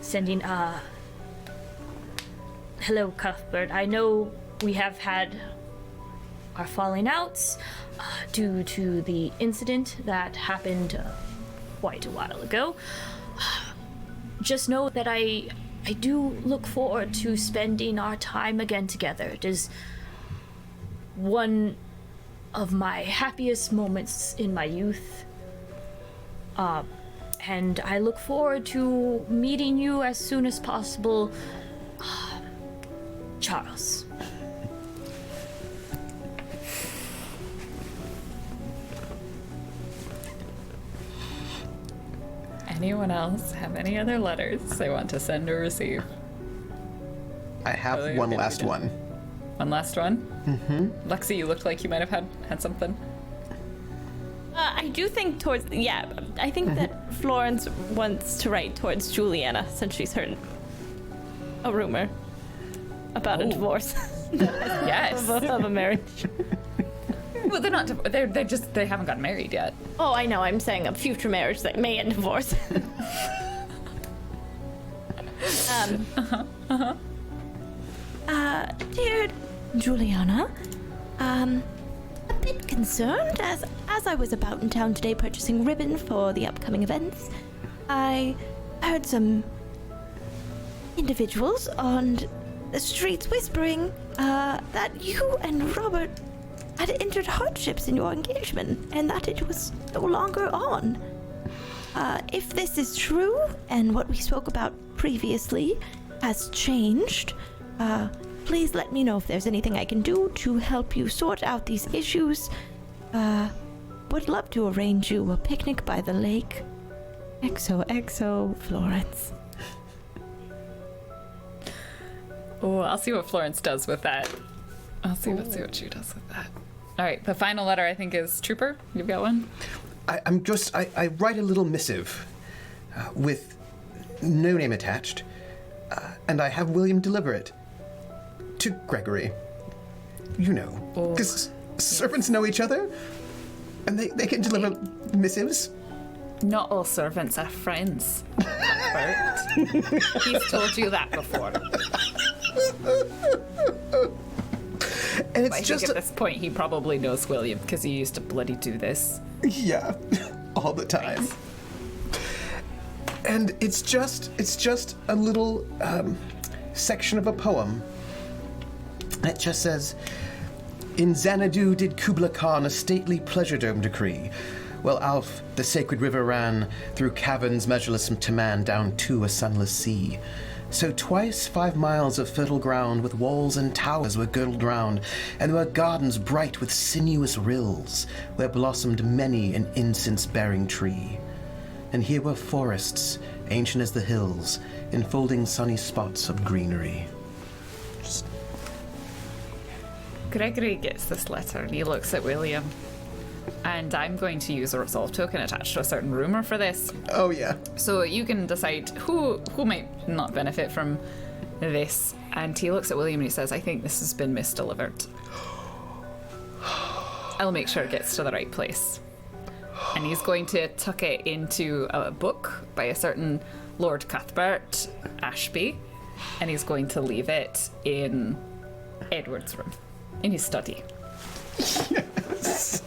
sending, hello, Cuthbert. I know we have had our falling outs due to the incident that happened quite a while ago. Just know that I do look forward to spending our time again together. It is one of my happiest moments in my youth. And I look forward to meeting you as soon as possible. Charles. Anyone else have any other letters they want to send or receive? I have one last one. One last one? Mm-hmm. Lexi, you looked like you might have had something. I do think I think that Florence wants to write towards Juliana since she's heard a rumor about a divorce. Yes. of a marriage. Well, they're not. They haven't gotten married yet. Oh, I know. I'm saying a future marriage that may end divorce. Dear Juliana, a bit concerned as I was about in town today purchasing ribbon for the upcoming events. I heard some individuals on the streets whispering that you and Robert had entered hardships in your engagement and that it was no longer on. If this is true and what we spoke about previously has changed, please let me know if there's anything I can do to help you sort out these issues. Would love to arrange you a picnic by the lake. XOXO Florence. Oh, I'll see what Florence does with that. I'll see what she does with that. All right, the final letter I think is Trooper. You've got one? I write a little missive with no name attached, and I have William deliver it to Gregory. You know, because servants know each other, and they can deliver missives. Not all servants are friends, Bert. He's told you that before. And it's I just think at this point he probably knows William because he used to bloody do this. Yeah, all the time. Right. And it's just a little section of a poem. It just says, "In Xanadu did Kubla Khan a stately pleasure dome decree. Well, Alf, the sacred river ran through caverns measureless to man down to a sunless sea. So twice 5 miles of fertile ground with walls and towers were girdled round, and there were gardens bright with sinuous rills, where blossomed many an incense-bearing tree. And here were forests, ancient as the hills, enfolding sunny spots of greenery." Gregory gets this letter and he looks at William. And I'm going to use a resolve token attached to a certain rumor for this. Oh, yeah. So you can decide who might not benefit from this. And he looks at William and he says, "I think this has been misdelivered. I'll make sure it gets to the right place." And he's going to tuck it into a book by a certain Lord Cuthbert Ashby. And he's going to leave it in Edward's room, in his study. Yes.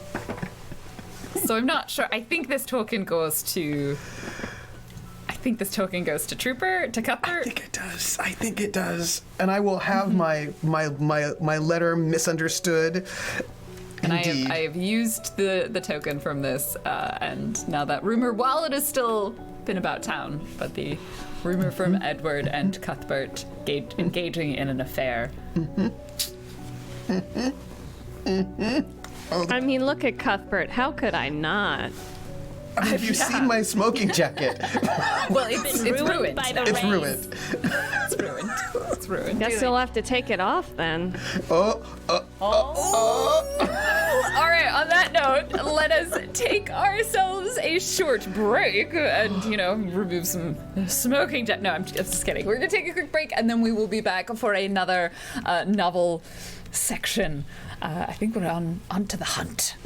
So I'm not sure. I think this token goes to Trooper, to Cuthbert. I think it does. And I will have my letter misunderstood. And Indeed. I have used the token from this, and now that rumor, while it has still been about town, but the rumor from Edward and Cuthbert engaging in an affair. I mean, look at Cuthbert. How could I not? I mean, have you seen my smoking jacket? Well, it's ruined. by the It's rain. ruined. It's ruined. It's ruined. Guess you'll have to take it off then. All right, on that note, let us take ourselves a short break and, remove some smoking No, I'm just kidding. We're going to take a quick break and then we will be back for another novel section. I think we're on to the hunt.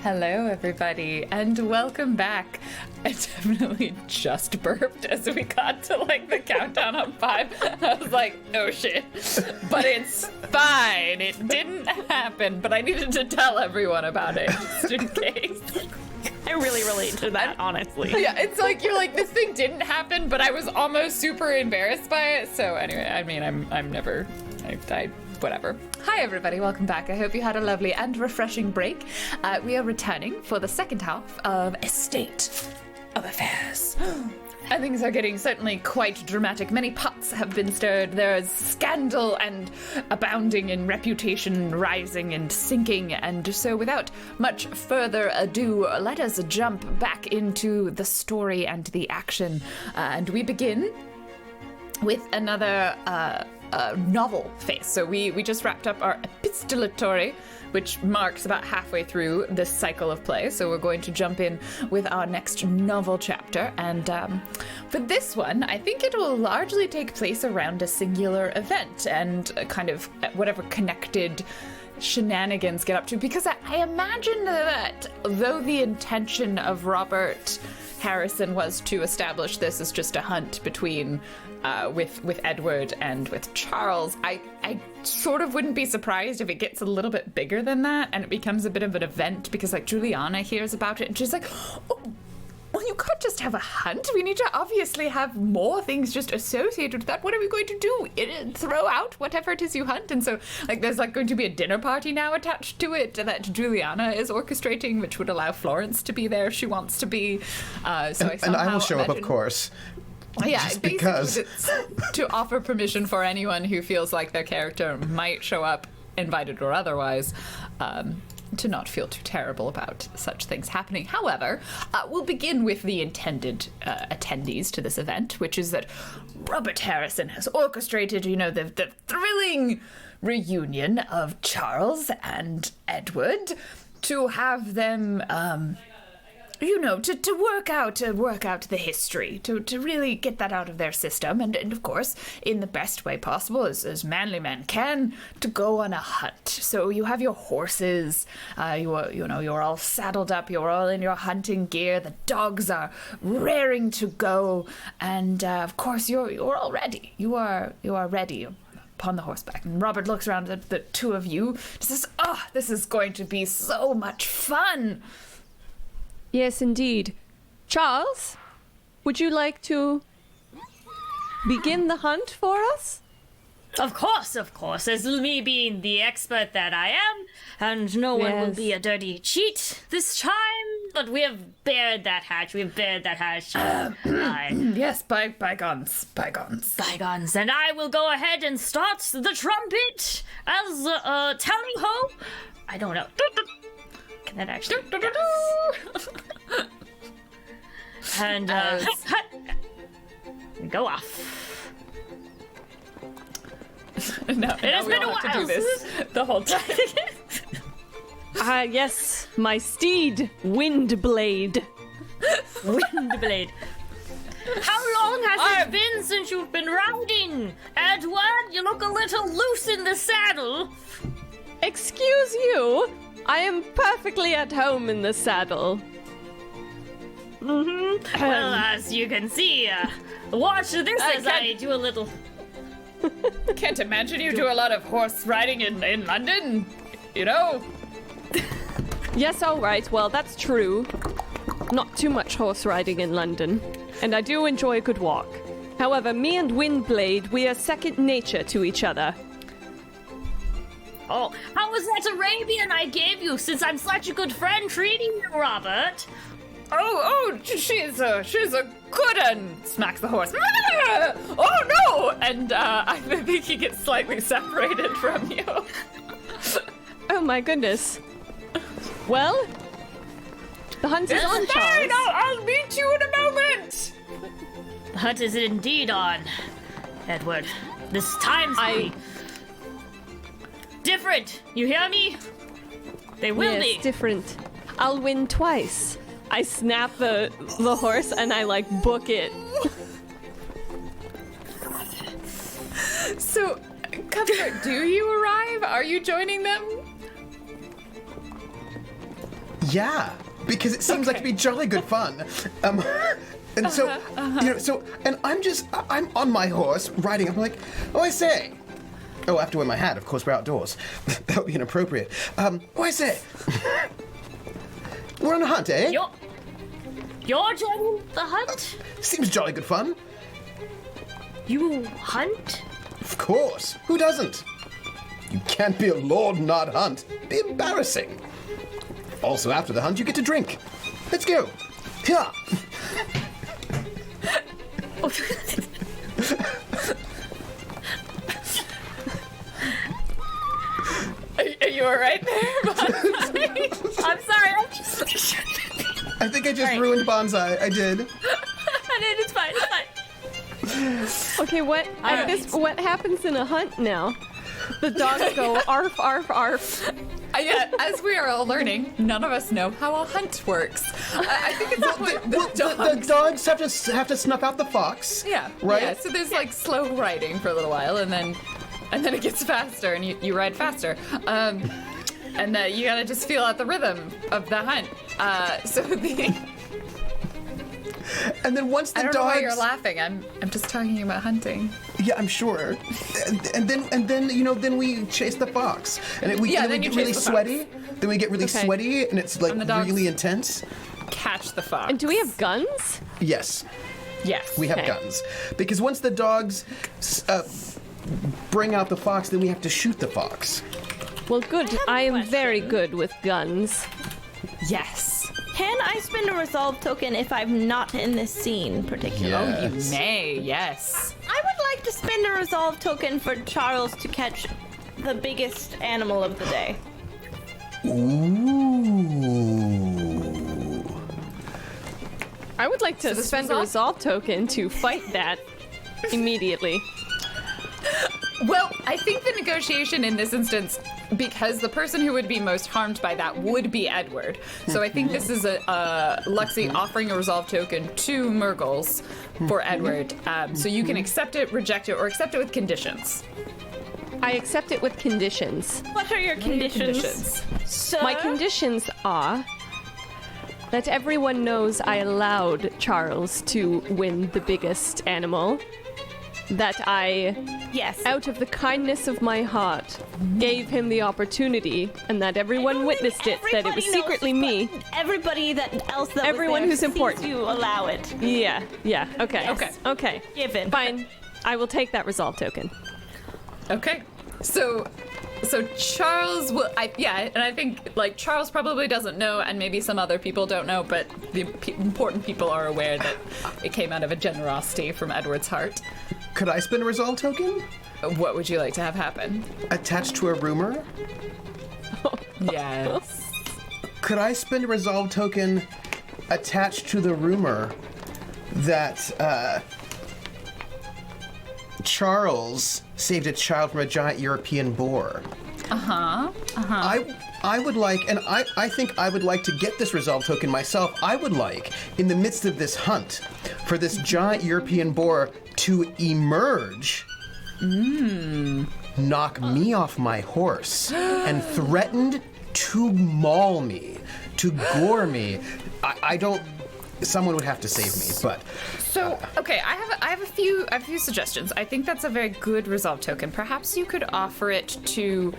Hello, everybody, and welcome back. I definitely just burped as we got to like the countdown of 5. I was like, oh shit. But it's fine. It didn't happen, but I needed to tell everyone about it just in case. I really relate to that, honestly. Yeah, it's like you're like, this thing didn't happen, but I was almost super embarrassed by it. So anyway, I mean, I'm never, whatever. Hi everybody, welcome back. I hope you had a lovely and refreshing break. We are returning for the second half of A State of Affairs. And things are getting certainly quite dramatic. Many pots have been stirred. There is scandal and abounding in reputation rising and sinking. And so without much further ado, let us jump back into the story and the action. And we begin with another novel phase. So we just wrapped up our epistolatory, which marks about halfway through this cycle of play. So we're going to jump in with our next novel chapter. And for this one, I think it will largely take place around a singular event and kind of whatever connected shenanigans get up to. Because I imagine that though the intention of Robert Harrison was to establish this as just a hunt between with Edward and with Charles, I sort of wouldn't be surprised if it gets a little bit bigger than that and it becomes a bit of an event because like Juliana hears about it and she's like, oh, well, you can't just have a hunt. We need to obviously have more things just associated with that. What are we going to do? Throw out whatever it is you hunt? And so like there's like going to be a dinner party now attached to it that Juliana is orchestrating, which would allow Florence to be there if she wants to be. So and I will show up, of course. Yeah, just basically because. It's to offer permission for anyone who feels like their character might show up, invited or otherwise, to not feel too terrible about such things happening. However, we'll begin with the intended attendees to this event, which is that Robert Harrison has orchestrated, the thrilling reunion of Charles and Edward to have them to work out the history, to really get that out of their system, and of course, in the best way possible, as manly men can, to go on a hunt. So you have your horses, you're all saddled up, you're all in your hunting gear, the dogs are raring to go, and of course, you're all ready. You are ready upon the horseback. And Robert looks around at the two of you and says, "Oh, this is going to be so much fun." Yes, indeed. Charles, would you like to begin the hunt for us? Of course. As me being the expert that I am, and no one will be a dirty cheat this time, but we have bared that hatch. Yes, bygones. And I will go ahead and start the trumpet as tally-ho. I don't know. Can that actually... And go off. No, it has been a while. To do this the whole time. Yes, my steed, Windblade. Windblade. How long has it been since you've been riding? Edward, you look a little loose in the saddle. Excuse you? I am perfectly at home in the saddle. Mm-hmm. Well, as you can see, watch this as I do a little... Can't imagine you do a lot of horse riding in London, Yes, all right. Well, that's true. Not too much horse riding in London. And I do enjoy a good walk. However, me and Windblade, we are second nature to each other. Oh, how was that Arabian I gave you, since I'm such a good friend treating you, Robert? Oh, she's a good one, smacks the horse. Oh no! And I think he gets slightly separated from you. Oh my goodness. Well, the hunt is on, Charles. I'll meet you in a moment. The hunt is indeed on, Edward. This time's different. You hear me? They will be. Yes, different. I'll win twice. I snap the horse and I book it. So, Cuthbert, do you arrive? Are you joining them? Yeah, because it seems like to be jolly good fun. And so, and I'm on my horse riding. I'm like, oh, I say. Oh, I have to wear my hat. Of course, we're outdoors. That would be inappropriate. Oh, I say. We're on a hunt, eh? You're joining the hunt? Seems jolly good fun. You hunt? Of course. Who doesn't? You can't be a lord and not hunt. It'd be embarrassing. Also, after the hunt, you get to drink. Let's go. Yeah. Are you all right there? I'm sorry. I think I just ruined Bonsai. I did. It's fine. It's fine. Okay, what happens in a hunt now? The dogs go arf, arf, arf. Yeah, as we are all learning, none of us know how a hunt works. I think it's The dogs have to snuff out the fox. Yeah. Right? Yeah, so there's like slow riding for a little while, and then it gets faster, and you ride faster. And you gotta just feel out the rhythm of the hunt. And then once the I don't dogs. know why you're laughing. I'm just talking about hunting. Yeah, I'm sure. And then we chase the fox, and we get really sweaty. Then we get really sweaty, and it's like really intense. Catch the fox. And do we have guns? Yes, Yes. we have guns because once the dogs bring out the fox, then we have to shoot the fox. Well, good. I am very good with guns. Yes. Can I spend a resolve token if I'm not in this scene particularly? Yes. You may, yes. I would like to spend a resolve token for Charles to catch the biggest animal of the day. Ooh. I would like to spend a resolve token to fight that immediately. Well, I think the negotiation in this instance, because the person who would be most harmed by that would be Edward. So I think this is a Luxie offering a resolve token to Murgles for Edward. So you can accept it, reject it, or accept it with conditions. I accept it with conditions. What are your conditions? Sir? My conditions are that everyone knows I allowed Charles to win the biggest animal. That I, out of the kindness of my heart, gave him the opportunity, and that everyone witnessed it, that it was secretly me. Everybody else that Everyone was there who's important. You allow it. Yeah, okay. Okay. Given. Fine. I will take that resolve token. Okay. So Charles will, and I think like Charles probably doesn't know, and maybe some other people don't know, but the important people are aware that it came out of a generosity from Edward's heart. Could I spend a resolve token? What would you like to have happen? Attached to a rumor? Yes. Could I spend a resolve token attached to the rumor that Charles saved a child from a giant European boar? I would like, and I think I would like to get this resolve token myself. I would like, in the midst of this hunt, for this giant European boar to emerge, knock me off my horse, and threatened to maul me, to gore me. I don't. Someone would have to save me, but. So okay, I have a few suggestions. I think that's a very good resolve token. Perhaps you could offer it to.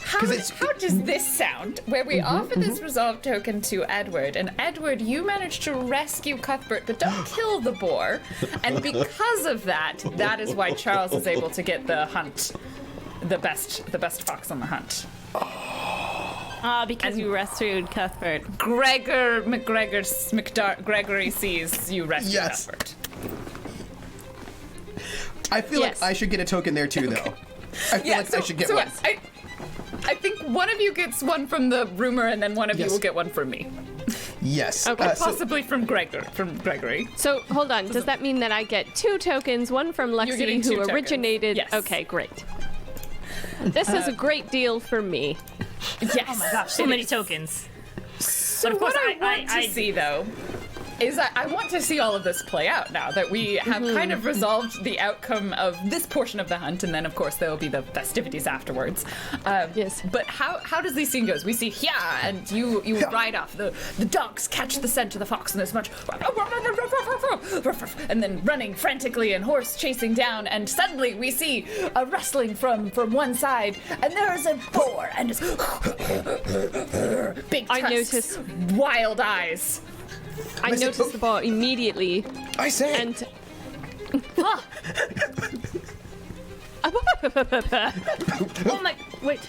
How does this sound? Where we offer this resolve token to Edward, and Edward, you manage to rescue Cuthbert, but don't kill the boar. And because of that is why Charles is able to get the hunt, the best fox on the hunt. Because you rescued Cuthbert. Gregory sees you rescue Cuthbert. I feel like I should get a token there too, though. I feel like I should get one. I think one of you gets one from the rumor, and then one of you will get one from me. Yes. Okay. Possibly from Gregory. So, hold on. Does that mean that I get 2 tokens, one from Lexi, who originated? Yes. Okay, great. This is a great deal for me. Yes. Oh my gosh, so many tokens. So But of course, what I want to see, though, is I want to see all of this play out now that we have kind of resolved the outcome of this portion of the hunt, and then of course there will be the festivities afterwards. Yes. But how does this scene goes? We see and you ride off. The dogs catch the scent of the fox, and there's much and then running frantically and horse chasing down, and suddenly we see a rustling from one side, and there is a boar and it's big tusks, I notice. wild eyes. I noticed the boar immediately. I say. And Oh my, wait.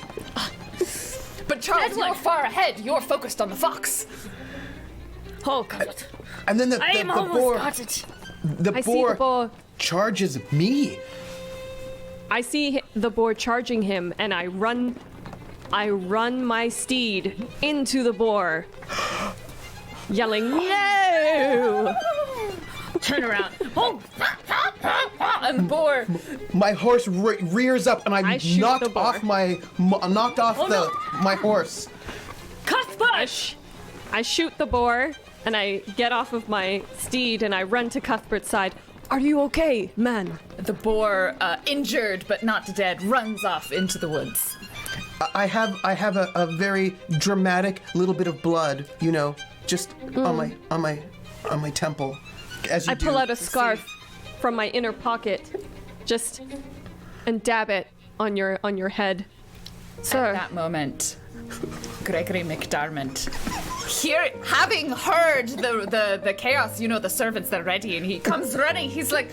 But Charles, Edward. you're far ahead. You're focused on the fox. Oh god. And then the almost boar, got it. I see the boar. charges me. I see the boar charging him, and I run my steed into the boar, yelling, "No!" Turn around. Oh, And the boar. My horse rears up, and I I'm shoot knocked the boar. off my my horse. Cuthbert! I shoot the boar, and I get off of my steed, and I run to Cuthbert's side. "Are you okay, man?" The boar, injured but not dead, runs off into the woods. I have a very dramatic little bit of blood, just on my temple. As you I pull do. out a scarf from my inner pocket, and dab it on your head. At Sir, that moment, Gregory McDermott, having heard the chaos, the servants that are ready, and he comes running. He's like,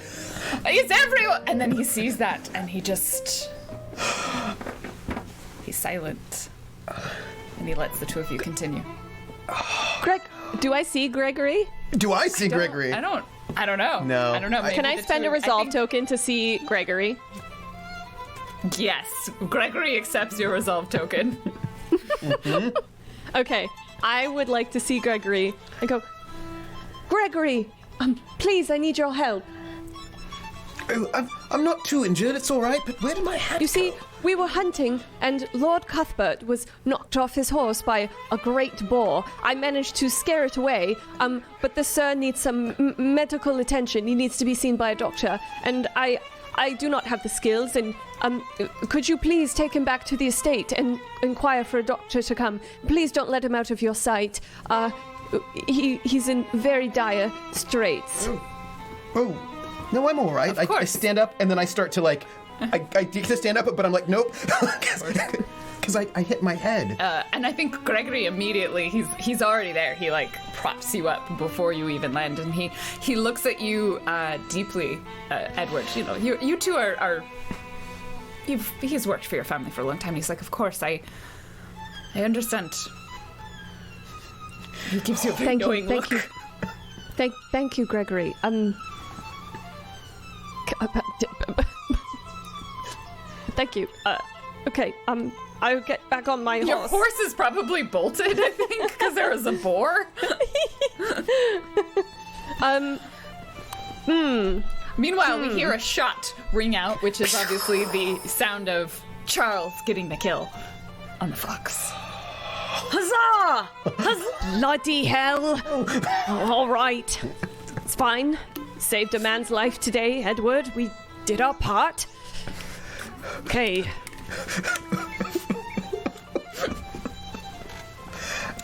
"It's everyone!" And then he sees that, and he's silent, and he lets the two of you continue. Greg, do I see Gregory? Do I see Gregory? I don't know. No. I don't know. Can I Maybe the spend two- a resolve I think- token to see Gregory? Yes, Gregory accepts your resolve token. Okay, I would like to see Gregory and go, "Gregory, please, I need your help. I'm not too injured. It's all right. But where did my head You see, go? we were hunting, and Lord Cuthbert was knocked off his horse by a great boar. I managed to scare it away, but the sir needs some medical attention. He needs to be seen by a doctor, and I do not have the skills. And could you please take him back to the estate and inquire for a doctor to come? Please don't let him out of your sight. He's in very dire straits." Oh, no, I'm all right. I course. stand up, and then I start to I get to stand up, but I'm like, nope, because I hit my head. And I think Gregory immediately, he's already there. He props you up before you even land, and he looks at you deeply, Edward. You two are he's worked for your family for a long time. He's like, "Of course, I understand." He gives you a very knowing look. Thank you, Gregory. Thank you. Okay. I'll get back on my Your horse. horse is probably bolted, I think, because there was a boar. Meanwhile, we hear a shot ring out, which is obviously the sound of Charles getting the kill on the fox. Huzzah! Bloody hell! All right. It's fine. Saved a man's life today, Edward. We did our part. Okay.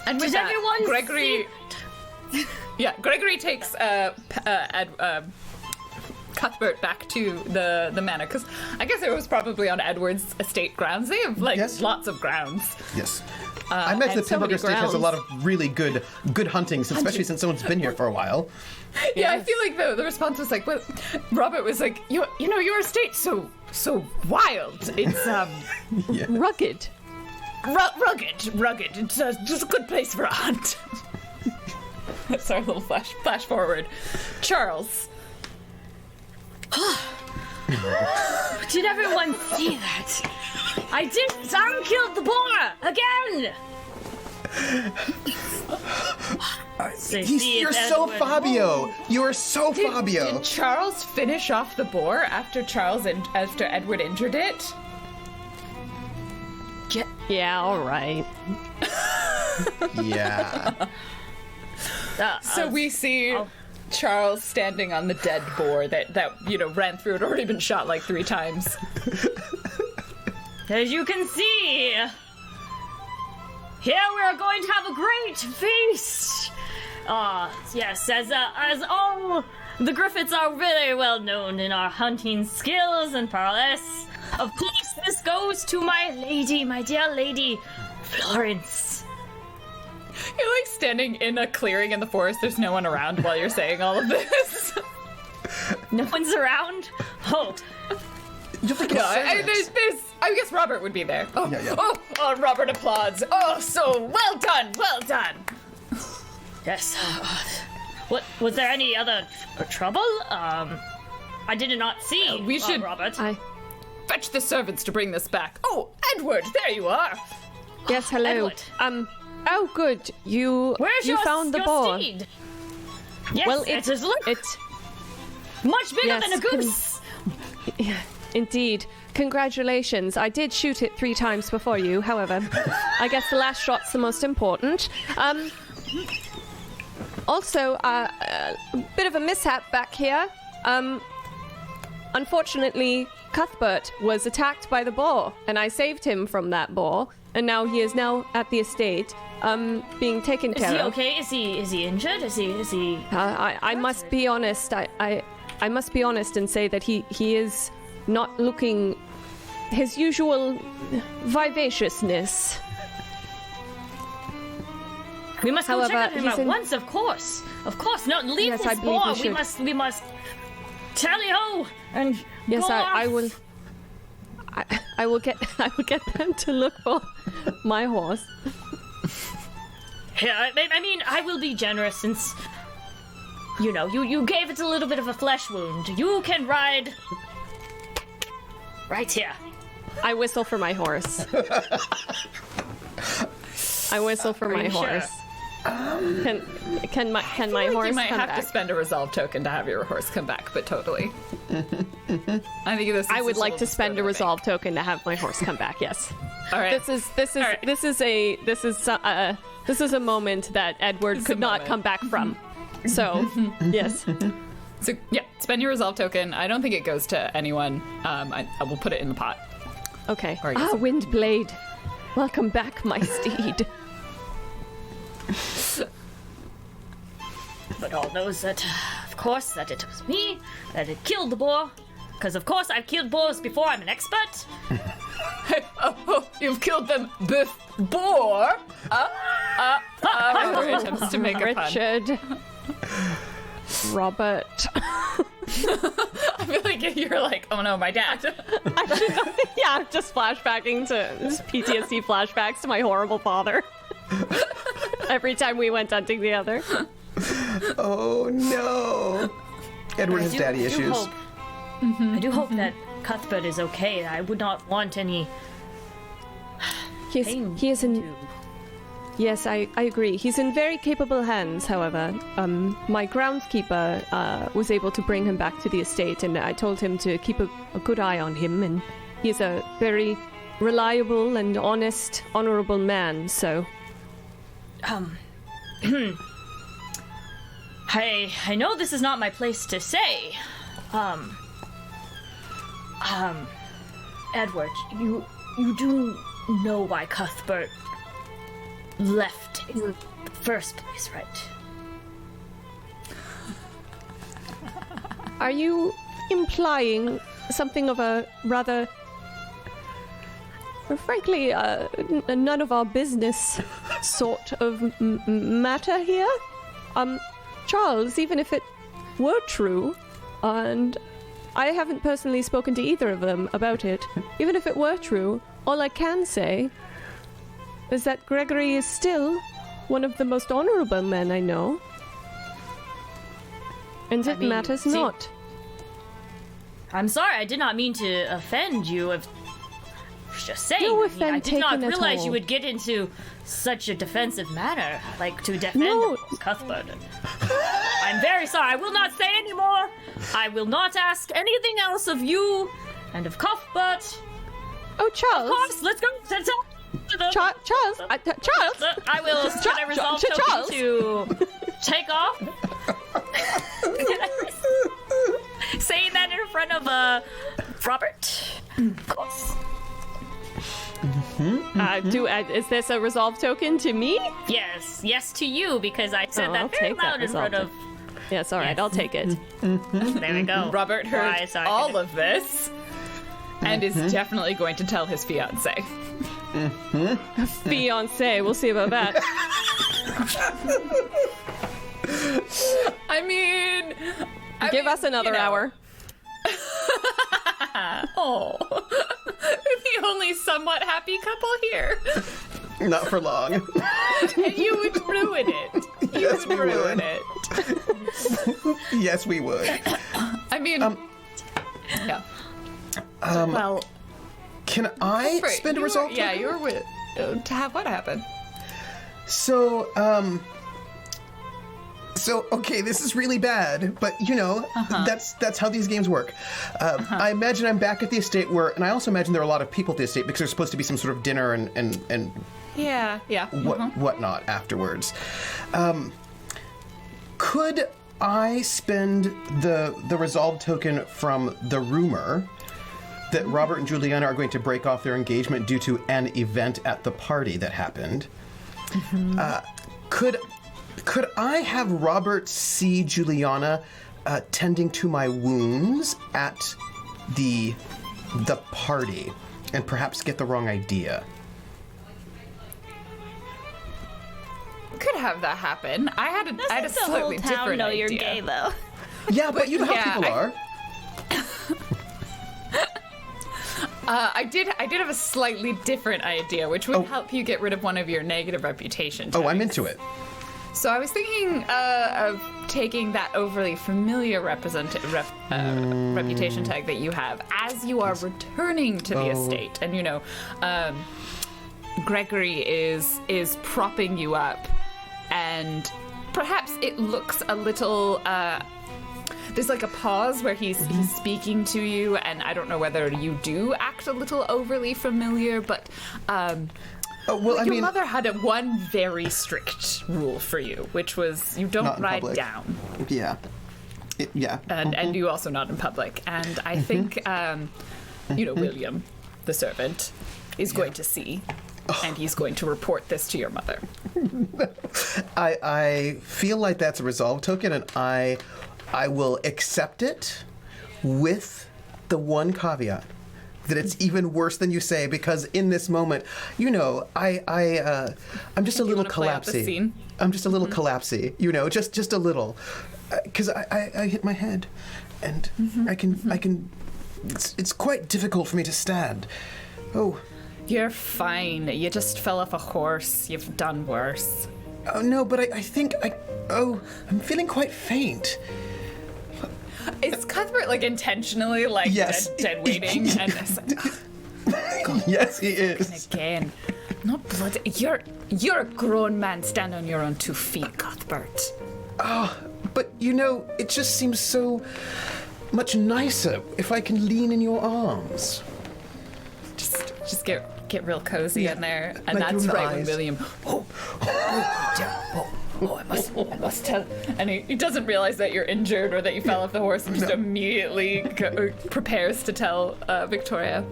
And with Does that, everyone Gregory... Yeah, Gregory takes Cuthbert back to the manor, because I guess it was probably on Edward's estate grounds. They have Yes. lots of grounds. Yes. I imagine and the so many Pimburger Estate has a grounds. lot of really good hunting, especially since someone's been here for a while. Yeah, I feel like the response was like, well, Robert was like, you know, your estate's so wild. It's Rugged. rugged. It's just a good place for a hunt. That's our little flash forward. Charles. did everyone see that? I did. Sam killed the boar again. You're so Fabio. You are so Fabio. Did Charles finish off the boar after Edward injured it? Yeah, all right. Yeah. So we see Charles standing on the dead boar that ran through. It already been shot like 3 times. As you can see, here we are going to have a great feast. Yes, as all the Griffiths are very well known in our hunting skills and prowess. Of course, this goes to my dear lady, Florence. You're like standing in a clearing in the forest. There's no one around while you're saying all of this. No one's around? Oh. I guess Robert would be there. Oh, Yeah. Oh, Robert applauds. Oh, so well done. Yes. What was there any other trouble? I did not see. We should Robert. fetch the servants to bring this back. Oh, Edward, there you are. Yes, hello. Edward. Oh, good. You found the boar. Steed? Yes, Well, it's much bigger than a goose. Indeed. Congratulations. I did shoot it 3 times before you, however. I guess the last shot's the most important. Also, a bit of a mishap back here. Unfortunately, Cuthbert was attacked by the boar, and I saved him from that boar, and now he is at the estate, being taken care of. Is he okay? Is he injured? Is he? I must be honest. I must be honest and say that he is not looking his usual vivaciousness. We must go However, check on him he's at once, of course. Of course. No, leave Yes, this I believe boar. we We must tally-ho and Yes, go I off. will. I will get them to look for my horse. Yeah, I mean, I will be generous since, you gave it a little bit of a flesh wound. You can ride right here. I whistle for my horse. I whistle for my you sure? horse. Can my horse You might come have back? to spend a resolve token to have your horse come back, but totally. I think this. I would like to spend a resolve token to have my horse come back. Yes. All right. This is a moment that Edward could not come back from. So, yes. So yeah, spend your resolve token. I don't think it goes to anyone. I will put it in the pot. Okay. Or I guess- Windblade. Welcome back, my steed. But all knows that, of course, that it was me that had killed the boar. Because, of course, I've killed boars before. I'm an expert. You've killed them before. Robert attempts to make a pun. Richard. Robert. I feel like you're like, oh no, my dad. Yeah, just flashbacking to just PTSD flashbacks to my horrible father. Every time we went hunting together. Oh no. Edward has daddy issues. I do hope that Cuthbert is okay. I would not want any pain. He is in. to- Yes, I agree. He's in very capable hands, however. My groundskeeper was able to bring him back to the estate, and I told him to keep a good eye on him, and he's a very reliable and honest, honorable man, so... I know this is not my place to say. Edward, you do know why Cuthbert left in the first place, right? Are you implying something of a rather... frankly, none of our business sort of matter here? Charles, even if it were true, and I haven't personally spoken to either of them about it, even if it were true, all I can say is that Gregory is still one of the most honorable men I know. And it matters not. I'm sorry, I did not mean to offend you. I was just saying. No I offense did not taken at realize all. you would get into such a defensive manner, like to defend No. Cuthbert. I'm very sorry. I will not say any more. I will not ask anything else of you and of Cuthbert. Oh, Charles! Of course, let's go. Charles, Charles, I will spend a resolve token Charles. to take off. Saying that in front of Robert. Of course. Is this a resolve token to me? Yes to you because I said that very loud in front of. Yes, all right, Yes. I'll take it. There we go. Robert heard Why, sorry. all of this and is definitely going to tell his fiance. Fiance, we'll see about that. I mean, Give us another hour. Oh, the only somewhat happy couple here. Not for long. And you would ruin it. Yes, we ruin would. it. Yes, we would. I mean, yeah. Well, Can I Right, spend a you were- resolve Yeah, token? you were with. To have what happen? So, okay, this is really bad, but that's how these games work. I imagine I'm back at the estate and I also imagine there are a lot of people at the estate because there's supposed to be some sort of dinner and Yeah. whatnot afterwards. Could I spend the resolve token from the rumor that Robert and Juliana are going to break off their engagement due to an event at the party that happened? Could I have Robert see Juliana tending to my wounds at the party and perhaps get the wrong idea? Could have that happen. I had a The whole slightly town different know idea. you're gay, though. Yeah, but you know how people are. I did have a slightly different idea, which would help you get rid of one of your negative reputation. Oh, I'm tags. into it. So I was thinking of taking that overly familiar reputation tag that you have as you are returning to the estate, and Gregory is propping you up, and perhaps it looks a little. There's like a pause where he's speaking to you, and I don't know whether you do act a little overly familiar, but. Your mother had one very strict rule for you, which was you Not don't in ride public. down. Yeah. Yeah. And you also not in public. And I think, William, the servant, is going to see, and he's going to report this to your mother. I feel like that's a resolve token, and I will accept it with the one caveat that it's even worse than you say, because in this moment, I'm just a little wanna play out the collapsy. scene? I'm just a little collapsy, just a little, because I hit my head, and I can. It's quite difficult for me to stand. Oh. You're fine. You just fell off a horse. You've done worse. Oh no, but I think I'm feeling quite faint. Is Cuthbert intentionally Yes. dead waiting? And it's like, Yes, he is. again, not bloody. You're a grown man. Stand on your own 2 feet, Cuthbert. But it just seems so much nicer if I can lean in your arms. Just get real cozy in there, and like that's your right when eyes. William. I must tell. And he doesn't realize that you're injured or that you fell off the horse, and just immediately prepares to tell Victoria.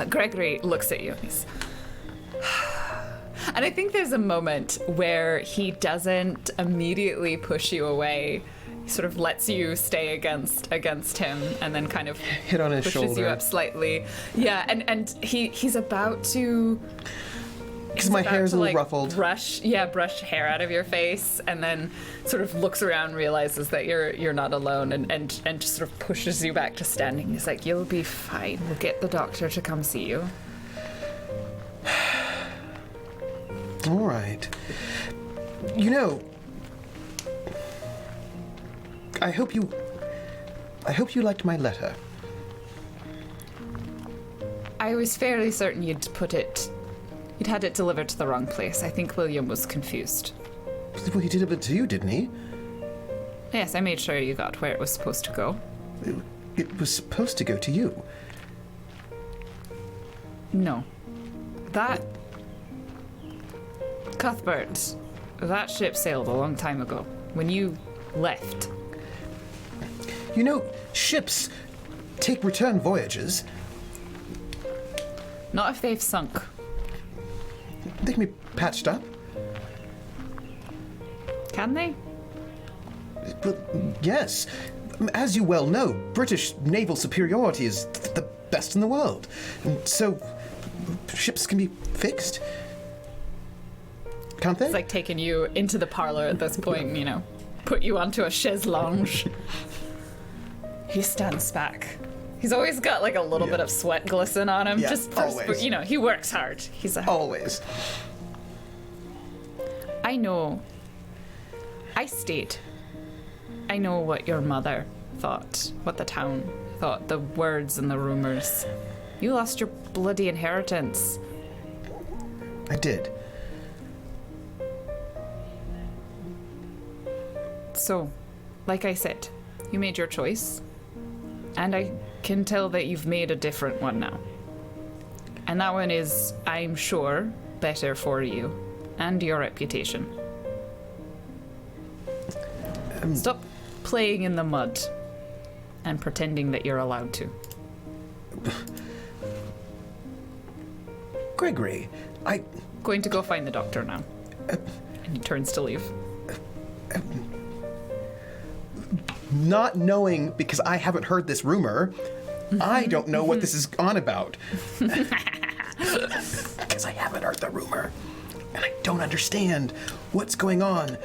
Gregory looks at you. And he's. And I think there's a moment where he doesn't immediately push you away. He sort of lets you stay against him, and then kind of Hit on his pushes you shoulder. up slightly. Yeah, and he's about to. Because my hair's a little ruffled. Brush hair out of your face, and then sort of looks around, realizes that you're not alone, and just sort of pushes you back to standing. He's like, "You'll be fine. We'll get the doctor to come see you." All right. I hope you liked my letter. I was fairly certain you'd had it delivered to the wrong place. I think William was confused. Well, he did it to you, didn't he? Yes, I made sure you got where it was supposed to go. It was supposed to go to you. No. That... Cuthbert, that ship sailed a long time ago, when you left. You know, ships take return voyages. Not if they've sunk. They can be patched up. Can they? But yes, as you well know, British naval superiority is the best in the world. And so, ships can be fixed. Can't they? It's like taking you into the parlor at this point and, you know, put you onto a chaise lounge. He stands back. He's always got like a little bit of sweat glisten on him. Yeah, just for, always. you know, he works hard. He's a... Always. I know. I stayed. I know what your mother thought, what the town thought, the words and the rumors. You lost your bloody inheritance. I did. So, like I said, you made your choice. And I can tell that you've made a different one now. And that one is, I'm sure, better for you and your reputation. Stop playing in the mud and pretending that you're allowed to. Gregory, Going to go find the doctor now. And he turns to leave. Not knowing, because I haven't heard this rumor, I don't know what this is on about. Because I haven't heard the rumor. And I don't understand what's going on.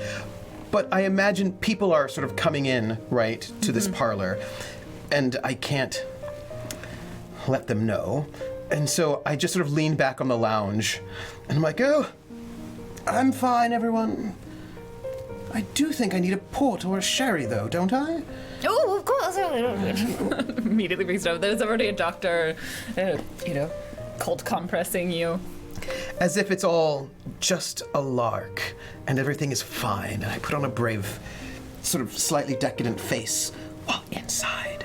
But I imagine people are sort of coming in, right, to this parlor. And I can't let them know. And so I just sort of lean back on the lounge. And I'm like, oh, I'm fine, everyone. I do think I need a port or a sherry, though, don't I? Oh, of course. Immediately brings it up. There's already a doctor, you know, cold compressing you. As if it's all just a lark and everything is fine. And I put on a brave, sort of slightly decadent face while inside,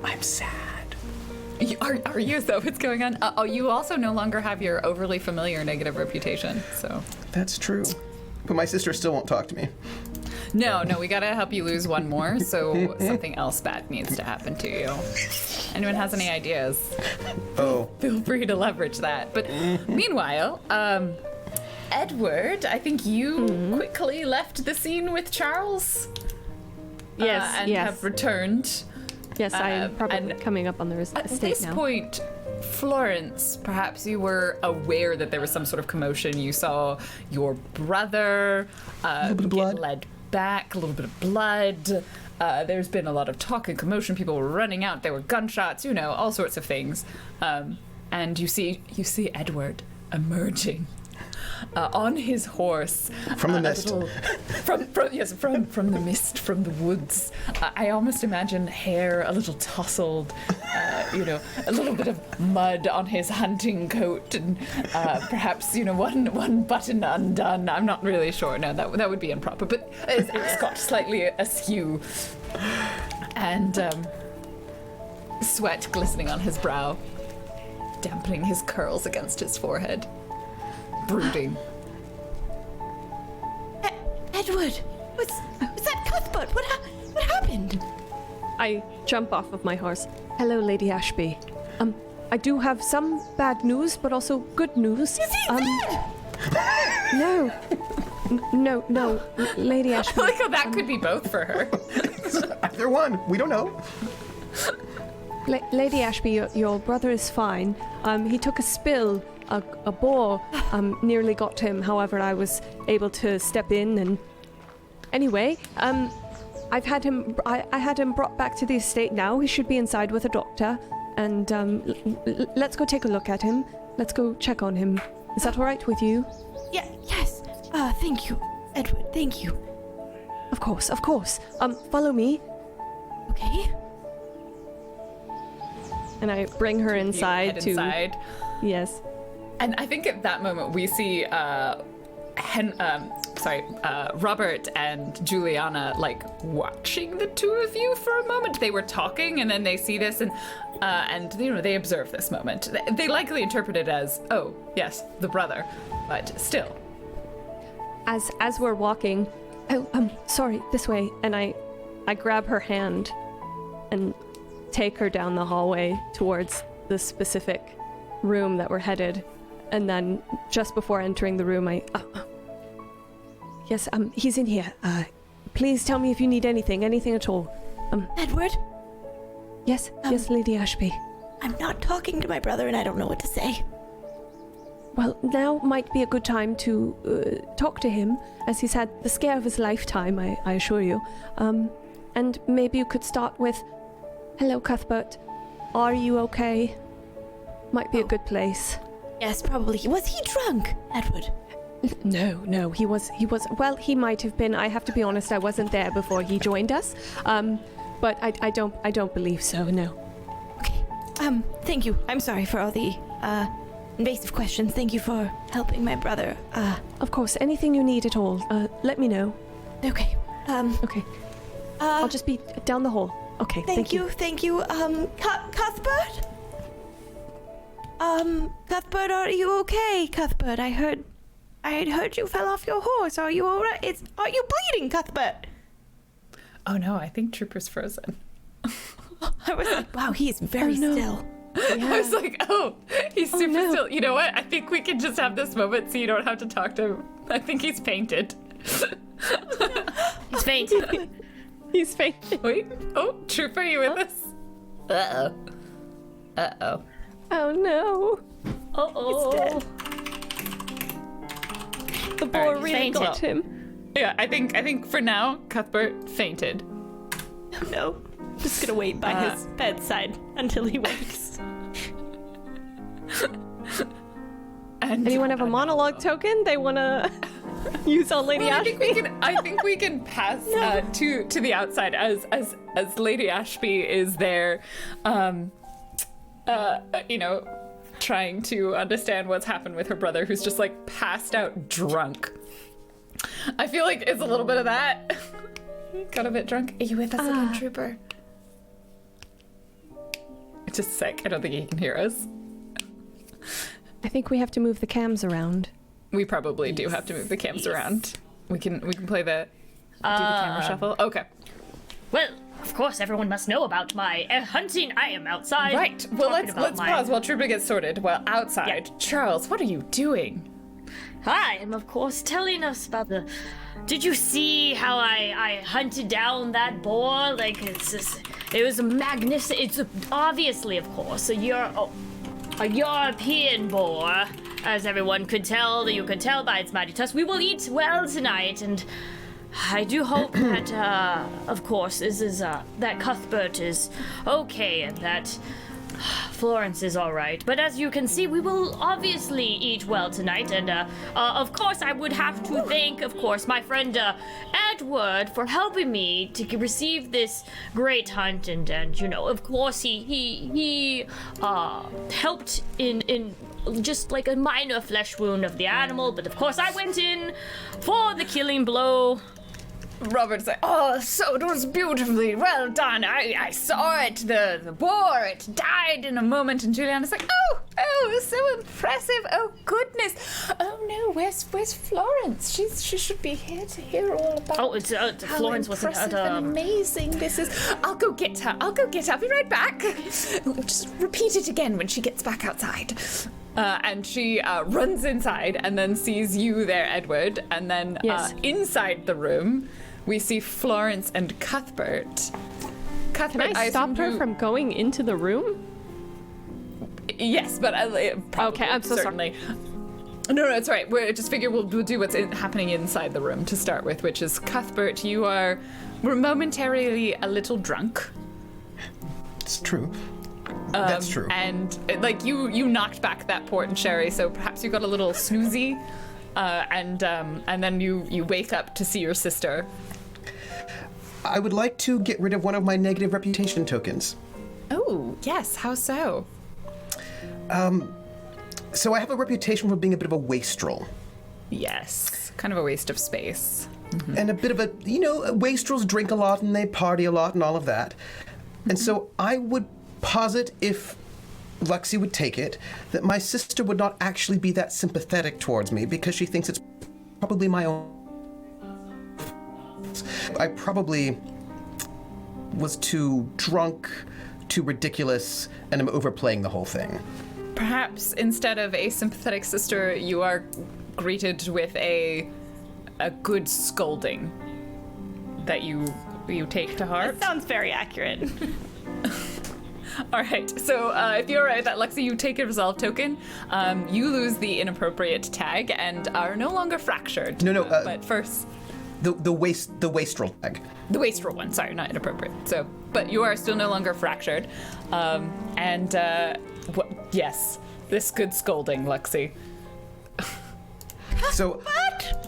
I'm sad. Are you, though? What's going on? Oh, you also no longer have your overly familiar negative reputation, so... That's true. But my sister still won't talk to me. No, we gotta help you lose one more, so something else bad needs to happen to you. Anyone has any ideas? Oh. Feel free to leverage that. But meanwhile, Edward, I think you quickly left the scene with Charles. Yes, and have returned. Yes, I'm probably and coming up on the estate At this now. point, Florence, perhaps you were aware that there was some sort of commotion. You saw your brother bit of blood. get led back, a little bit of blood. There's been a lot of talk and commotion. People were running out. There were gunshots, you know, all sorts of things. And you see Edward emerging on his horse From the mist. From the mist, from the woods. I almost imagine hair a little tousled, you know, a little bit of mud on his hunting coat, and perhaps, you know, one button undone. I'm not really sure. No, that would be improper. But his ascot slightly askew, and sweat glistening on his brow, dampening his curls against his forehead. Brooding. Edward, was that Cuthbert? What happened? I jump off of my horse. Hello, Lady Ashby. I do have some bad news, but also good news. Is he dead? No, Lady Ashby. I like how that could be both for her. Either one. We don't know. Lady Ashby, your brother is fine. He took a spill. A boar nearly got him. However, I was able to step in, and anyway, I had him brought back to the estate now. He should be inside with a doctor, and let's go take a look at him. Let's go check on him. Is that all right with you? Yes. Thank you, Edward. Thank you. Of course. Follow me. Okay. And I bring her inside Head to. inside. Yes. And I think at that moment we see Robert and Juliana like watching the two of you for a moment. They were talking, and then they see this, and they observe this moment. They likely interpret it as, oh yes, the brother, but still. As we're walking, sorry, this way, and I grab her hand and take her down the hallway towards the specific room that we're headed, and then just before entering the room, yes, he's in here. Please tell me if you need anything at all. Edward? Yes, yes, Lady Ashby. I'm not talking to my brother and I don't know what to say. Well, now might be a good time to talk to him, as he's had the scare of his lifetime, I assure you. And maybe you could start with, hello, Cuthbert. Are you okay? Might be a good place. Yes, probably. Was he drunk, Edward? No, he was, well, he might have been. I have to be honest, I wasn't there before he joined us. But I don't believe so, no. Okay. Thank you. I'm sorry for all the, invasive questions. Thank you for helping my brother. Of course, anything you need at all, let me know. Okay. Okay. I'll just be down the hall. Okay, thank you. Thank you. Cuthbert? Cuthbert, are you okay? Cuthbert, I had heard you fell off your horse. Are you all right? Are you bleeding, Cuthbert? Oh no, I think Trooper's frozen. I was like, wow, he is very still. Yeah. I was like, oh, he's super still. You know what? I think we can just have this moment so you don't have to talk to him. I think he's fainted. He's fainted. He's fainted. Wait. Oh, Trooper, you with us? Uh-oh. Oh no. Uh-oh. He's dead. The boar really fainted. got him. Yeah, I think for now, Cuthbert fainted. No. Just gonna wait by his bedside until he wakes. And anyone have a monologue token they want to use on Lady Ashby? I think we can pass to the outside as Lady Ashby is there, trying to understand what's happened with her brother, who's just like passed out drunk. I feel like it's a little bit of that. Got a bit drunk. Are you with us again, Trooper? It's just sick. I don't think he can hear us. I think we have to move the cams around. We probably do have to move the cams around. We can play do the camera shuffle. Okay. Well, of course, everyone must know about my hunting. I am outside. Right. Well, let's pause while Trooper gets sorted. Well, outside. Yeah. Charles, what are you doing? I am, of course, telling us about the... Did you see how I hunted down that boar? Like, it was a magnificent... It's obviously, of course, a European boar, as everyone could tell. You could tell by its mighty tusk. We will eat well tonight, and I do hope that, of course, that Cuthbert is okay, and that Florence is all right. But as you can see, we will obviously eat well tonight, and of course, I would have to thank, of course, my friend Edward for helping me to receive this great hunt, and of course, he helped in just like a minor flesh wound of the animal, but of course, I went in for the killing blow. Robert's like, oh, so it was beautifully well done. I saw it, the boar, it died in a moment. And Juliana's like, oh, so impressive. Oh, goodness. Oh, no, where's Florence? She should be here to hear all about it's Florence wasn't impressive and amazing this is. I'll go get her. I'll be right back. Just repeat it again when she gets back outside. And she runs inside and then sees you there, Edward. And then inside the room, we see Florence and Cuthbert. Can I stop her from going into the room? Yes, but probably, okay, I'm so certainly. No, it's all right. We just figure we'll do what's happening inside the room to start with, which is Cuthbert, we're momentarily a little drunk. It's true. That's true. And like you knocked back that port and sherry, so perhaps you got a little snoozy, and then you wake up to see your sister. I would like to get rid of one of my negative reputation tokens. Oh, yes. How so? So I have a reputation for being a bit of a wastrel. Yes. kind of a waste of space. And a bit of a, wastrels drink a lot and they party a lot and all of that. And so I would posit, if Luxie would take it, that my sister would not actually be that sympathetic towards me because she thinks it's probably my own. I probably was too drunk, too ridiculous, and am overplaying the whole thing. Perhaps instead of a sympathetic sister, you are greeted with a good scolding that you take to heart. That sounds very accurate. All right, so if you're right, that Lexi, you take a resolve token, you lose the inappropriate tag and are no longer fractured. No, but first, the wastrel tag. the wastrel one. Sorry, not inappropriate. So, but you are still no longer fractured, yes, this good scolding, Lexi. So.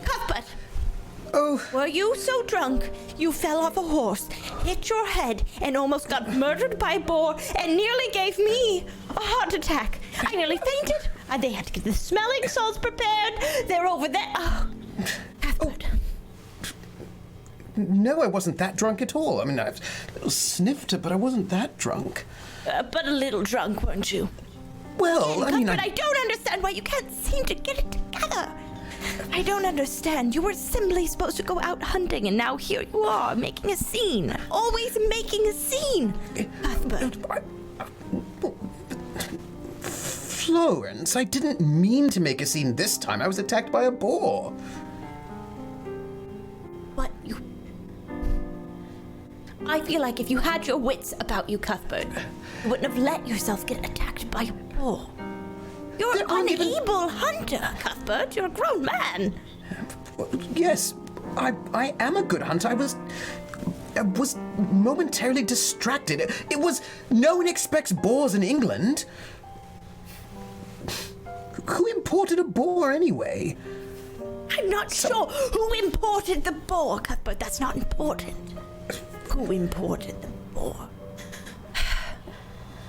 Cuthbert! Oh. Were you so drunk you fell off a horse, hit your head, and almost got murdered by a boar, and nearly gave me a heart attack? I nearly fainted. They had to get the smelling salts prepared. They're over there. Oh, Cuthbert. No, I wasn't that drunk at all. I mean, I was a little sniffed it, but I wasn't that drunk. But a little drunk, weren't you? Well, I mean, Cuthbert, I don't understand why you can't seem to get it together. I don't understand. You were simply supposed to go out hunting, and now here you are, making a scene. Always making a scene. Cuthbert. Florence, I didn't mean to make a scene this time. I was attacked by a boar. But you... I feel like if you had your wits about you, Cuthbert, you wouldn't have let yourself get attacked by a boar. You're an unable hunter, Cuthbert. You're a grown man. Yes, I am a good hunter. I was momentarily distracted. It was, no one expects boars in England. Who imported a boar anyway? I'm not sure who imported the boar, Cuthbert. That's not important. Who imported the boar?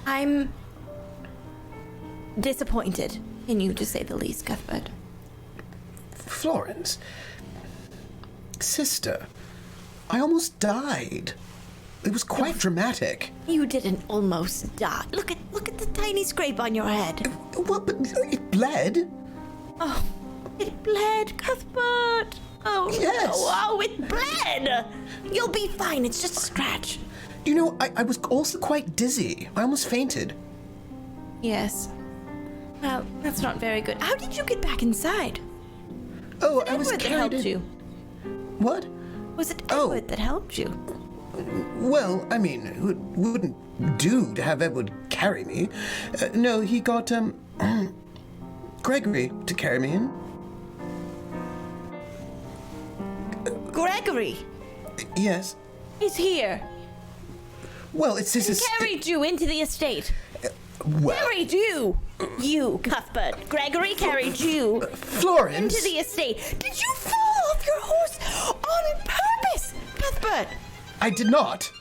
I'm disappointed in you, to say the least, Cuthbert. Florence, sister, I almost died. It was quite dramatic. You didn't almost die. Look at the tiny scrape on your head. Well, but it bled. Oh, it bled, Cuthbert. Oh, Yes. no. Oh, it bled. You'll be fine. It's just a scratch. You know, I was also quite dizzy. I almost fainted. Yes. Well, that's not very good. How did you get back inside? Oh, I was Edward that carried helped in. you. What? Was it Oh. Edward that helped you? Well, I mean, it wouldn't do to have Edward carry me. No, he got, Gregory to carry me in. Gregory Yes. is here. Well, it's his He estate. carried you into the estate. Well, Carried you. You, Cuthbert. Gregory carried you Florence. into the estate. Did you fall off your horse on purpose, Cuthbert? I did not.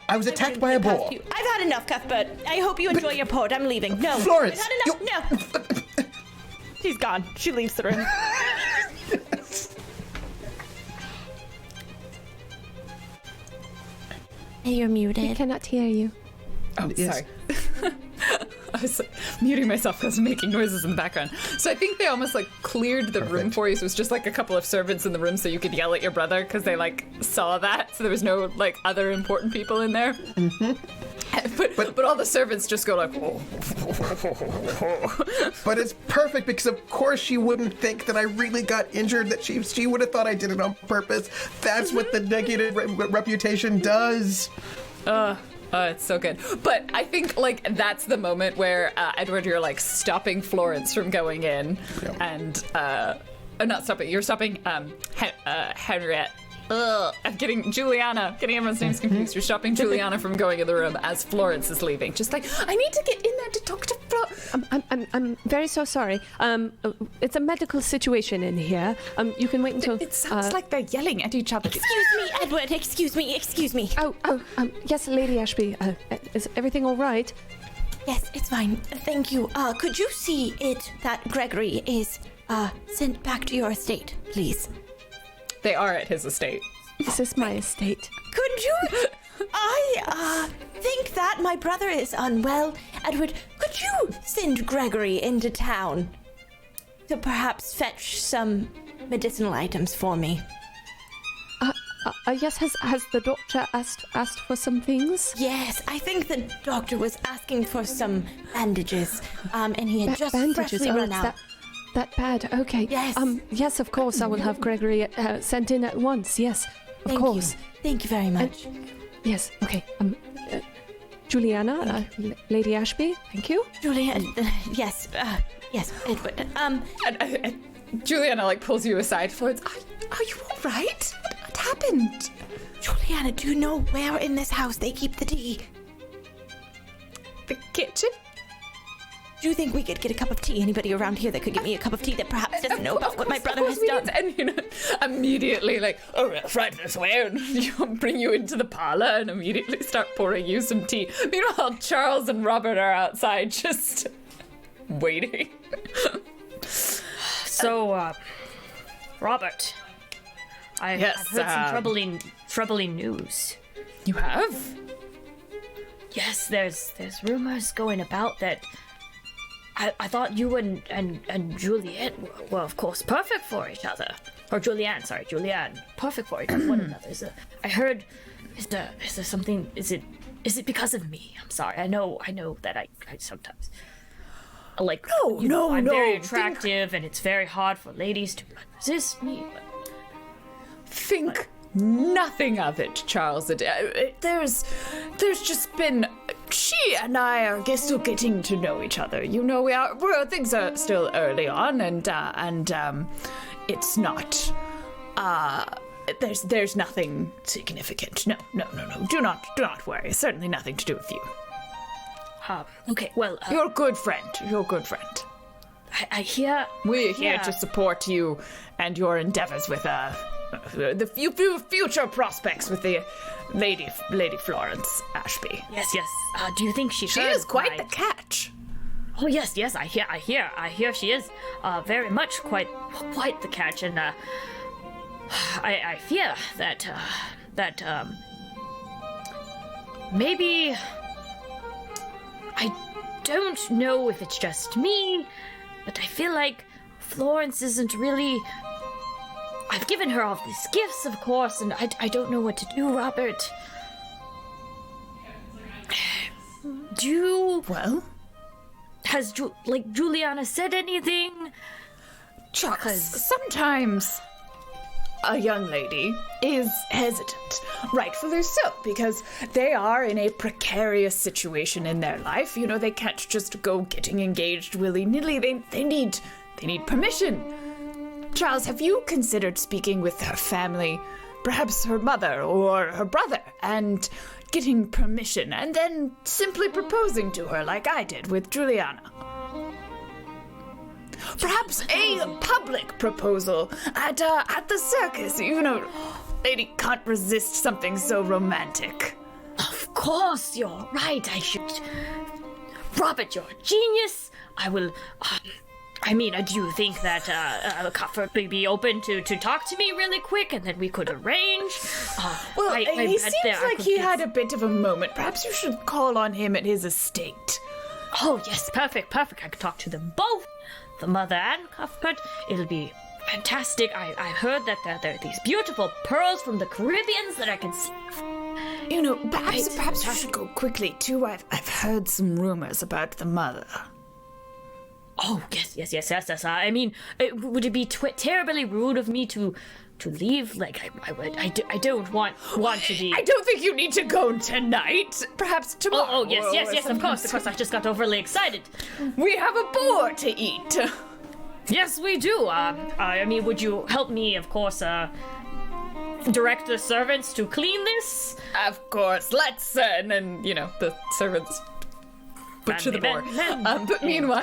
I was attacked by a boar. I've had enough, Cuthbert. I hope you enjoy your port. I'm leaving. No. Florence, I've had enough. No. She's gone. She leaves the room. You're muted. Cannot hear you. Oh, Yes. sorry. I was muting myself because I was making noises in the background. So I think they almost cleared the room for you. So it was just a couple of servants in the room so you could yell at your brother because they saw that. So there was no other important people in there. Mm-hmm. But all the servants just go oh. But it's perfect because of course she wouldn't think that I really got injured, that she would have thought I did it on purpose. That's what the negative reputation does. It's so good. But I think that's the moment where Edward, you're stopping Florence from going in, and not stopping. You're stopping Henriette. I'm getting everyone's names confused. You're stopping Juliana from going in the room as Florence is leaving. Just I need to get in there to talk to I'm very so sorry. It's a medical situation in here. You can wait until. It sounds like they're yelling at each other. Excuse me, Edward. Excuse me. Yes, Lady Ashby. Is everything all right? Yes, it's fine. Thank you. Could you see that Gregory is sent back to your estate, please. They are at his estate. This is my estate. Could you? I think that my brother is unwell. Edward, could you send Gregory into town to perhaps fetch some medicinal items for me? Yes, has the doctor asked for some things? Yes, I think the doctor was asking for some bandages, and he had just bandages. freshly run It's out. that bad. Okay. Yes. Yes, of course. I will have Gregory sent in at once. Yes, of Thank course. you. Thank you very much. Yes. Okay. Juliana, Lady Ashby. Thank you. Juliet, yes, Edward. And Juliana like pulls you aside. Florence, are you all right? What happened? Juliana, do you know where in this house they keep the tea? The kitchen? Do you think we could get a cup of tea? Anybody around here that could get me a cup of tea that perhaps doesn't know about what my brother has done? And immediately like, right this way, and bring you into the parlor and immediately start pouring you some tea. Meanwhile, Charles and Robert are outside just waiting. So, Robert, I've heard some troubling news. You have? Yes, there's rumors going about that. I thought you and Juliet were of course perfect for each other. Or Julianne, perfect for one another. I heard. Is there something? Is it bebecause of me? I'm sorry. I know that I sometimes. Like, I'm very attractive, and it's very hard for ladies to resist me. Think nothing of it, Charles. There's just been. She and I are still getting to know each other. Things are still early on, and it's not. There's nothing significant. No. Do not worry. Certainly nothing to do with you. Okay, well... You're a good friend. I hear... We're here to support you and your endeavors with, the future prospects with the Lady Florence Ashby. Yes. Do you think she is quite the catch. Oh, yes, I hear she is, very much quite the catch, and, I fear that maybe... I don't know if it's just me, but I feel like Florence isn't really... I've given her all these gifts, of course, and I don't know what to do, Robert. Has Juliana said anything? Charles, sometimes a young lady is hesitant, rightfully so, because they are in a precarious situation in their life. They can't just go getting engaged willy-nilly. They need permission. Charles, have you considered speaking with her family, perhaps her mother or her brother, and getting permission, and then simply proposing to her like I did with Juliana? Perhaps a public proposal at the circus. Lady can't resist something so romantic. Of course, you're right. I should. Robert, you're a genius. I will. Do you think that Cuthbert would be open to talk to me really quick, and then we could arrange? He seems like he had a bit of a moment. Perhaps you should call on him at his estate. Oh yes, perfect. I could talk to them both. The mother and Cuthbert. It'll be fantastic. I've heard that there are these beautiful pearls from the Caribbeans that I can see. Perhaps you should go quickly too. I've heard some rumors about the mother. Oh yes. Would it be terribly rude of me to leave? Like I don't want to be. I don't think you need to go tonight. Perhaps tomorrow. Oh yes. Of course. I just got overly excited. We have a boar to eat. Yes, we do. Would you help me, of course, direct the servants to clean this? Of course. Let's, and then, the servants butcher the boar. But meanwhile,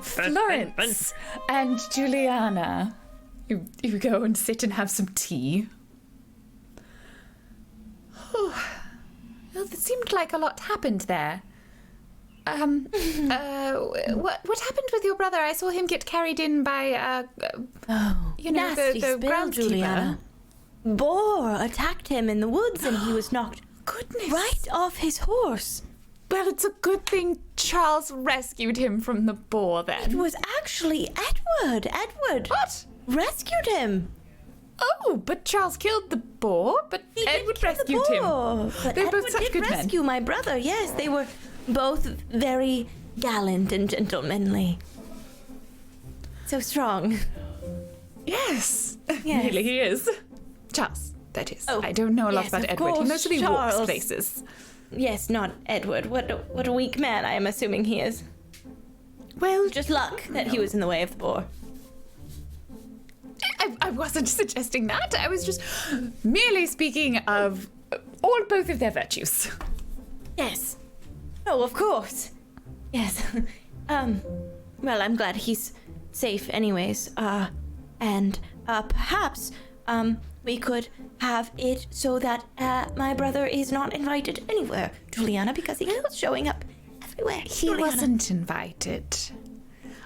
Florence and Juliana, you go and sit and have some tea. Well, it seemed like a lot happened there. what happened with your brother? I saw him get carried in by, Nasty the spill, groundskeeper. Juliana. Boar attacked him in the woods and he was knocked Goodness. right off his horse. Well, it's a good thing Charles rescued him from the boar then. It was actually Edward. Edward What? rescued him. Oh, but Charles killed the boar, but He did Edward kill the rescued him. boar, but They're Edward both such did good men. rescue my brother. Yes, they were both very gallant and gentlemanly. So strong. Yes. Yes. Really, he is. Charles, that is. Oh, I don't know a lot yes, about of Edward. He course, mostly walks Charles. places. Yes, not Edward. What a weak man I am assuming he is. Well, Just luck that he was in the way of the boar. I wasn't suggesting that. I was just merely speaking of both of their virtues. Yes. Oh, of course. Yes. Well, I'm glad he's safe anyways. And perhaps, we could have it so that, my brother is not invited anywhere, Juliana, because he was showing up everywhere. He Juliana. wasn't invited.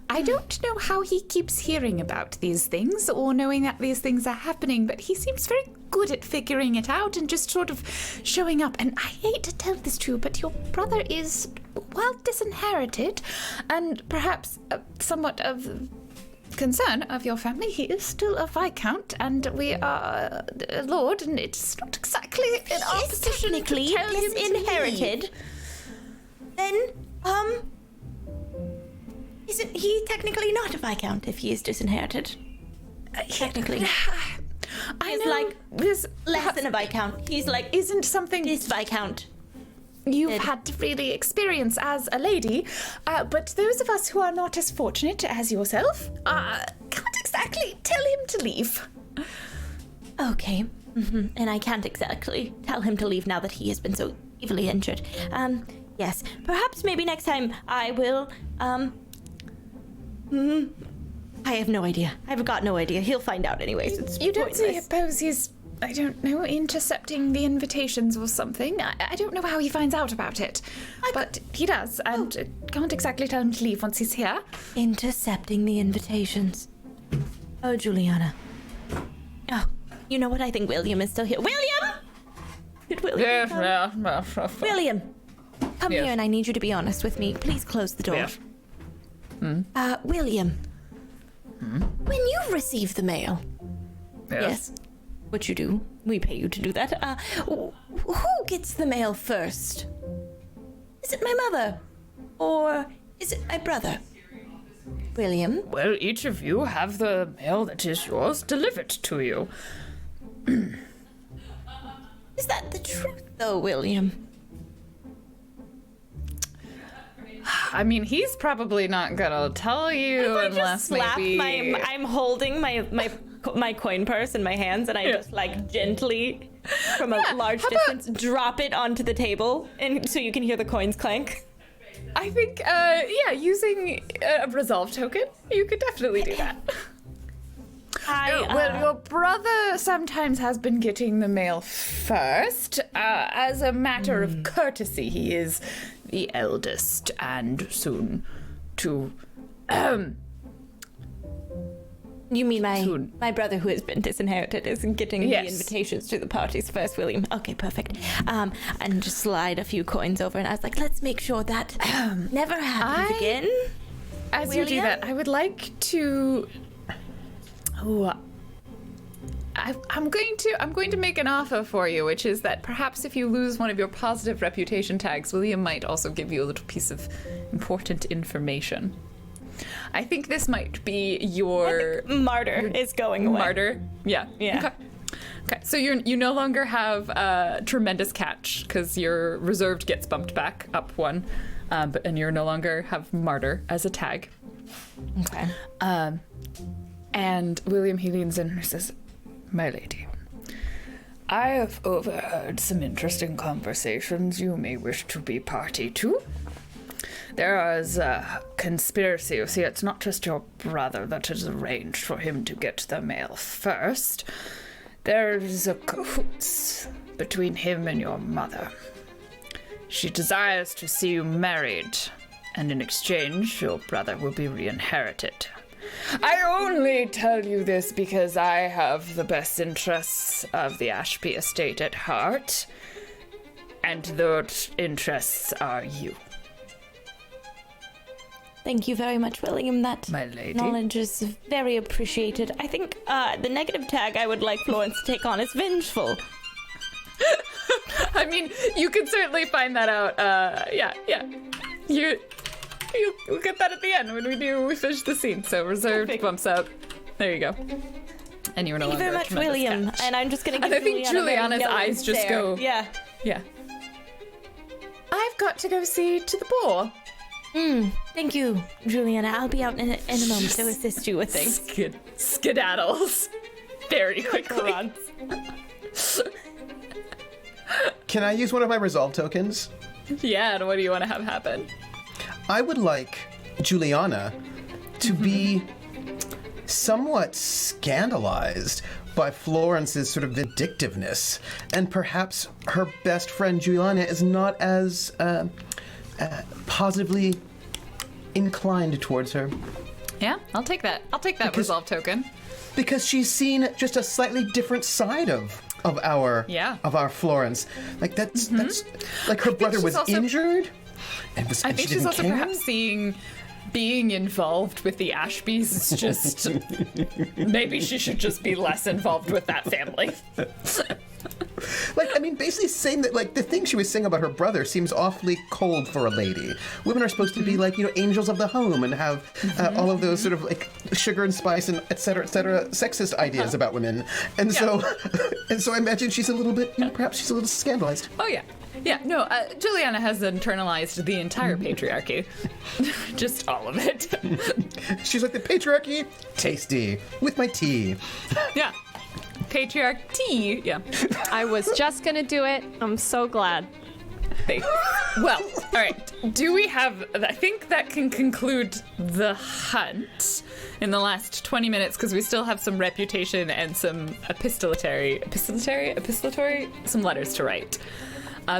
I don't know how he keeps hearing about these things or knowing that these things are happening, but he seems very good at figuring it out and just sort of showing up. And I hate to tell this to you, but your brother is, well, disinherited and perhaps somewhat of concern of your family. He is still a viscount and we are a lord, and it's not exactly in our He is position to technically tell him to leave. disinherited. Then, isn't he technically not a viscount if he is disinherited? Technically. I He's know like this Less than a viscount. He's like isn't something this viscount. you've Good. had to really experience as a lady, but those of us who are not as fortunate as yourself can't exactly tell him to leave. Okay. And I can't exactly tell him to leave now that he has been so evilly injured. Yes. Perhaps maybe next time I will, I have no idea. I've got no idea. He'll find out anyways. It's You don't pointless. suppose he's, I don't know, intercepting the invitations or something? I don't know how he finds out about it, but he does, and can't exactly tell him to leave once he's here. Intercepting the invitations. Oh, Juliana. Oh, you know what? I think William is still here. William! Did William come? William! Come Yes. here and I need you to be honest with me. Please close the door. Yes. William. When you receive the mail. Yes. What you do. We pay you to do that. Who gets the mail first? Is it my mother? Or is it my brother? William? Well, each of you have the mail that is yours delivered to you. Is that the truth, though, William? I mean, he's probably not gonna tell you I unless just slap maybe... I'm holding my coin purse in my hands, and I just like gently, from a large distance, drop it onto the table, and so you can hear the coins clank. I think, using a resolve token, you could definitely do that. Well, your brother sometimes has been getting the mail first. As a matter of courtesy, he is the eldest and soon to... You mean Soon. my brother who has been disinherited is getting Yes. the invitations to the parties first, William? Okay, perfect. And just slide a few coins over, and I was like, let's make sure that never happens again. As you do William? that, I would like to... Oh, I'm going to make an offer for you, which is that perhaps if you lose one of your positive reputation tags, William might also give you a little piece of important information. I think this might be your Martyr is going away. martyr. Yeah. Yeah. Okay. So you no longer have tremendous catch because your reserved gets bumped back up one, and you no longer have martyr as a tag. Okay. And William, he leans in and says, "My lady, I have overheard some interesting conversations you may wish to be party to. There is a conspiracy. You see, it's not just your brother that has arranged for him to get the mail first. There is a cahoots between him and your mother. She desires to see you married And in exchange, your brother will be re-inherited. I only tell you this because I have the best interests of the Ashby estate at heart. And those interests are you. Thank you very much, William. That My lady. knowledge is very appreciated. I think the negative tag I would like Florence to take on is vengeful. I mean, you can certainly find that out. Yeah. You'll get that at the end when we finish the scene. So reserved Perfect. bumps up. There you go. And you were no Thank you longer very a much, tremendous William. catch. And I'm just going to And give I think Juliana's eyes just go. Yeah. Yeah. I've got to go see to the boar. Thank you, Juliana. I'll be out in a moment to assist you with things. Skedaddles. Very quickly. Can I use one of my resolve tokens? Yeah, and what do you want to have happen? I would like Juliana to be somewhat scandalized by Florence's sort of vindictiveness, and perhaps her best friend Juliana is not as positively inclined towards her. Yeah, I'll take that. I'll take that Because- resolve token. Because she's seen just a slightly different side of our Florence. Like that's like her brother she's was also- injured, I and think she she's didn't also care. perhaps seeing being involved with the Ashbys is just maybe she should just be less involved with that family. Like, I mean, basically saying that, like, the thing she was saying about her brother seems awfully cold for a lady. Women are supposed to be, like, angels of the home and have all of those sort of, like, sugar and spice and et cetera, sexist ideas about women. And so I imagine she's a little bit, perhaps she's a little scandalized. Oh yeah. Yeah, no, Juliana has internalized the entire patriarchy. Just all of it. She's like, the patriarchy, tasty, with my tea. Yeah. Patriarchy. Yeah. I was just gonna do it. I'm so glad. Well, all right. Do we have... I think that can conclude the hunt in the last 20 minutes because we still have some reputation and some epistolatory, some letters to write.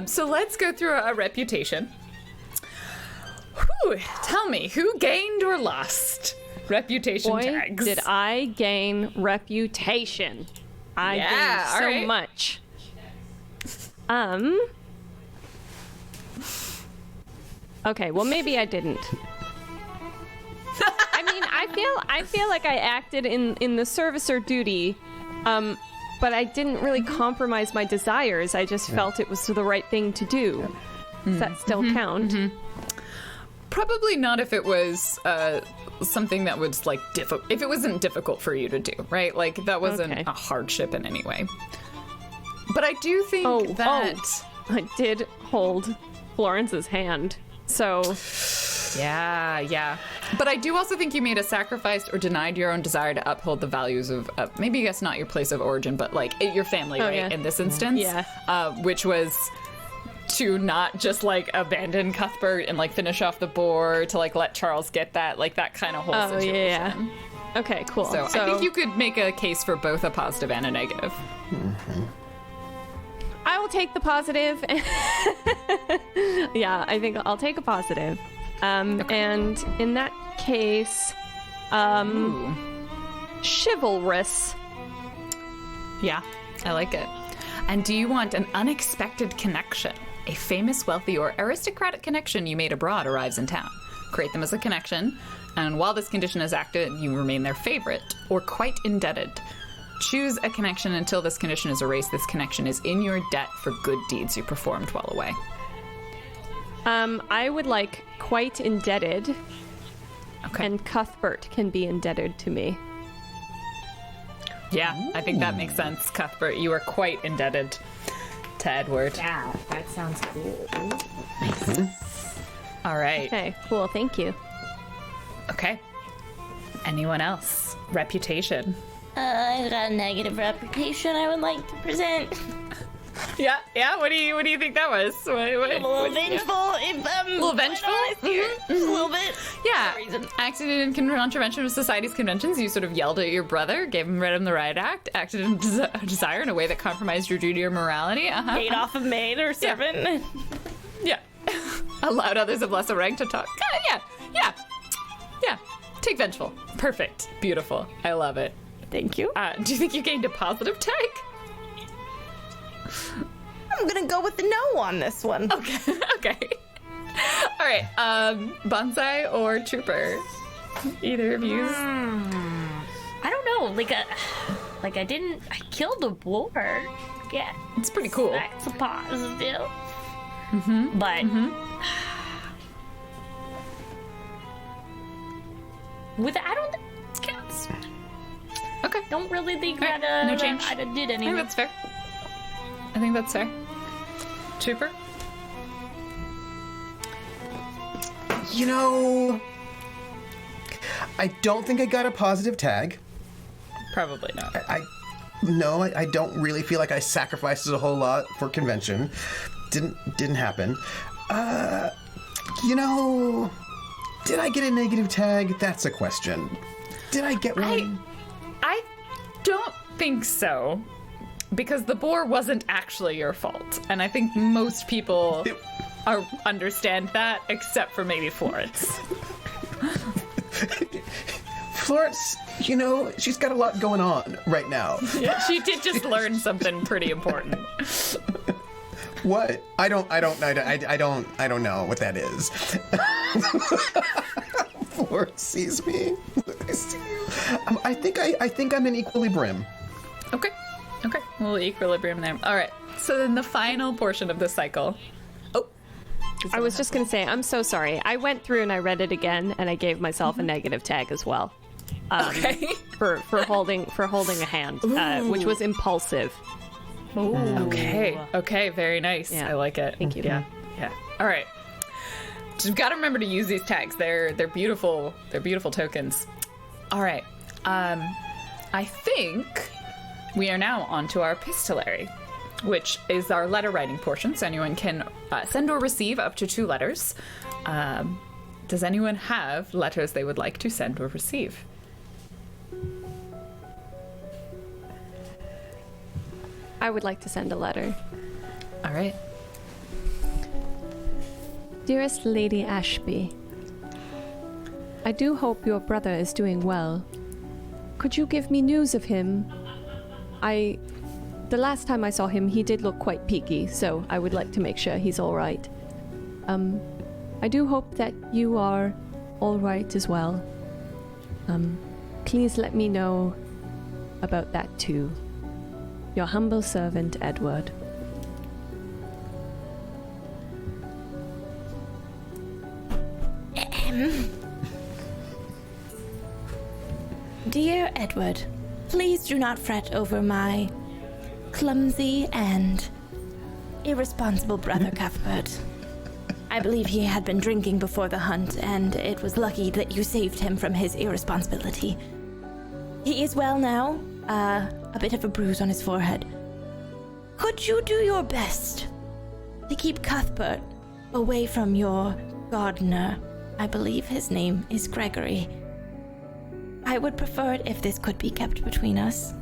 So let's go through a reputation. Whew, tell me, who gained or lost reputation Boy, tags? did I gain reputation. I gained so alright. much. Okay, well maybe I didn't. I mean, I feel like I acted in the service or duty, but I didn't really compromise my desires. I just felt it was the right thing to do. Does that still count? Probably not if it was something that was like difficult. If it wasn't difficult for you to do, right? Like that wasn't Okay. a hardship in any way. But I do think that. I did hold Florence's hand. So Yeah. But I do also think you made a sacrifice or denied your own desire to uphold the values of maybe I guess not your place of origin, but like your family, right? yeah. In this instance, which was to not just like abandon Cuthbert and like finish off the board, to like let Charles get that, like that kind of whole situation. yeah. Okay, cool. So I think you could make a case for both a positive and a negative. I will take the positive. Yeah, I think I'll take a positive. And in that case, chivalrous. Yeah, I like it. And do you want an unexpected connection? A famous, wealthy, or aristocratic connection you made abroad arrives in town. Create them as a connection, and while this condition is active, you remain their favorite or quite indebted. Choose a connection until this condition is erased. This connection is in your debt for good deeds you performed while away. I would like quite indebted, Okay. and Cuthbert can be indebted to me. Yeah, I think that makes sense, Cuthbert. You are quite indebted to Edward. Yeah, that sounds cool. All right. Okay, cool. Thank you. Okay. Anyone else? Reputation. I've got a negative reputation I would like to present. Yeah. What do you think that was? A little vengeful, if I'm A little vengeful? honest here. Just a little bit. Yeah, For some reason. acted in contravention of society's conventions. You sort of yelled at your brother, read him the riot act, acted in desire in a way that compromised your duty or morality. Paid off a maid or servant. Yeah. allowed others of lesser rank to talk. Yeah. Take vengeful. Perfect. Beautiful. I love it. Thank you. Do you think you gained a positive tag? I'm gonna go with the no on this one. Okay. All right. Bonsai or Trooper? Either of you. I don't know. I killed a boar. Yeah, It's pretty cool. that's a positive. But I don't think it counts. Okay. Don't really think Alright, that no change. I did I think anything. that's fair. I think that's fair. Trooper? You know, I don't think I got a positive tag. Probably not. No, I don't really feel like I sacrificed a whole lot for convention. Didn't happen. You know, did I get a negative tag? That's a question. Did I get one? I don't think so. Because the boar wasn't actually your fault. And I think most people understand that, except for maybe Florence. Florence, you know, she's got a lot going on right now. Yeah, she did just learn something pretty important. What? I don't know what that is. Florence sees me. I see you. I think I'm in equilibrium. Okay. We'll equilibrium there. All right. So then the final portion of the cycle. Oh. I was just going to say, I'm so sorry. I went through and I read it again, and I gave myself a negative tag as well. Okay. For holding a hand, which was impulsive. Okay. Very nice. Yeah. I like it. Thank you. Yeah. All right. Just got to remember to use these tags. They're beautiful. They're beautiful tokens. All right. I think we are now on to our epistolary, which is our letter writing portion. So anyone can send or receive up to 2 letters. Does anyone have letters they would like to send or receive? I would like to send a letter. All right. Dearest Lady Ashby, I do hope your brother is doing well. Could you give me news of him? The last time I saw him, he did look quite peaky, so I would like to make sure he's all right. I do hope that you are all right as well. Please let me know about that too. Your humble servant, Edward. Dear Edward, please do not fret over my clumsy and irresponsible brother Cuthbert. I believe he had been drinking before the hunt, and it was lucky that you saved him from his irresponsibility. He is well now, a bit of a bruise on his forehead. Could you do your best to keep Cuthbert away from your gardener? I believe his name is Gregory. I would prefer it if this could be kept between us.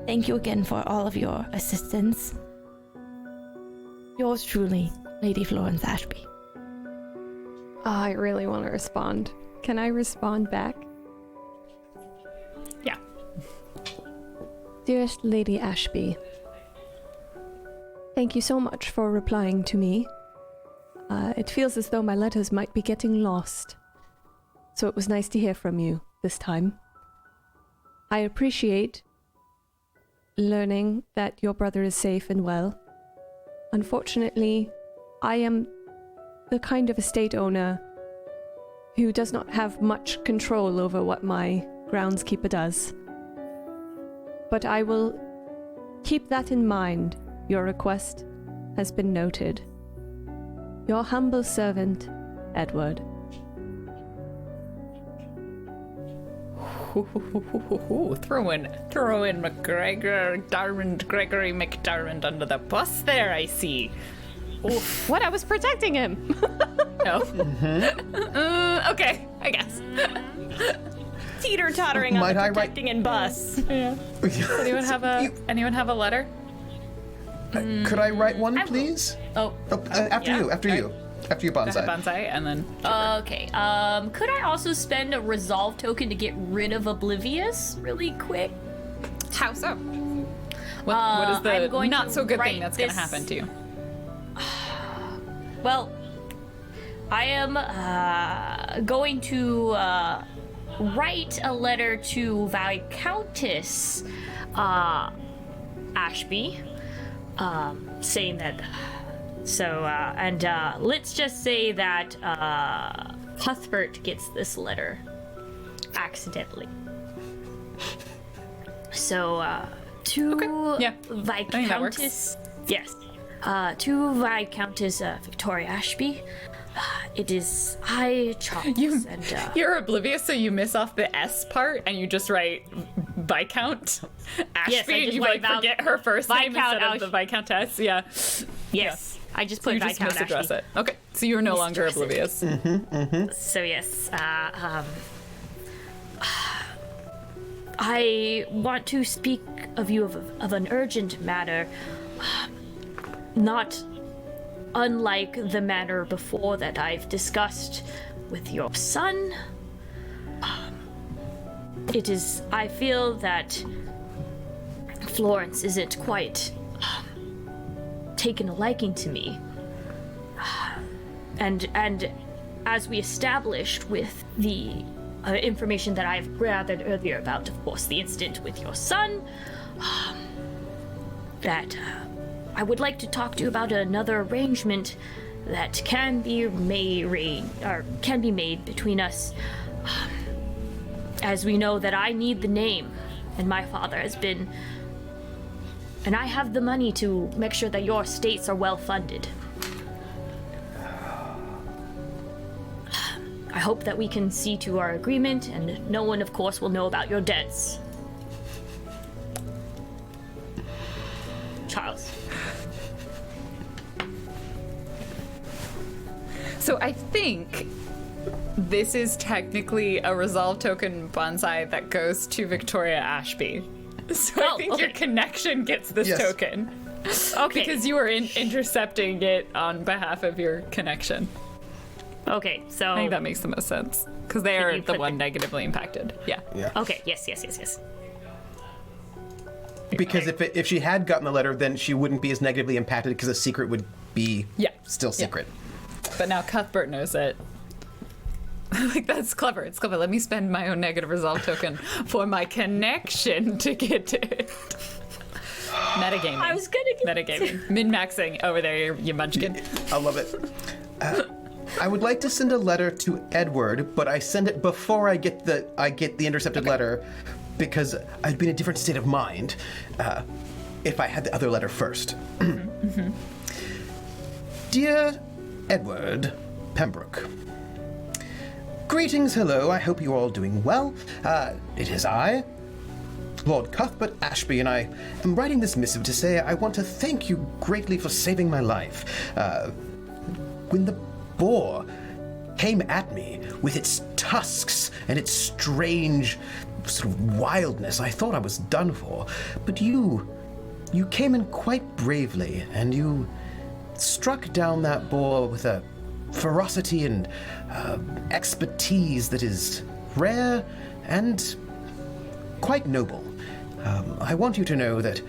Thank you again for all of your assistance. Yours truly, Lady Florence Ashby. I really want to respond. Can I respond back? Yeah. Dearest Lady Ashby, thank you so much for replying to me. It feels as though my letters might be getting lost. So it was nice to hear from you this time. I appreciate learning that your brother is safe and well. Unfortunately, I am the kind of estate owner who does not have much control over what my groundskeeper does. But I will keep that in mind. Your request has been noted. Your humble servant, Edward. Throwing Gregory McDarmond under the bus there, I see. Oof. What? I was protecting him. No. Okay, I guess. Teeter-tottering on Might the I write- protecting and bus. Anyone have a letter? Could I write one, please? Oh, After yeah. you. After your bonsai. Bonsai, and then. Okay. Could I also spend a resolve token to get rid of Oblivious really quick? How so? What is I'm the going not to so good write thing that's going to this- happen to you? Well, I am going to write a letter to Viscountess Ashby, saying that. So, let's just say that Cuthbert gets this letter accidentally. So, to Yeah. I think that works. Viscountess. Yes. To Viscountess Victoria Ashby. It is I, Charles, and You're oblivious, so you miss off the S part, and you just write Viscount Ashby, Yes, I and just you write forget her first name Viscount instead of the Viscountess. Yeah. yes, I just So put you just Viscount misaddress Ashby. it. Okay, so you're no longer Misaddress it. oblivious. So yes, I want to speak of you of an urgent matter, not unlike the matter before that I've discussed with your son. It is. I feel that Florence isn't quite taken a liking to me, and as we established with the information that I've gathered earlier about, of course, the incident with your son, that I would like to talk to you about another arrangement that can be made between us. As we know that I need the name, and my father has been, and I have the money to make sure that your estates are well funded. I hope that we can see to our agreement, and no one, of course, will know about your debts. Charles. So I think this is technically a resolve token bonsai that goes to Victoria Ashby. So I think your connection gets this Yes. token. Okay. Because you were intercepting it on behalf of your connection. Okay, so I think that makes the most sense. Because they are you the put one the- negatively impacted. Yeah. Yeah. okay, yes. Because if she had gotten the letter, then she wouldn't be as negatively impacted because the secret would be still secret. But now Cuthbert knows it. Like, that's clever. It's clever. Let me spend my own negative resolve token for my connection to get it. Metagaming. I was gonna get Metagaming. Min-maxing over there, you munchkin. I love it. I would like to send a letter to Edward, but I send it before I get the intercepted letter because I'd be in a different state of mind if I had the other letter first. Dear Edward Pembroke, greetings, hello, I hope you're all doing well. It is I, Lord Cuthbert Ashby, and I am writing this missive to say I want to thank you greatly for saving my life. When the boar came at me with its tusks and its strange sort of wildness, I thought I was done for. But you came in quite bravely, and you struck down that boar with a ferocity and expertise that is rare and quite noble. I want you to know that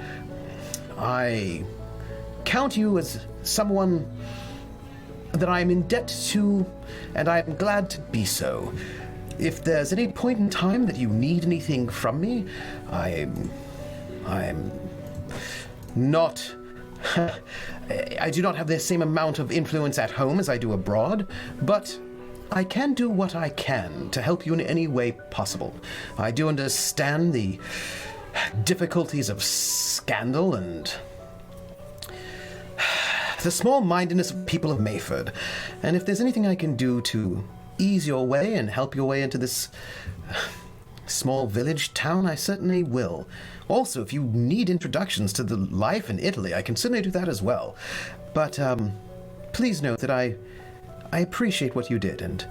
I count you as someone that I am in debt to, and I am glad to be so. If there's any point in time that you need anything from me, I'm not... I do not have the same amount of influence at home as I do abroad, but I can do what I can to help you in any way possible. I do understand the difficulties of scandal and the small-mindedness of people of Mayford, and if there's anything I can do to ease your way and help your way into this small village town, I certainly will. Also, if you need introductions to the life in Italy, I can certainly do that as well. But please note that I appreciate what you did, and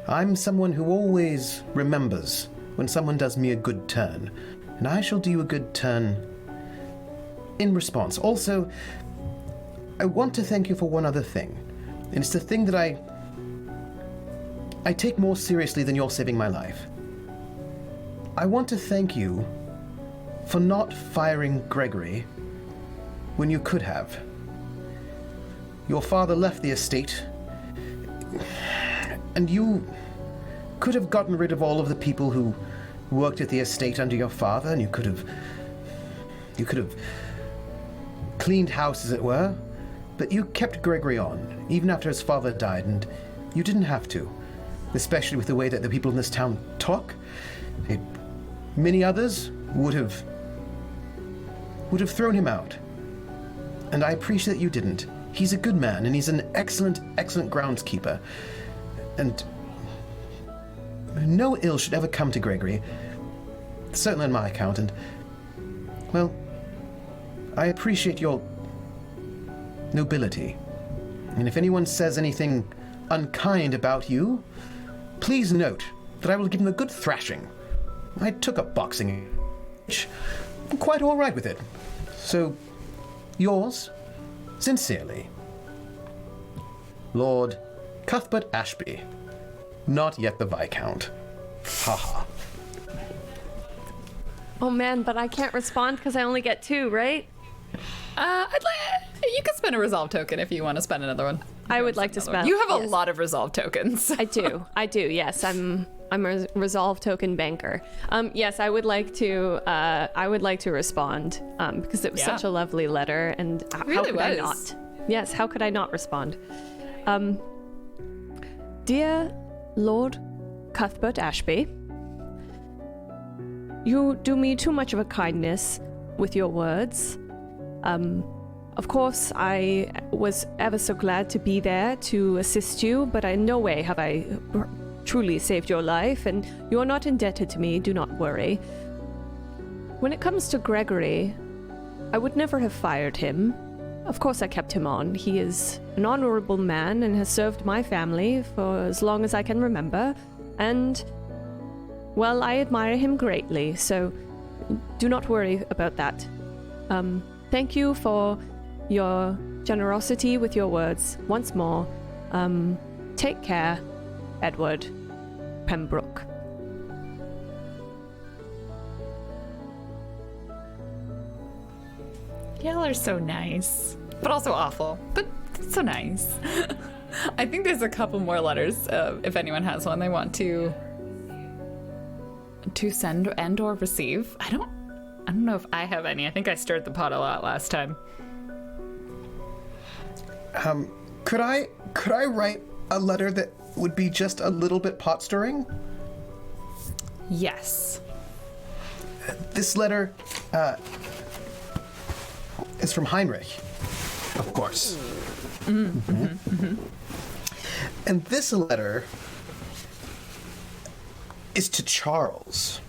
I'm someone who always remembers when someone does me a good turn, and I shall do you a good turn in response. Also, I want to thank you for one other thing. And it's the thing that I take more seriously than your saving my life. I want to thank you for not firing Gregory when you could have. Your father left the estate, and you could have gotten rid of all of the people who worked at the estate under your father, and you could have cleaned house, as it were, but you kept Gregory on, even after his father died, and you didn't have to, especially with the way that the people in this town talk. Many others would have thrown him out, and I appreciate that you didn't. He's a good man, and he's an excellent, excellent groundskeeper, and no ill should ever come to Gregory, certainly on my account, and, well, I appreciate your nobility. And if anyone says anything unkind about you, please note that I will give them a good thrashing. I took up boxing. I'm quite all right with it. So, yours, sincerely, Lord Cuthbert Ashby, not yet the Viscount. Haha. Oh man, but I can't respond because I only get 2, right? You can spend a resolve token if you want to spend another one. I would like to spend. You have a yes. lot of resolve tokens. I do. Yes, I'm a resolve token banker. Yes, I would like to. I would like to respond because it was such a lovely letter, and how really could I was. not? Yes, how could I not respond? Dear Lord Cuthbert Ashby, you do me too much of a kindness with your words. Of course, I was ever so glad to be there to assist you, but in no way have I truly saved your life, and you are not indebted to me, do not worry. When it comes to Gregory, I would never have fired him. Of course I kept him on. He is an honorable man and has served my family for as long as I can remember, and, well, I admire him greatly, so do not worry about that. Thank you for your generosity with your words once more. Take care, Edward Pembroke. Y'all are so nice, but also awful, but so nice. I think there's a couple more letters, if anyone has one they want to send and or receive. I don't know if I have any. I think I stirred the pot a lot last time. Could I write a letter that would be just a little bit pot stirring? Yes. This letter is from Heinrich, of course. And this letter is to Charles.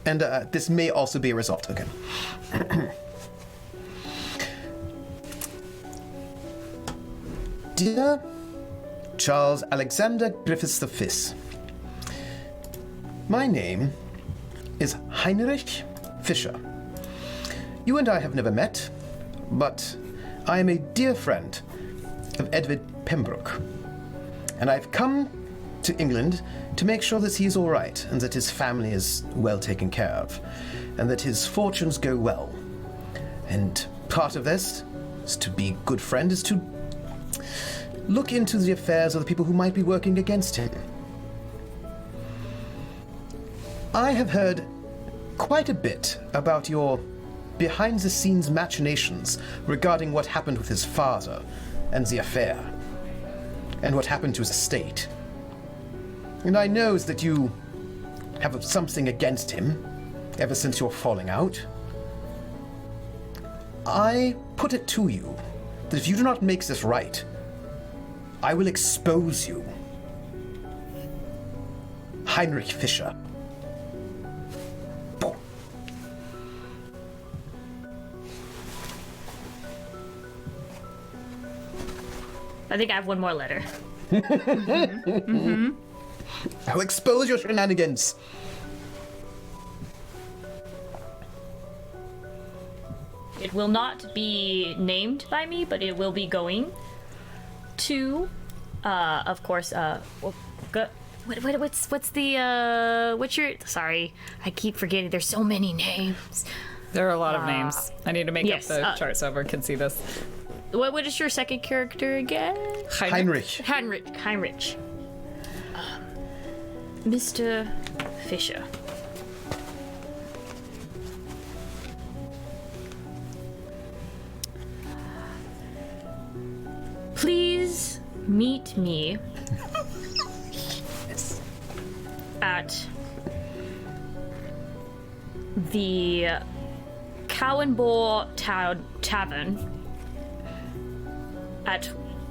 And this may also be a resolve token. Dear Charles Alexander Griffiths V, my name is Heinrich Fischer. You and I have never met, but I am a dear friend of Edward Pembroke, and I've come to England to make sure that he's all right and that his family is well taken care of and that his fortunes go well. And part of this is to be a good friend, is to look into the affairs of the people who might be working against him. I have heard quite a bit about your behind-the-scenes machinations regarding what happened with his father and the affair, and what happened to his estate. And I know that you have something against him ever since your falling out. I put it to you that if you do not make this right, I will expose you. Heinrich Fischer. I think I have one more letter. I'll expose your shenanigans. will not be named by me, but it will be going to, of course, what's your, sorry, I keep forgetting, there's so many names. There are a lot of names. I need to make yes, up the chart so everyone can see this. What is your second character again? Heinrich. Mr. Fisher. Please meet me at the Cow and Boar Tavern at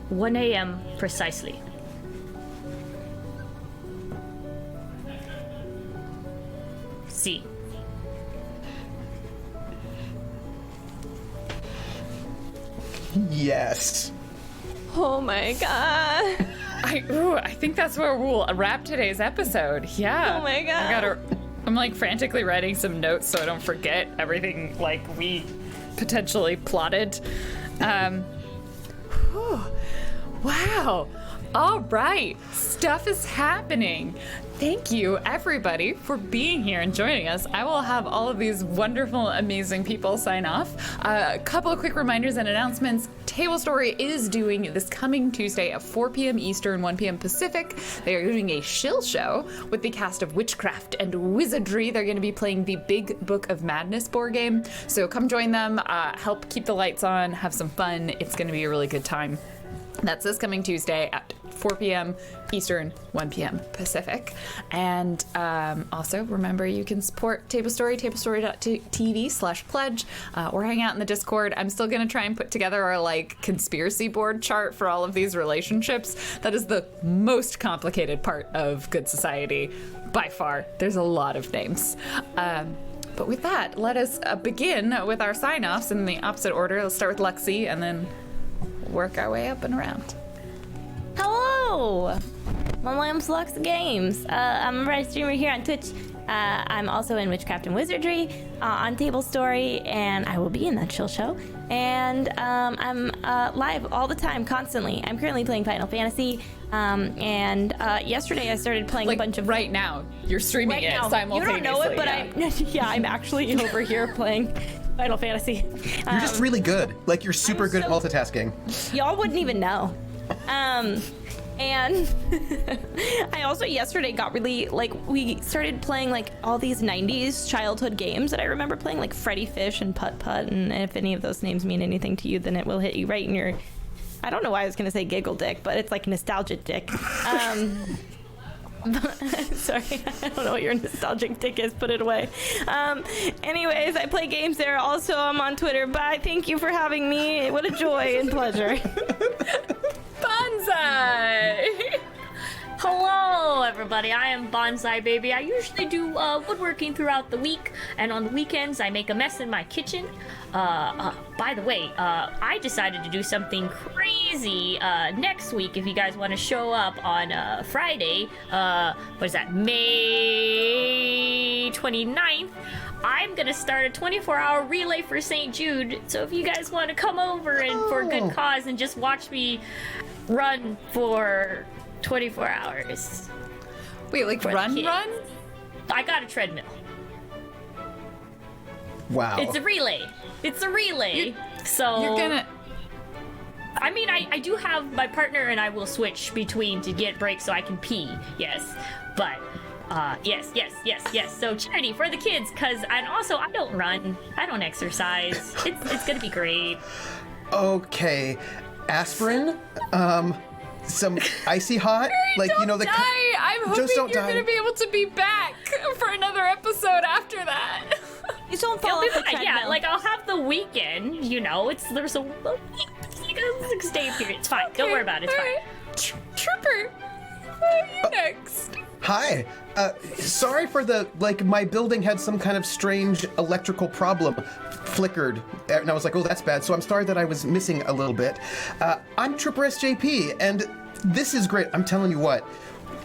1 a.m. precisely. See. Yes. Oh my god. I think that's where we'll wrap today's episode. Yeah. Oh my god. I'm like frantically writing some notes so I don't forget everything like we potentially plotted. Wow. All right. Stuff is happening. Thank you, everybody, for being here and joining us. I will have all of these wonderful, amazing people sign off. A couple of quick reminders and announcements. Tablestory is doing this coming Tuesday at 4 p.m. Eastern, 1 p.m. Pacific. They are doing a shill show with the cast of Witchcraft and Wizardry. They're going to be playing the Big Book of Madness board game. So come join them, help keep the lights on, have some fun. It's going to be a really good time. That's this coming Tuesday at 4 p.m. Eastern, 1 p.m. Pacific. And also, remember, you can support Tablestory, tablestory.tv/pledge, or hang out in the Discord. I'm still going to try and put together our, like, conspiracy board chart for all of these relationships. That is the most complicated part of Good Society, by far. There's a lot of names. But with that, let us begin with our sign-offs in the opposite order. Let's start with Lexi, and then work our way up and around. Hello! My name's Lux Games. I'm a Red streamer here on Twitch. I'm also in Witchcraft and Wizardry on Tablestory, and I will be in that chill show. And I'm live all the time, constantly. I'm currently playing Final Fantasy, and yesterday I started playing a bunch of... Right now, you're streaming right it now. simultaneously. You don't know it, but I'm actually over here playing Final Fantasy. You're just really good. Like, you're super good at multitasking. Y'all wouldn't even know. And I also yesterday got really, we started playing, all these 90s childhood games that I remember playing, like Freddy Fish and Putt Putt, and if any of those names mean anything to you, then it will hit you right in your... I don't know why I was going to say giggle dick, but it's like nostalgic dick. Sorry, I don't know what your nostalgic dick is. Put it away. Anyways, I play games there. Also, I'm on Twitter. Bye. Thank you for having me. What a joy and pleasure. Bonsai! Hello, everybody. I am Bonsai Baby. I usually do woodworking throughout the week, and on the weekends I make a mess in my kitchen. By the way, I decided to do something crazy next week. If you guys want to show up on Friday, what is that, May 29th, I'm gonna start a 24-hour relay for St. Jude. So if you guys want to come over and for a good cause and just watch me run for 24 hours. Wait, like run? I got a treadmill. Wow. It's a relay. So You're gonna... I mean, I do have my partner and I will switch between to get breaks so I can pee. Yes. But yes. So charity for the kids, and also I don't run. I don't exercise. It's gonna be great. Okay. Aspirin? Some icy hot? Don't die! I'm hoping Just don't you're die. gonna be able to be back for another episode after that. You don't fall It'll be off the fine. treadmill. Yeah, I'll have the weekend, there's a week, like a 6-day period. It's fine. Don't worry about it. It's fine. Trooper, who are you next? Hi. Sorry for my building had some kind of strange electrical problem. Flickered. And I was like, oh, that's bad. So I'm sorry that I was missing a little bit. I'm Trooper SJP, and this is great. I'm telling you what,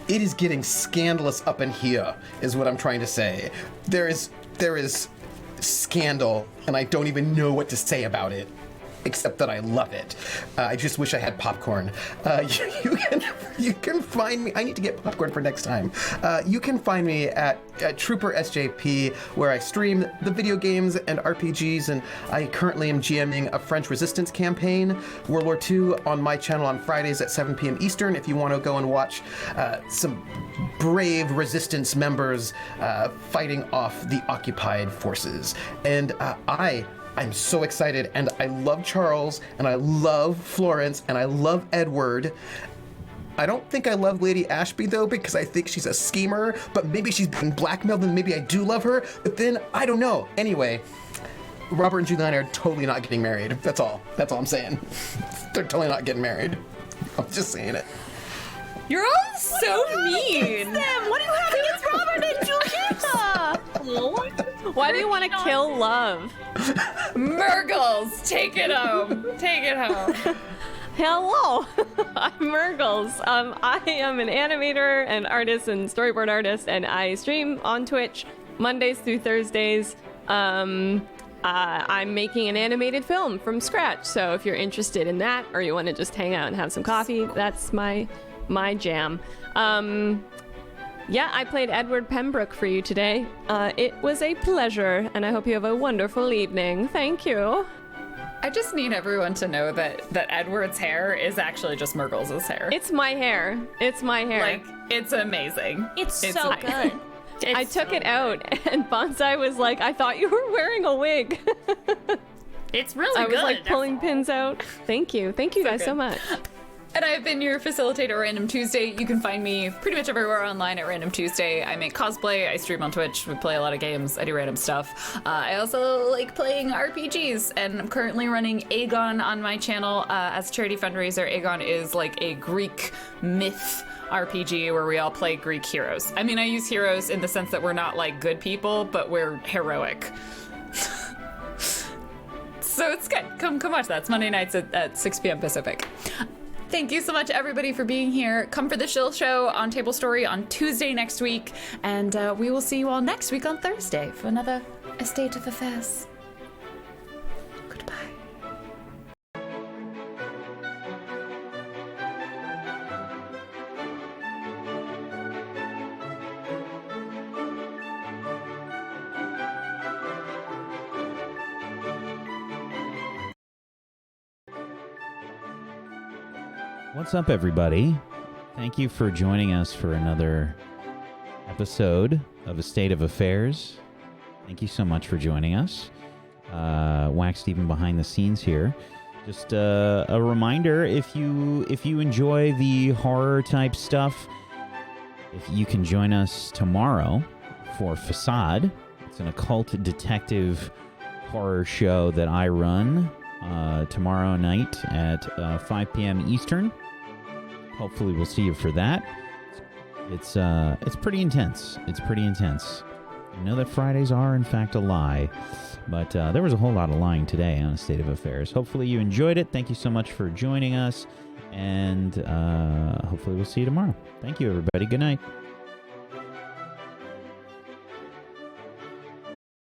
it is getting scandalous up in here, is what I'm trying to say. There is scandal, and I don't even know what to say about it, except that I love it. I just wish I had popcorn. You can find me. I need to get popcorn for next time. You can find me at Trooper SJP, where I stream the video games and RPGs, and I currently am GMing a French resistance campaign, World War II, on my channel on Fridays at 7 p.m. Eastern. If you want to go and watch some brave resistance members fighting off the occupied forces, and I'm so excited, and I love Charles, and I love Florence, and I love Edward. I don't think I love Lady Ashby, though, because I think she's a schemer, but maybe she's being blackmailed, and maybe I do love her, but then, I don't know. Anyway, Robert and Juliana are totally not getting married. That's all I'm saying. They're totally not getting married. I'm just saying it. You're all so mean. Them, what do you have against Robert and Juliana? Why do you want to kill love? Murgles, take it home. Take it home. Hello, I'm Murgles. I am an animator and artist and storyboard artist, and I stream on Twitch Mondays through Thursdays. I'm making an animated film from scratch, so if you're interested in that, or you want to just hang out and have some coffee, that's my jam. Yeah, I played Edward Pembroke for you today. It was a pleasure, and I hope you have a wonderful evening. Thank you. I just need everyone to know that Edward's hair is actually just Murgles' hair. It's my hair. It's my hair. Like, it's amazing. It's so good. I took it out, and Bonsai was like, I thought you were wearing a wig. It's really I good. was like pulling pins out. Thank you. Thank you guys so much. And I've been your facilitator, Random Tuesday. You can find me pretty much everywhere online at Random Tuesday. I make cosplay, I stream on Twitch, we play a lot of games, I do random stuff. I also like playing RPGs, and I'm currently running Aegon on my channel as a charity fundraiser. Aegon is like a Greek myth RPG where we all play Greek heroes. I mean, I use heroes in the sense that we're not like good people, but we're heroic. So it's good. Come watch that. It's Monday nights at 6 p.m. Pacific. Thank you so much, everybody, for being here. Come for the Shill Show on Tablestory on Tuesday next week, and we will see you all next week on Thursday for another A State of Affairs. Goodbye. What's up, everybody? Thank you for joining us for another episode of A State of Affairs. Thank you so much for joining us. Wax Steven behind the scenes here. Just a reminder, if you enjoy the horror type stuff, if you can join us tomorrow for Facade. It's an occult detective horror show that I run tomorrow night at 5 p.m. Eastern. Hopefully we'll see you for that. It's pretty intense. It's pretty intense. I know that Fridays are, in fact, a lie, but there was a whole lot of lying today on A State of Affairs. Hopefully you enjoyed it. Thank you so much for joining us, and hopefully we'll see you tomorrow. Thank you, everybody. Good night.